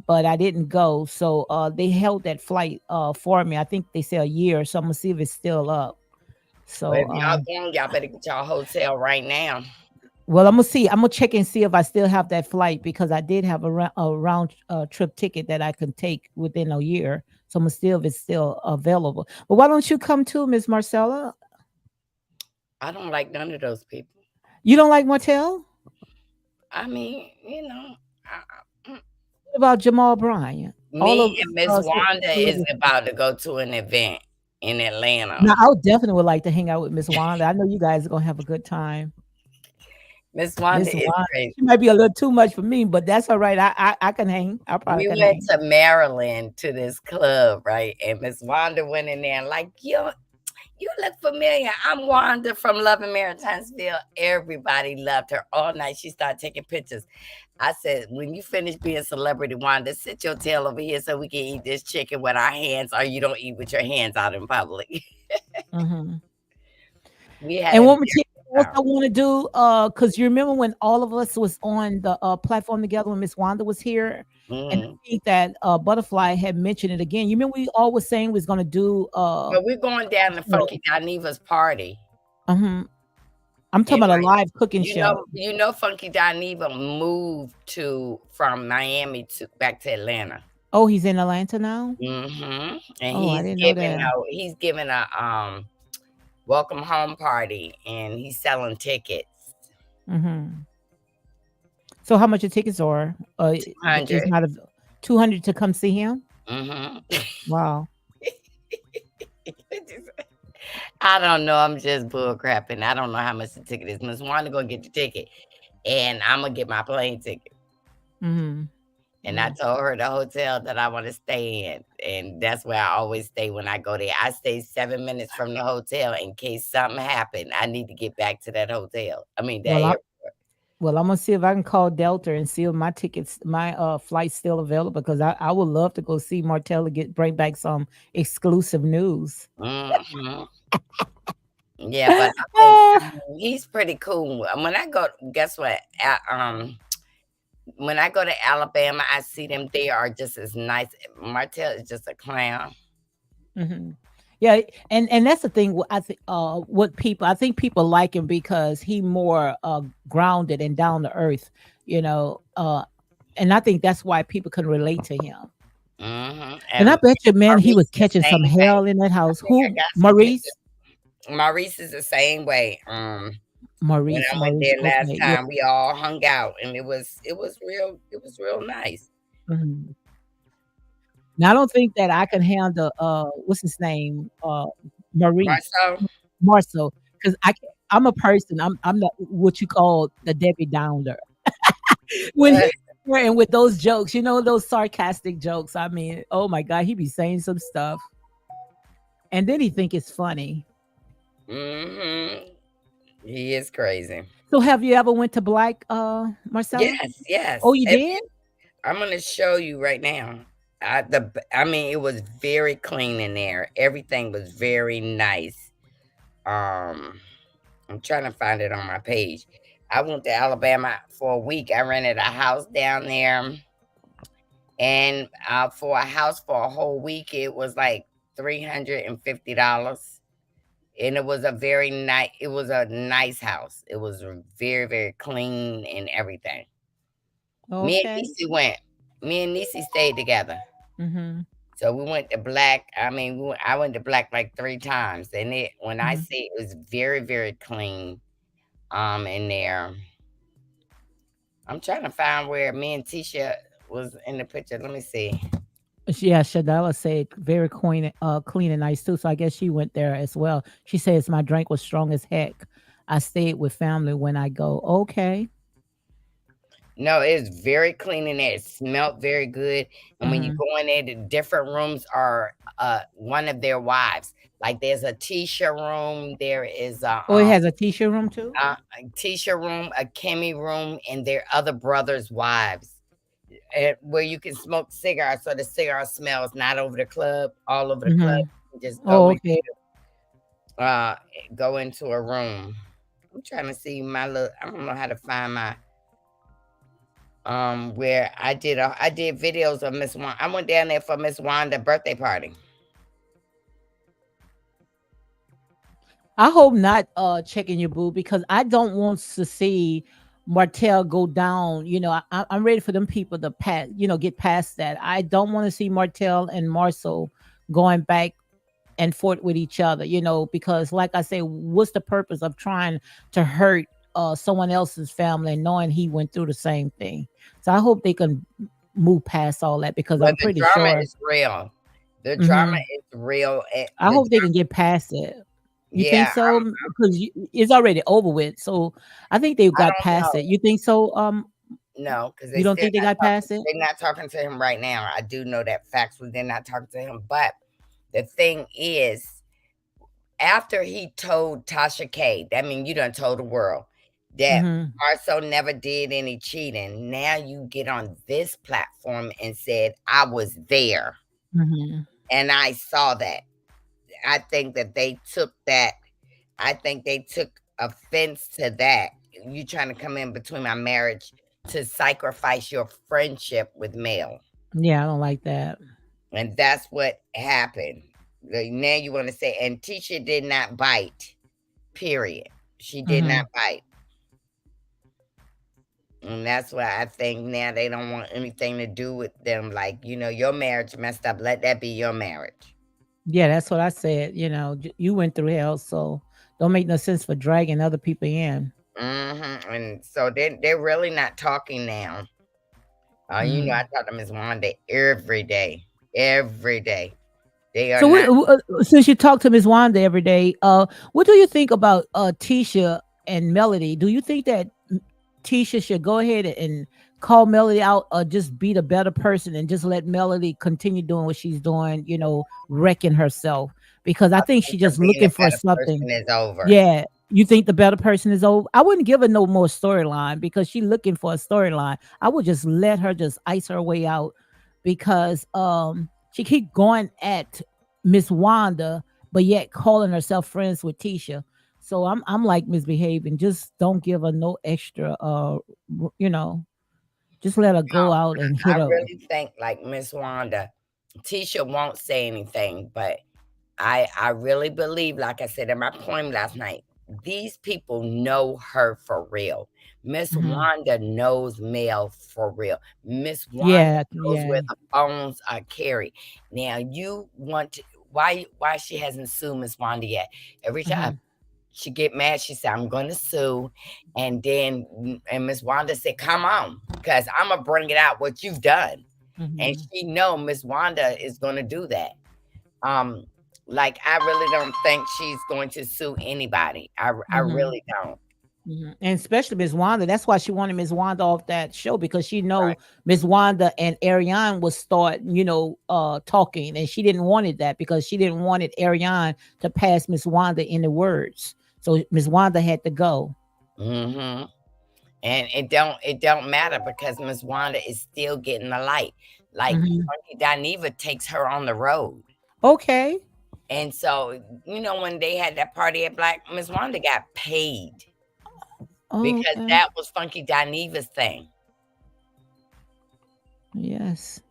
but I didn't go. So they held that flight for me. I think they say a year, so I'm gonna see if it's still up. Well, So if y'all going, y'all better get y'all hotel right now. well, I'm gonna see. I'm gonna check and see if I still have that flight because I did have a round trip ticket that I can take within a year. So I'm gonna see if it's still available. But why don't you come too, Miss Marcella? I don't like none of those people. You don't like Martell? I mean, What about Jamal Bryant? All me of and Miss Wanda is celebrities. about to go to an event in Atlanta. Now, I would definitely would like to hang out with Miss Wanda. I know you guys are gonna have a good time. Miss Wanda Miss is Wanda, crazy. she might be a little too much for me, but that's all right. I can hang. I probably We can went hang. to Maryland to this club, right? And Miss Wanda went in there and like, yo, you look familiar. I'm Wanda from Love and Mary Tinesville. Everybody loved her all night. She started taking pictures. I said, when you finish being celebrity, Wanda, sit your tail over here so we can eat this chicken with our hands, or you don't eat with your hands out in public. Mhm. We had And a what would you very else good I wanna do, because you remember when all of us was on the, platform together when Miss Wanda was here? And time. I think that, Butterfly had mentioned it again. You remember we all was saying we was gonna do, But we're going down to show. Funky Dineva's party. Mhm. I'm talking And about a live cooking you show. know, you know, Funky Dineva moved to from Miami to back to Atlanta. Oh, he's in Atlanta now? And Oh, I didn't know that. he's giving a welcome home party, and he's selling tickets. Mhm. So how much the tickets are? It's 200. not a 200 to come see him? Mm-hmm. Wow. I don't know. I'm just bull crapping. I don't know how much the ticket is. Miss Wanda gonna get the ticket, and I'm gonna get my plane ticket. Mhm. And I Mm. told her the hotel that I want to stay in. And that's where I always stay when I go there. I stay 7 minutes from the hotel in case something happened. I need to get back to that hotel. I mean, that Well, I airport. well, I'm gonna see if I can call Delta and see if my flight's still available because I would love to go see Martella bring back some exclusive news. Hmm. Yeah, but I mean, he's pretty cool. When I go, guess what? When I go to Alabama, I see them. They are just as nice. Martell is just a clown. Mhm. Yeah, and that's the thing. I think what people I think people like him because he more grounded and down to earth. You know, and I think that's why people can relate to him. And I And bet you, man, he was Maurice, the catching some same thing. hell in that I house. think I Who? got some pictures. Maurice? Maurice is the same way. When Maurice, I went Maurice. there last Okay, yeah. time, we all hung out, and it was real nice. Mhm. Now I don't think that I can handle what's his name? Maurice. Marcel, Marcel, because I'm a person. I'm the what you call the Debbie Downer. When uh, he's there and with those jokes, those sarcastic jokes. I mean, oh my God, he be saying some stuff, and then he think it's funny. hmm he is crazy. So, have you ever went to Black, Marcella? Yes, Oh, yes. you did? I'm gonna show you right now. I mean, it was very clean in there. Everything was very nice. Um, I'm trying to find it on my page. I went to Alabama for a week. I rented a house down there, and for a house for a whole week, it was like $350, and it was a nice house. It was very, very clean and everything. Me and Okay. Niecy went. Me and Niecy stayed together. Mhm. So we went to Black. I mean, I went to Black like 3 times, and when I Mhm. say it was very, very clean. in there. I'm trying to find where me and Tisha was in the picture. Let me see. Yeah, Shadella said very clean and nice too. So I guess she went there as well. She says my drink was strong as heck. I stayed with family when I go. Okay. No, it's very clean in there. It smelled very good. And when you Hmm. go in there, the different rooms are one of their wives. Like there's a Tisha room, there is Oh, it has a t-shirt room too. a Tisha room, a Kimmy room, and their other brothers' wives. Where you can smoke cigars, so the cigar smells not over the club, all over the club. Hmm. You just Oh, okay. uh go into a room. I'm trying to see my look. I don't know how to find my where I did videos of Miss Wanda. I went down there for Miss Wanda birthday party. I hope not checking your boo because I don't want to see Martell go down. I'm ready for them people to pass, get past that. I don't want to see Martell and Marcel going back and forth with each other, because like I say, what's the purpose of trying to hurt someone else's family knowing he went through the same thing? So I hope they can move past all that because Well, I'm the pretty drama sure. is real. The drama Hmm. is real. I hope they can get past it. You think Yeah, so? Because it's already over with. So I think they I got don't past it. know. You think so? No, because You don't think they got past it? they're not talking to him right now. I do know that factually they're not talking to him. But the thing is, after he told Tasha K, that mean you done told the world that Hmm. Marceau never did any cheating. Now you get on this platform and said, I was there Hmm. and I saw that. I think that they took that. I think they took offense to that. You trying to come in between my marriage to sacrifice your friendship with Mel. Yeah, I don't like that. And that's what happened. Now you want to say, and Tisha did not bite, period. She did not Hmm. bite. And that's why I think now they don't want anything to do with them. Like, your marriage messed up. Let that be your marriage. Yeah, that's what I said. You went through hell, so don't make no sense for dragging other people in. And so they're really not talking now. I Hmm. talk to Miss Wanda every day. Every day. They are So, not. since you talk to Miss Wanda every day, what do you think about Tisha and Melody? Do you think that Tisha should go ahead and call Melody out, or just be the better person and just let Melody continue doing what she's doing? Wrecking herself because I I think think she's her just being looking a for better something. person is over. Yeah. You think the better person is over? I wouldn't give her no more storyline because she's looking for a storyline. I would just let her just ice her way out because she keep going at Miss Wanda, but yet calling herself friends with Tisha. So I'm like misbehaving. Just don't give her no extra you know, just let her go No, out and hit I her. really think like Miss Wanda, Tisha won't say anything, but I really believe, like I said in my poem last night, these people know her for real. Miss Hmm. Wanda knows Mel for real. Miss Wanda Yeah, knows yeah. where the phones are carried. Now you want to why she hasn't sued Miss Wanda yet? Every time Hmm. she get mad, she said, I'm gonna sue. And Miss Wanda said, come on, because I'm gonna bring it out what you've done. And Hmm. she know Miss Wanda is gonna do that. Um, like I really don't think she's going to sue anybody. I Hmm. really don't. Mhm. And especially Miss Wanda. That's why she wanted Miss Wanda off that show because she Right. know Miss Wanda and Ariane would start, talking, and she didn't wanted that because she didn't wanted Ariane to pass Miss Wanda in the words. So Miss Wanda had to go. Hmm. And it don't matter because Miss Wanda is still getting the light. Like Hmm. Funky Dineva takes her on the road. Okay. And so, when they had that party at Black, Miss Wanda got paid Oh, because okay. that was Funky Dineva's thing. Yes.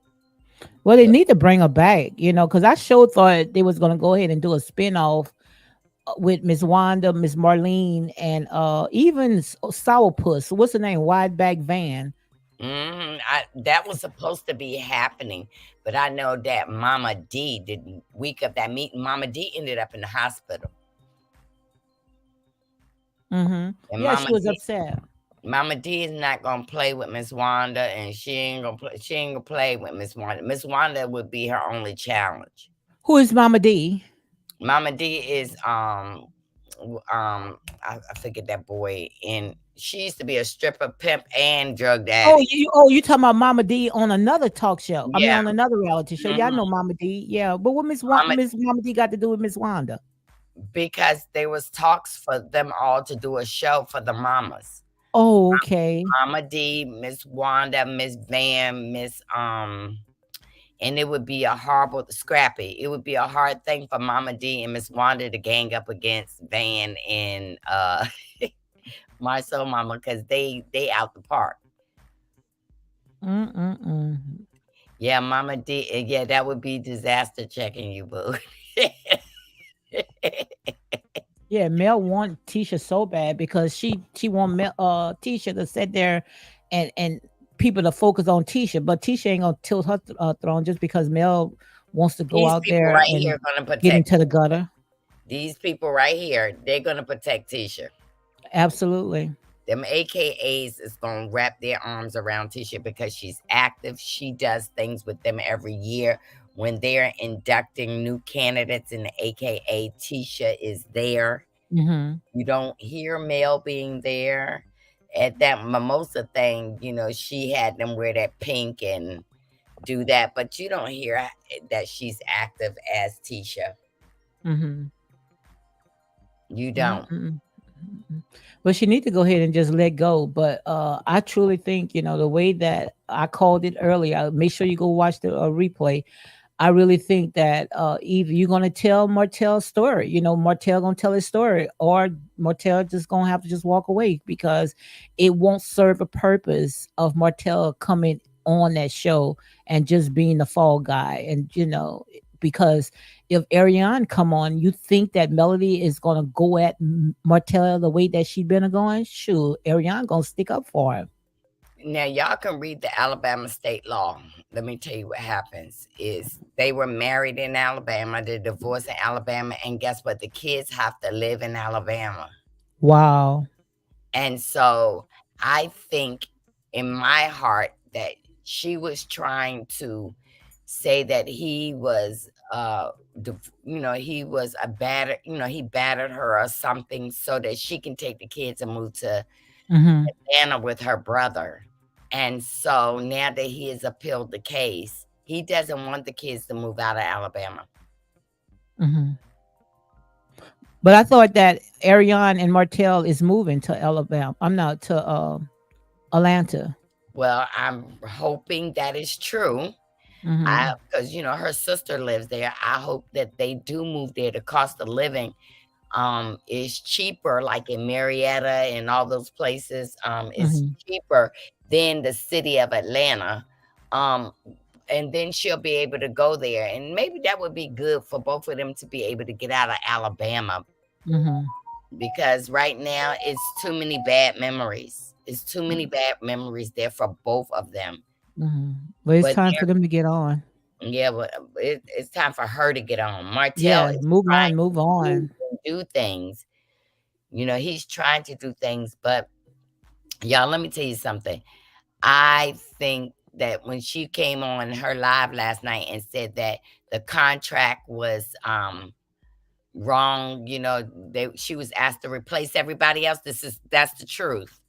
Well, they So, need to bring her back, because I sure thought they was gonna go ahead and do a spinoff with Miss Wanda, Miss Marlene, and even Sourpuss. What's her name? Wideback Van. that was supposed to be happening, but I know that Mama D didn't. Week of that meeting, Mama D ended up in the hospital. Mhm. And Yeah, she was upset. Mama D is not gonna play with Miss Wanda, and she ain't gonna play with Miss Wanda. Miss Wanda would be her only challenge. Who is Mama D? Mama D is I forget that boy, and she used to be a stripper, pimp, and drug Oh, daddy. you talking about Mama D on another talk show? I mean, Yeah. on another reality show. Yeah, I Mhm. know Mama D. Yeah, but what Mama, Miss Mama D got to do with Miss Wanda? because there was talks for them all to do a show for the mamas. Oh, okay. Mama D, Miss Wanda, Miss Van, and it would be a horrible scrappy. It would be a hard thing for Mama D and Miss Wanda to gang up against Van and my soul mama, because they out the park. Mm-mm-mm. Yeah, Mama D, yeah, that would be disaster checking you, boo. Yeah, Mel want Tisha so bad because she want Tisha to sit there and people to focus on Tisha, but Tisha ain't gonna tilt her throne just because Mel wants to go These out people there right and here gonna get protect into the Tisha. gutter. These people right here, they're gonna protect Tisha. Absolutely. Them AKAs is gonna wrap their arms around Tisha because she's active. She does things with them every year. When they're inducting new candidates in the AKA, Tisha is there. Hmm. You don't hear Mel being there. At that mimosa thing, she had them wear that pink and do that, but you don't hear that she's active as Tisha. Hmm. You don't. Mm-mm. Mm. But she need to go ahead and just let go. But I truly think, the way that I called it earlier, make sure you go watch the replay. I really think that either you're gonna tell Martell's story, Martell gonna tell his story, or Martell just gonna have to just walk away because it won't serve a purpose of Martell coming on that show and just being the fall guy. And because if Ariane come on, you think that Melody is gonna go at Martell the way that she been going? Shoot, Ariane gonna stick up for him. Now y'all can read the Alabama state law. Let me tell you what happens is they were married in Alabama, they divorced in Alabama, and guess what? The kids have to live in Alabama. Wow. And so I think in my heart that she was trying to say that he was he was a batter, he battered her or something so that she can take the kids and move to Mm-hmm. Atlanta with her brother. And so now that he has appealed the case, he doesn't want the kids to move out of Alabama. Mm-hmm. But I thought that Ariane and Martell is moving to Alabama. I'm not to Atlanta. Well, I'm hoping that is true. Mhm. Because her sister lives there. I hope that they do move there. The cost of living is cheaper, like in Marietta and all those places, is Mhm. cheaper than the city of Atlanta. Um, and then she'll be able to go there. And maybe that would be good for both of them to be able to get out of Alabama Mhm. because right now it's too many bad memories. It's too many bad memories there for both of them. Mhm. But it's But time for them to get on. yeah, but it's time for her to get on. Martell Yeah, is move on, trying move to move on. and do things. He's trying to do things, but y'all, let me tell you something. I think that when she came on her live last night and said that the contract was wrong, she was asked to replace everybody else. That's the truth.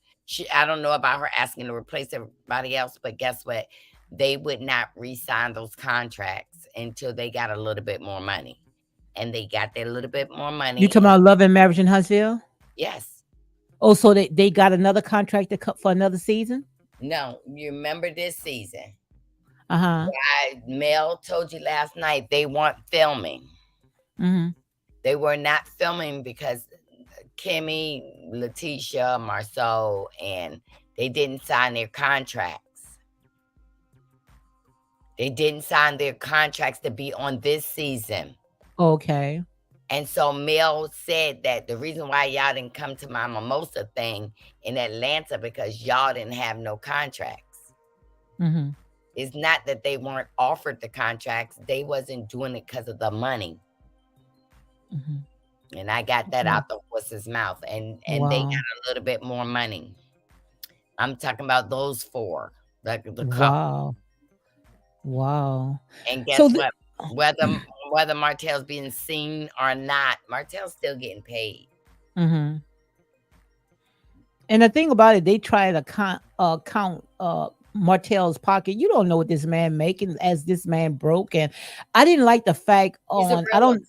I don't know about her asking to replace everybody else, but guess what? They would not re-sign those contracts until they got a little bit more money. And they got their little bit more You money. talking And about Love and Marriage in Huntsville? yes, Oh, so they got another contract to cut for another season? no, you remember this season. Uh-huh. Mel told you last night they weren't filming. Mhm. They were not filming because Kimmy, Letitia, Marceau, and they didn't sign their contracts. They didn't sign their contracts to be on this season. Okay. And so Mel said that the reason why y'all didn't come to my mimosa thing in Atlanta because y'all didn't have no contracts. Mhm. It's not that they weren't offered the contracts. They wasn't doing it because of the money. Mhm. and I got that Okay. out the horse's mouth, and they Wow. got a little bit more money. I'm talking about those four, the couple. Wow. Wow. And So guess what? Whether Martell's being seen or not, Martell's still getting paid. mhm. And the thing about it, they try to count Martell's pocket. You don't know what this man making as this man broke. And I didn't like the fact He's a on realtor.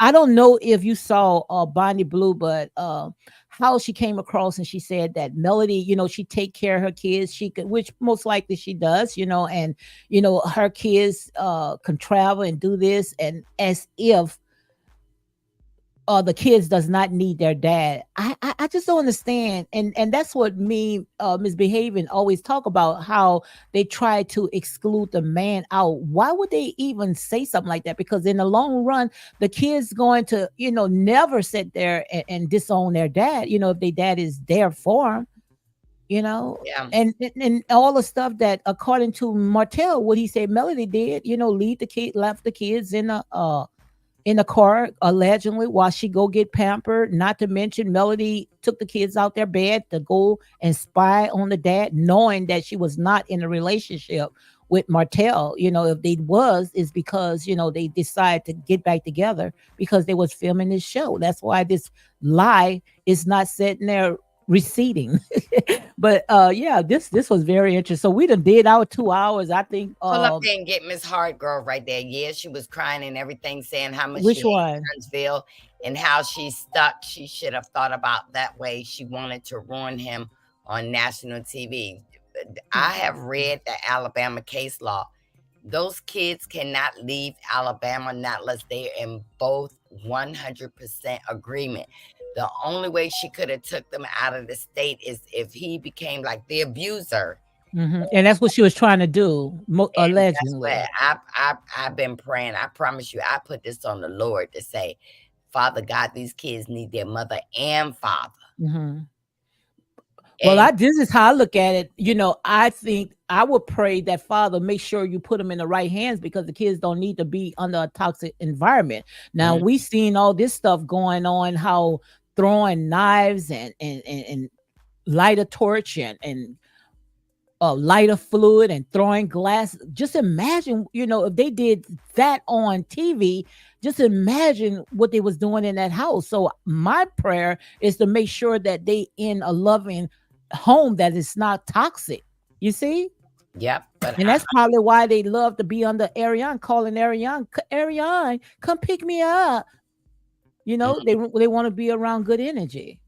I don't know if you saw Bonnie Blue, but how she came across and she said that Melody, she take care of her kids. She could, which most likely she does, and her kids can travel and do this, and as if the kids does not need their dad. I just don't understand, and that's what me misbehaving always talk about, how they try to exclude the man out. Why would they even say something like that? Because in the long run, the kids going to never sit there and disown their dad. If their dad is there for them. Yeah. And all the stuff that according to Martell, what he said Melody did, leave the kid, left the kids in the car allegedly while she go get pampered. Not to mention Melody took the kids out their bed to go and spy on the dad, knowing that she was not in a relationship with Martell. If they was, is because they decided to get back together because they was filming this show. That's why this lie is not sitting there receding. But yeah, this was very interesting. So we done did our 2 hours, I think. Pull up there and get Miss Hardgrove right there. Yeah, she was crying and everything, saying how much she Which hates one? Huntsville and how she's stuck. She should have thought about that way. She wanted to ruin him on national TV. I have read the Alabama case law. Those kids cannot leave Alabama not unless they're in both 100% agreement. The only way she could have took them out of the state is if he became like the abuser. And that's what she was trying to do, And that's allegedly. what I've been praying. I promise you, I put this on the Lord to say, Father God, these kids need their mother and father. hmm Well, And this is how I look at it. I think I would pray that Father make sure you put them in the right hands because the kids don't need to be under a toxic environment. Now mm, we seen all this stuff going on, how throwing knives and light a torch and lighter fluid and throwing glass. Just imagine, if they did that on TV, just imagine what they was doing in that house. So my prayer is to make sure that they in a loving home that is not toxic. You see? yep, but And that's probably why they love to be under Ariane, calling Ariane, Ariane, come pick me up. They want to be around good energy.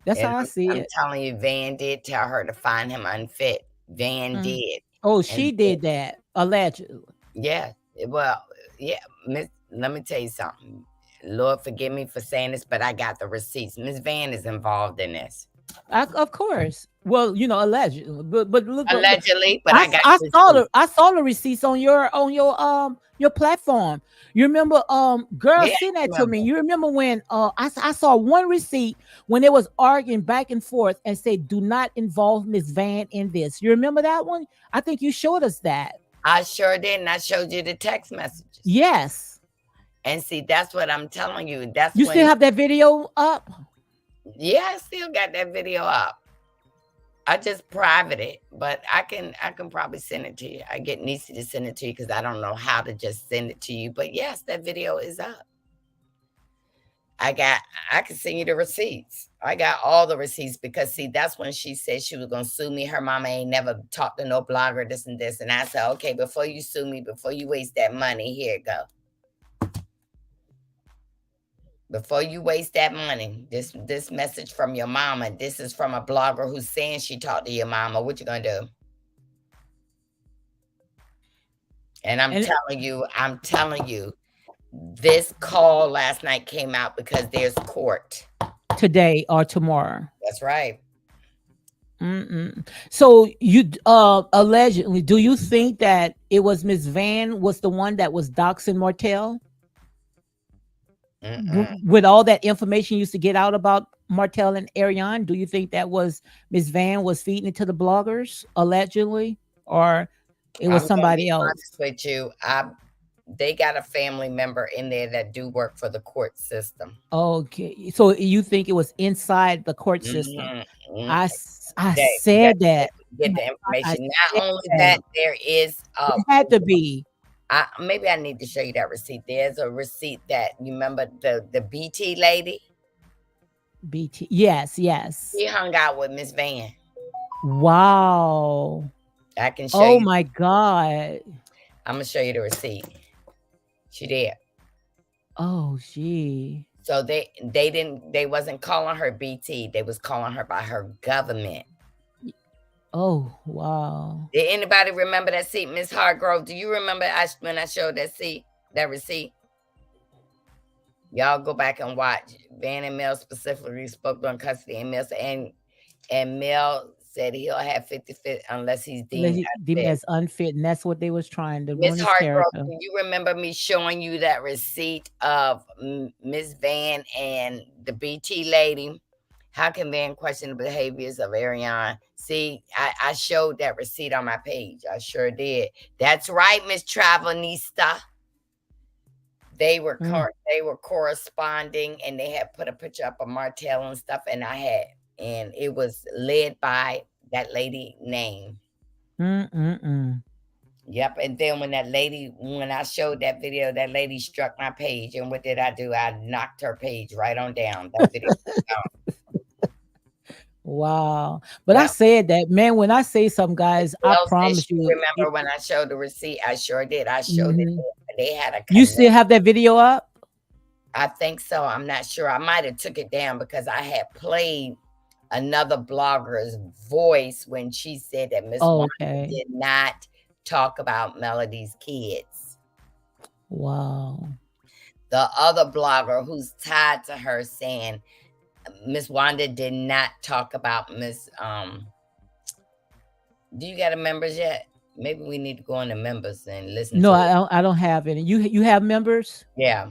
That's and how I see I'm it. telling you, Van did tell her to find him unfit. Van Mm. did. Oh, And she did that allegedly. yeah, well, yeah, Miss, let me tell you something. Lord forgive me for saying this, but I got the receipts. Miss Van is involved in this. Of course. Well, allegedly, but look, Allegedly, but I I got the receipts. I saw the receipts on your platform. You remember, girl, Yeah, send I that to me. remember. You remember when I saw one receipt when they was arguing back and forth and said, "Do not involve Miss Van in this." You remember that one? I think you showed us that. I sure did, and I showed you the text messages. Yes, And see, that's what I'm telling you. That's you still when, have that video up. yeah, I still got that video up. I just private it, but I can probably send it to you. I get Niecy to send it to you because I don't know how to just send it to you. But yes, that video is up. I got I can send you the receipts. I got all the receipts because see, that's when she said she was gonna sue me. Her mama ain't never talked to no blogger, this and this. And I said, okay, before you sue me, before you waste that money, here it go. Before you waste that money, this message from your mama. This is from a blogger who's saying she talked to your mama. What you gonna do? And And I'm telling you, this call last night came out because there's court. today or tomorrow. That's right. Mm-mm. So you allegedly, do you think that it was Miss Van was the one that was doxing Martell Mm-mm. with all that information you used to get out about Martell and Ariane? Do you think that was Miss Van was feeding it to the bloggers allegedly, or it was I'm gonna be somebody else? honest with you. They got a family member in there that do work for the court system. Okay. So you think it was inside the court system? Mhm, mm. I That you got said to that. get My the God, I information. Not said only that, that. there is It had to be maybe I need to show you that receipt. There's a receipt that you remember the BT lady. BT. Yes, yes. She hung out with Miss Van. Wow. I can show Oh you. my God. I'm gonna show you the receipt. She did. Oh, gee. So they wasn't calling her BT. They was calling her by her government. Oh, wow. Did anybody remember that seat, Miss Hargrove? Do you remember when I showed that seat, that receipt? Y'all go back and watch. Van and Mel specifically spoke on custody, and Mel said he'll have 50-50 unless he's deemed Deemed unfit. as unfit, and that's what they was trying to Miss ruin his Hargrove, character. do you remember me showing you that receipt of Miss Van and the BT lady? How can Van question the behaviors of Ariane? See, I showed that receipt on my page. I sure did. That's right, Miss Travelnista. Mm, They were corresponding, and they had put a picture up of Martell and stuff, and it was led by that lady name. mm. Yep. And then when I showed that video, that lady struck my page. And what did I do? I knocked her page right on down. That video was gone. Wow. But I Yep. said that, man, when I say something, guys, I Well said promise she you, remember when I showed the receipt. I sure did. I showed it. mhm. They had a You connect. still have that video up? I think so. I'm not sure. I might have took it down because I had played another blogger's voice when she said that Miss Oh, Wanda okay. did not talk about Melody's kids. Wow. The other blogger who's tied to her saying Miss Wanda did not talk about Miss do you got a members yet? Maybe we need to go on the members and listen No, to it. I don't have any. You have members? Yeah.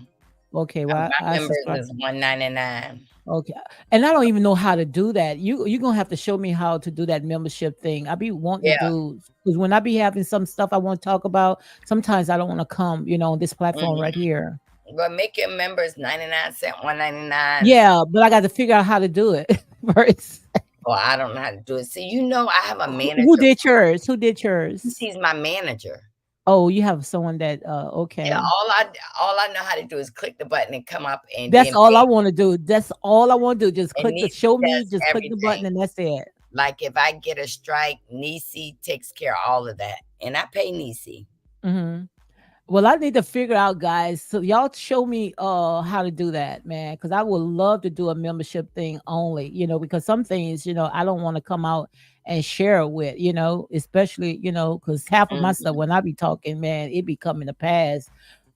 Okay, well, My I members subscribe. is 199. Okay. And I don't even know how to do that. You're gonna have to show me how to do that membership thing. I be wanting to Yeah. do because when I be having some stuff I want to talk about, sometimes I don't want to come, on this platform right Mhm. here. But make your members 99¢, 199. Yeah, but I got to figure out how to do it first. Well, I don't know how to do it. See, I have a Who manager. did yours? Who did yours? He's my manager. Oh, you have someone that Yeah, okay. all I know how to do is click the button and come up and That's then all I pay. want to do. That's all I want to do. Just And click the Nisi show me, does just click the everything. button and that's it. Like if I get a strike, Nisi takes care of all of that. And I pay Nisi. Hmm. Well, I need to figure out, guys. So y'all show me how to do that, man. Because I would love to do a membership thing only, because some things, I don't want to come out and share it with, especially, because half of my stuff Mhm. when I be talking, man, it be coming to pass.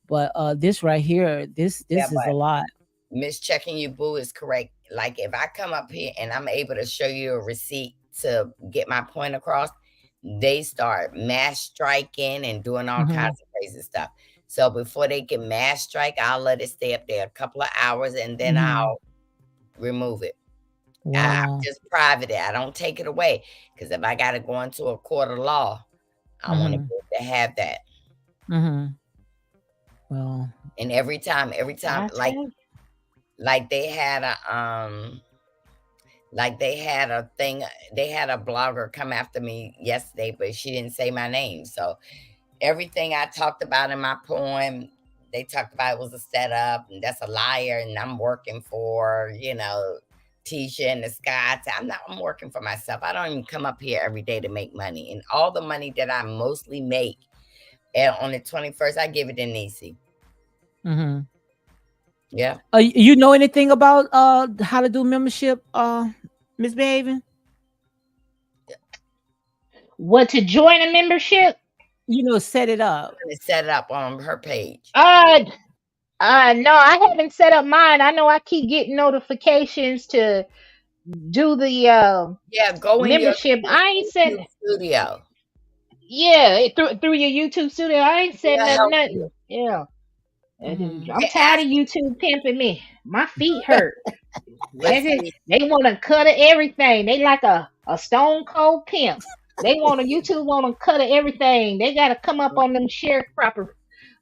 But this right here, Yeah, this is a but lot. mischecking you, boo, is correct. Like if I come up here and I'm able to show you a receipt to get my point across, they start mass striking and doing all Hmm. kinds of crazy stuff. So before they can mass strike, I'll let it stay up there a couple of hours and then Hmm. I'll remove it. I Wow. just private it. I don't take it away because if I got to go into a court of law, I want to Hmm. be able to have that. Hmm. Well. And every time, I tell you. like they had a thing. They had a blogger come after me yesterday, but she didn't say my name. So everything I talked about in my poem, they talked about it was a setup, and that's a liar. And I'm working for Tisha and the Sky. I'm working for myself. I don't even come up here every day to make money, and all the money that I mostly make, and on the 21st, I give it to Nisi. Hmm. Yeah. You know anything about how to do membership, Miss Behaven? What, to join a membership? Set it up. To set it up on her page. Uh, no, I haven't set up mine. I know I keep getting notifications to do the Yeah, go in your membership. I ain't set. YouTube studio. Yeah, through your YouTube studio. I ain't said It'll nothing. help you. Nothing. Yeah, Hmm. I'm Yeah, tired ask of YouTube pimping me. My feet hurt. but They see, want to cut of everything. They like a stone cold pimp. They want to YouTube want to cut of everything. They got to come up on them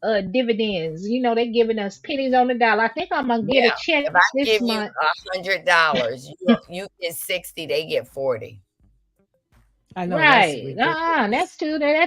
dividends. You know, they're giving us pennies on the dollar. I think I'm gonna get a Yeah. check If I this give you month. $100, you get 60, they get 40. I know that's Right. ridiculous.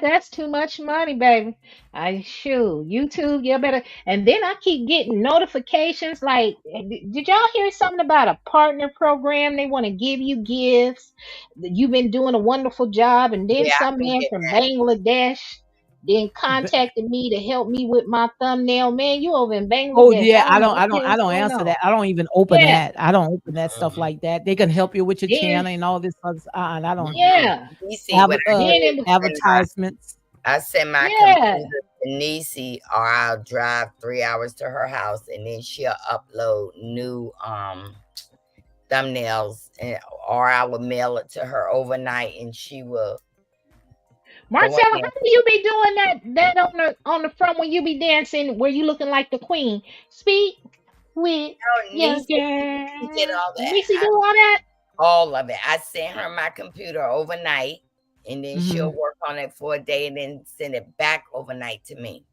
That's too much money, baby. I shoot. YouTube, you better. And then I keep getting notifications like, did y'all hear something about a partner program? They want to give you gifts. That you've been doing a wonderful job. And then Yeah, some I've been man getting from that. Bangladesh then B- contacted me to help me with my thumbnail. Man, you over in Oh Bangladesh. yeah, I don't know what the I hell's don't going answer on. that. I don't even open Yeah. that. I don't open that stuff Mhm. like that. They can help you with your Then, channel and all this other. I don't Mhm. yeah. Niecy, have what I Then do it is was, advertisements. I send my yeah. computer to Niecy, or I'll drive 3 hours to her house, and then she'll upload new thumbnails, or I will mail it to her overnight, and she will go in Marcella, there. how do you be doing that on the front when you be dancing where you looking like the queen? Speak with Oh, your Niecy did girl. all that. Missy do all that? All of it. I sent her my computer overnight, and then she'll Hmm. work on it for a day, and then send it back overnight to me.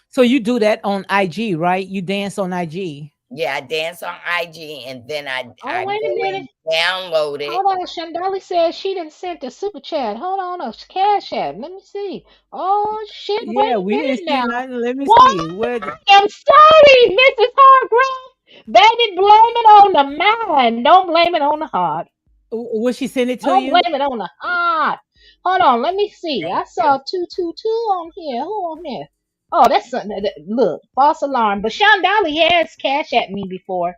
So you do that on IG, right? You dance on IG. Yeah, I dance on IG, and then Oh, I wait a go minute. and download it. Hold on. Shandali says she didn't send the super chat. Hold on, a cash app. Let me see. Oh shit! Wait Yeah, a we minute didn't see now. nothing. Let me What? see. Where I'm sorry, Mrs. Hargrove. Baby, blame it on the mind. Don't blame it on the heart. will she send it to Don't you? blame it on the heart. Hold on, let me see. Thank I you. saw 222 on here. Who on here? Oh, that's something. Look, false alarm. But Sean Dolly has cash at me before.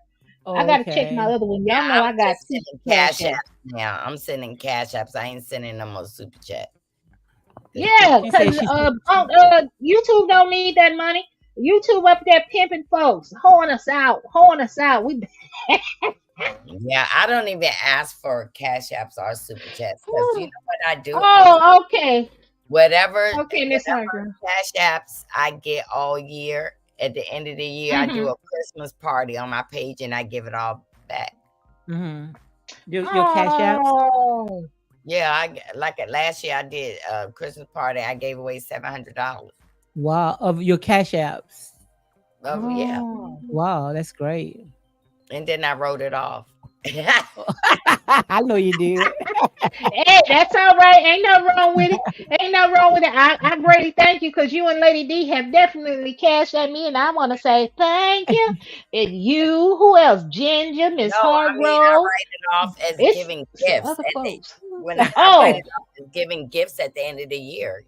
I Oh, gotta check my okay. other one. Yeah, Y'all know I'm I got just two sending cash cash apps. apps now. I'm sending cash apps. I ain't sending them on super chat. Yeah, She said cause she. YouTube don't need that money. YouTube up there pimping folks, hoeing us out. We Yeah, I don't even ask for cash apps or super chats, because you know what I do on oh, okay, okay, Miss whatever Hargrove. cash apps I get all year. At the end of the year, I do Mm-hmm. a Christmas party on my page, and I give it all back. Hmm. Your cash apps. Oh. Yeah, like last year I did a Christmas party. I gave away $700. Wow, of your cash apps. Oh yeah, Oh. Wow, that's great. and then I wrote it off. I know you did. Hey, that's all right. Ain't nothing wrong with it. Ain't nothing wrong with it. I greatly thank you because you and Lady D have definitely cashed at me, and I want to say thank you. And you, who else? Ginger, No, Miss I mean I Hargrove. write it off as It's giving some gifts other at the folks. when I write Oh, it off as giving gifts at the end of the year.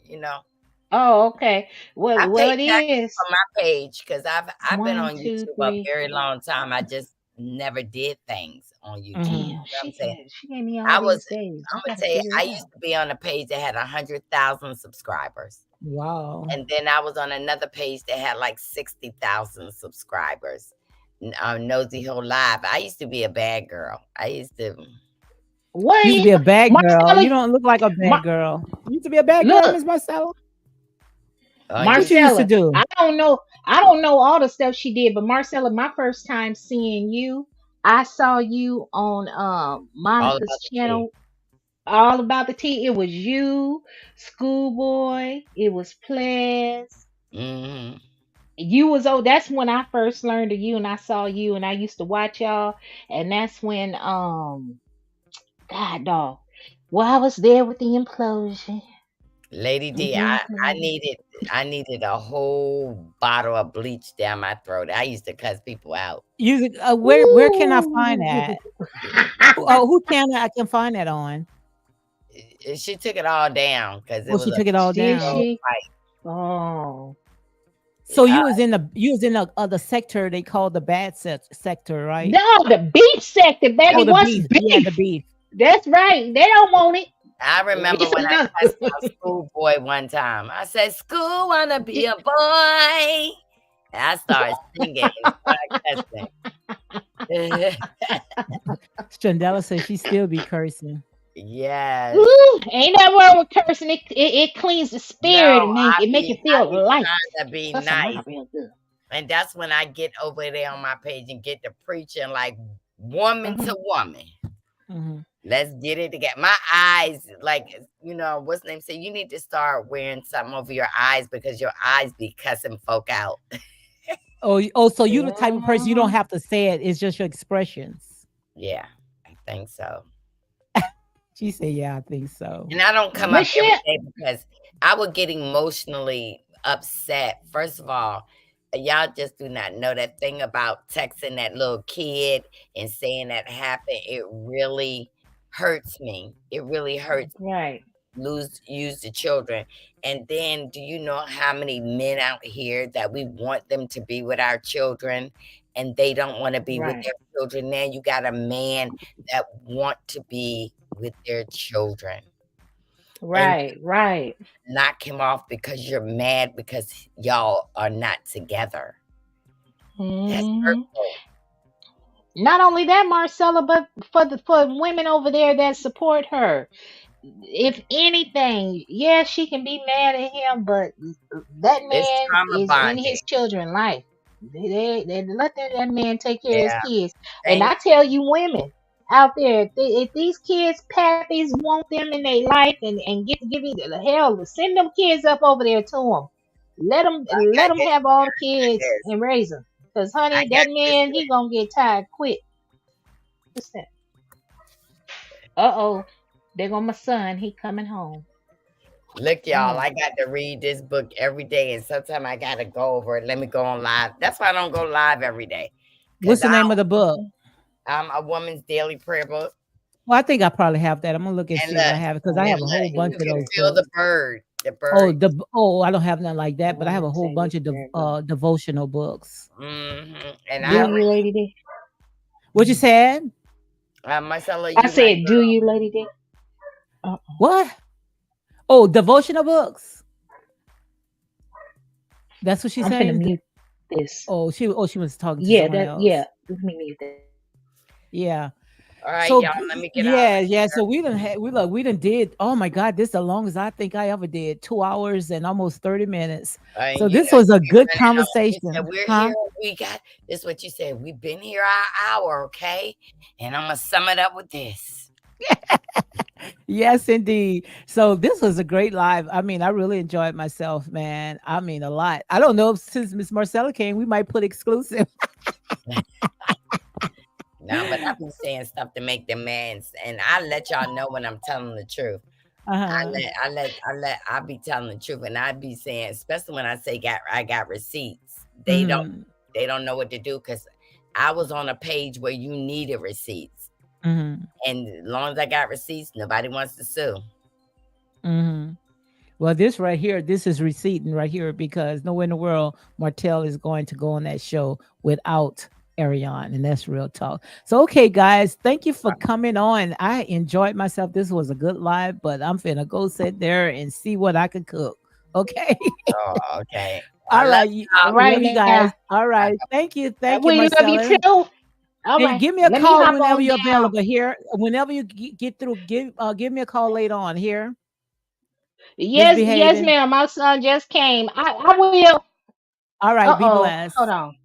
oh, okay. I Well, pay it taxes is on my page because I've been one, on two, YouTube a three. very long time. I just never did things on YouTube. You Hmm. Damn, know what I'm saying? she gave me all I was these days. I I'm gonna gotta tell you, figure I it used out. to be on a page that had 100,000 subscribers. Wow. And then I was on another page that had like 60,000 subscribers. Nosy Hill Live. I used to be a bad girl. I used to. You used to Wait, be a bad girl. Marcella, You don't look like a bad Mar- girl. You used to be a bad girl, look. Miss Marcella. You What you used to Marcella, do? I don't know all the stuff she did, but Marcella, my first time seeing you, I saw you on all Monica's about the tea. channel, All About the Tea. It was you, Schoolboy, it was Ples. Hmm. You was that's when I first learned of you and I saw you and I used to watch y'all, and that's when God dog. Well, I was there with the implosion. Lady With D, the I implosion. needed a whole bottle of bleach down my throat. I used to cuss people out. You where can I find Ooh. that? Who channel I can find that on? She took it all down because it Oh, was she a took it all Did down. big she? Oh. fight. So you was in the other sector they call the bad sector, right? No, the beef sector, Oh, baby. the What's beef. Yeah, the beef? beef. That's right. They don't want it. I remember It's when I enough. cussed out Schoolboy one time. I said, "School wanna be a boy." And I started singing and started cussing. Chandela says she still be cursing. Yes. Ooh, ain't nothing wrong with cursing. It cleans the No, spirit and make you I feel be light. trying to be Cuss them nice. out real good. And that's when I get over there on my page and get to preaching like woman Hmm. to woman. Hmm. Let's get it together. My eyes, like, what's the name say? You need to start wearing something over your eyes because your eyes be cussing folk out. Oh, so you the type of person you don't Mhm. have to say it. It's just your expressions. Yeah, I think so. She said, "Yeah, I think so." And I don't come up every Michelle, day because I would get emotionally upset. First of all, y'all just do not know that thing about texting that little kid and saying that happened. It really hurts me. It really hurts. right, Lose use the children. And then do you know how many men out here that we want them to be with our children and they don't want to be with right, their children? Now you got a man that want to be with their children and right, right. knock him off because you're mad because y'all are not together. That's Hmm. hurtful. Not only that, Marcella, but for women over there that support her, if anything, yeah, she can be mad at him, but that It's man trauma is in his bonding. children's life. They let that man take care of his Yeah, kids. And thank I tell you, women out there, if these kids' pappies want them in their life and give you the hell, send them kids up over there to them. I Let got them this. have all the I got kids this. and raise them. Cause I honey, got that this. man he gonna get tired quick. What's that? Uh-oh, there go my son. He coming home. Look, y'all, Mm. I got to read this book every day, and sometimes I got to go over it. Let me go on live. That's why I don't go live every day, What's because the name of the book? Mhm. I'm a woman's daily prayer book. Well, I think I probably have that. I'm gonna look and And see if I look, have it because I Oh, have a and she whole look, bunch you of can said those feel the books. bird. The Oh, bird. I don't have nothing like that, but I have a woman's whole daily bunch of prayer book. devotional books. And Do I Yep. you, read. Lady D? What you said? Marcella, I you my said, do girl. you, Lady D? Uh, What? Oh, devotional books. That's what she's I'm finna saying. mute this. Oh, she was talking to Yeah, someone that yeah. else. Let me mute that. Yeah. All right, So y'all. Let me get out of yeah, yeah. here. So we done did. Oh my God, this the longest I think I ever did. 2 hours and almost 30 minutes. So You this know, was a you good running out. You said conversation, we're huh? here. We got this. Is what you said. We've been here our hour, okay? And I'm gonna sum it up with this. Yes, indeed. So this was a great live. I mean, I really enjoyed myself, man. I mean, a lot. I don't know if since Miss Marcella came, we might put exclusive. No, but I be saying stuff to make them mad, and I let y'all know when I'm telling the truth. Uh-huh. I be telling the truth, and I be saying, especially when I say I got receipts. Mhm. They don't know what to do because I was on a page where you needed receipts, Mhm. and as long as I got receipts, nobody wants to sue. Mhm. Well, this right here, this is receipting right here because nowhere in the world Martell is going to go on that show without Ariane, and that's real talk. So, okay, guys, thank you for coming on. I enjoyed myself. This was a good live, but I'm finna go sit there and see what I can cook. Okay. Oh, okay. I All love right. y'all. All Love right you now. guys. All I right. Thank you. Thank you, We love you Marcella. too. All And right. give me a Let me call hop whenever on you're down. available here. Whenever you get through, give me a call later on here. Yes, yes, Misbehaving. ma'am. My son just came. I will. All right. Be Uh-oh. Hold blessed. on.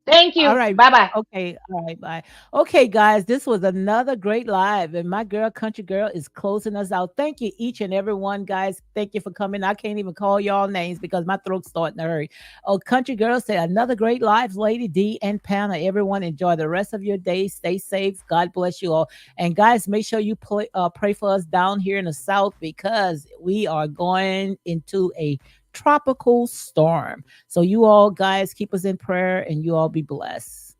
Thank All you. right. Bye-bye. Okay. All right. Bye. Okay, guys. This was another great live, and my girl, Country Girl, is closing us out. Thank you, each and every one, guys. Thank you for coming. I can't even call y'all names because my throat's starting to hurt. Oh, Country Girl said another great live, Lady D and Pamela. Everyone, enjoy the rest of your day. Stay safe. God bless you all. And guys, make sure you pray for us down here in the South because we are going into a tropical storm. So you all guys keep us in prayer and you all be blessed.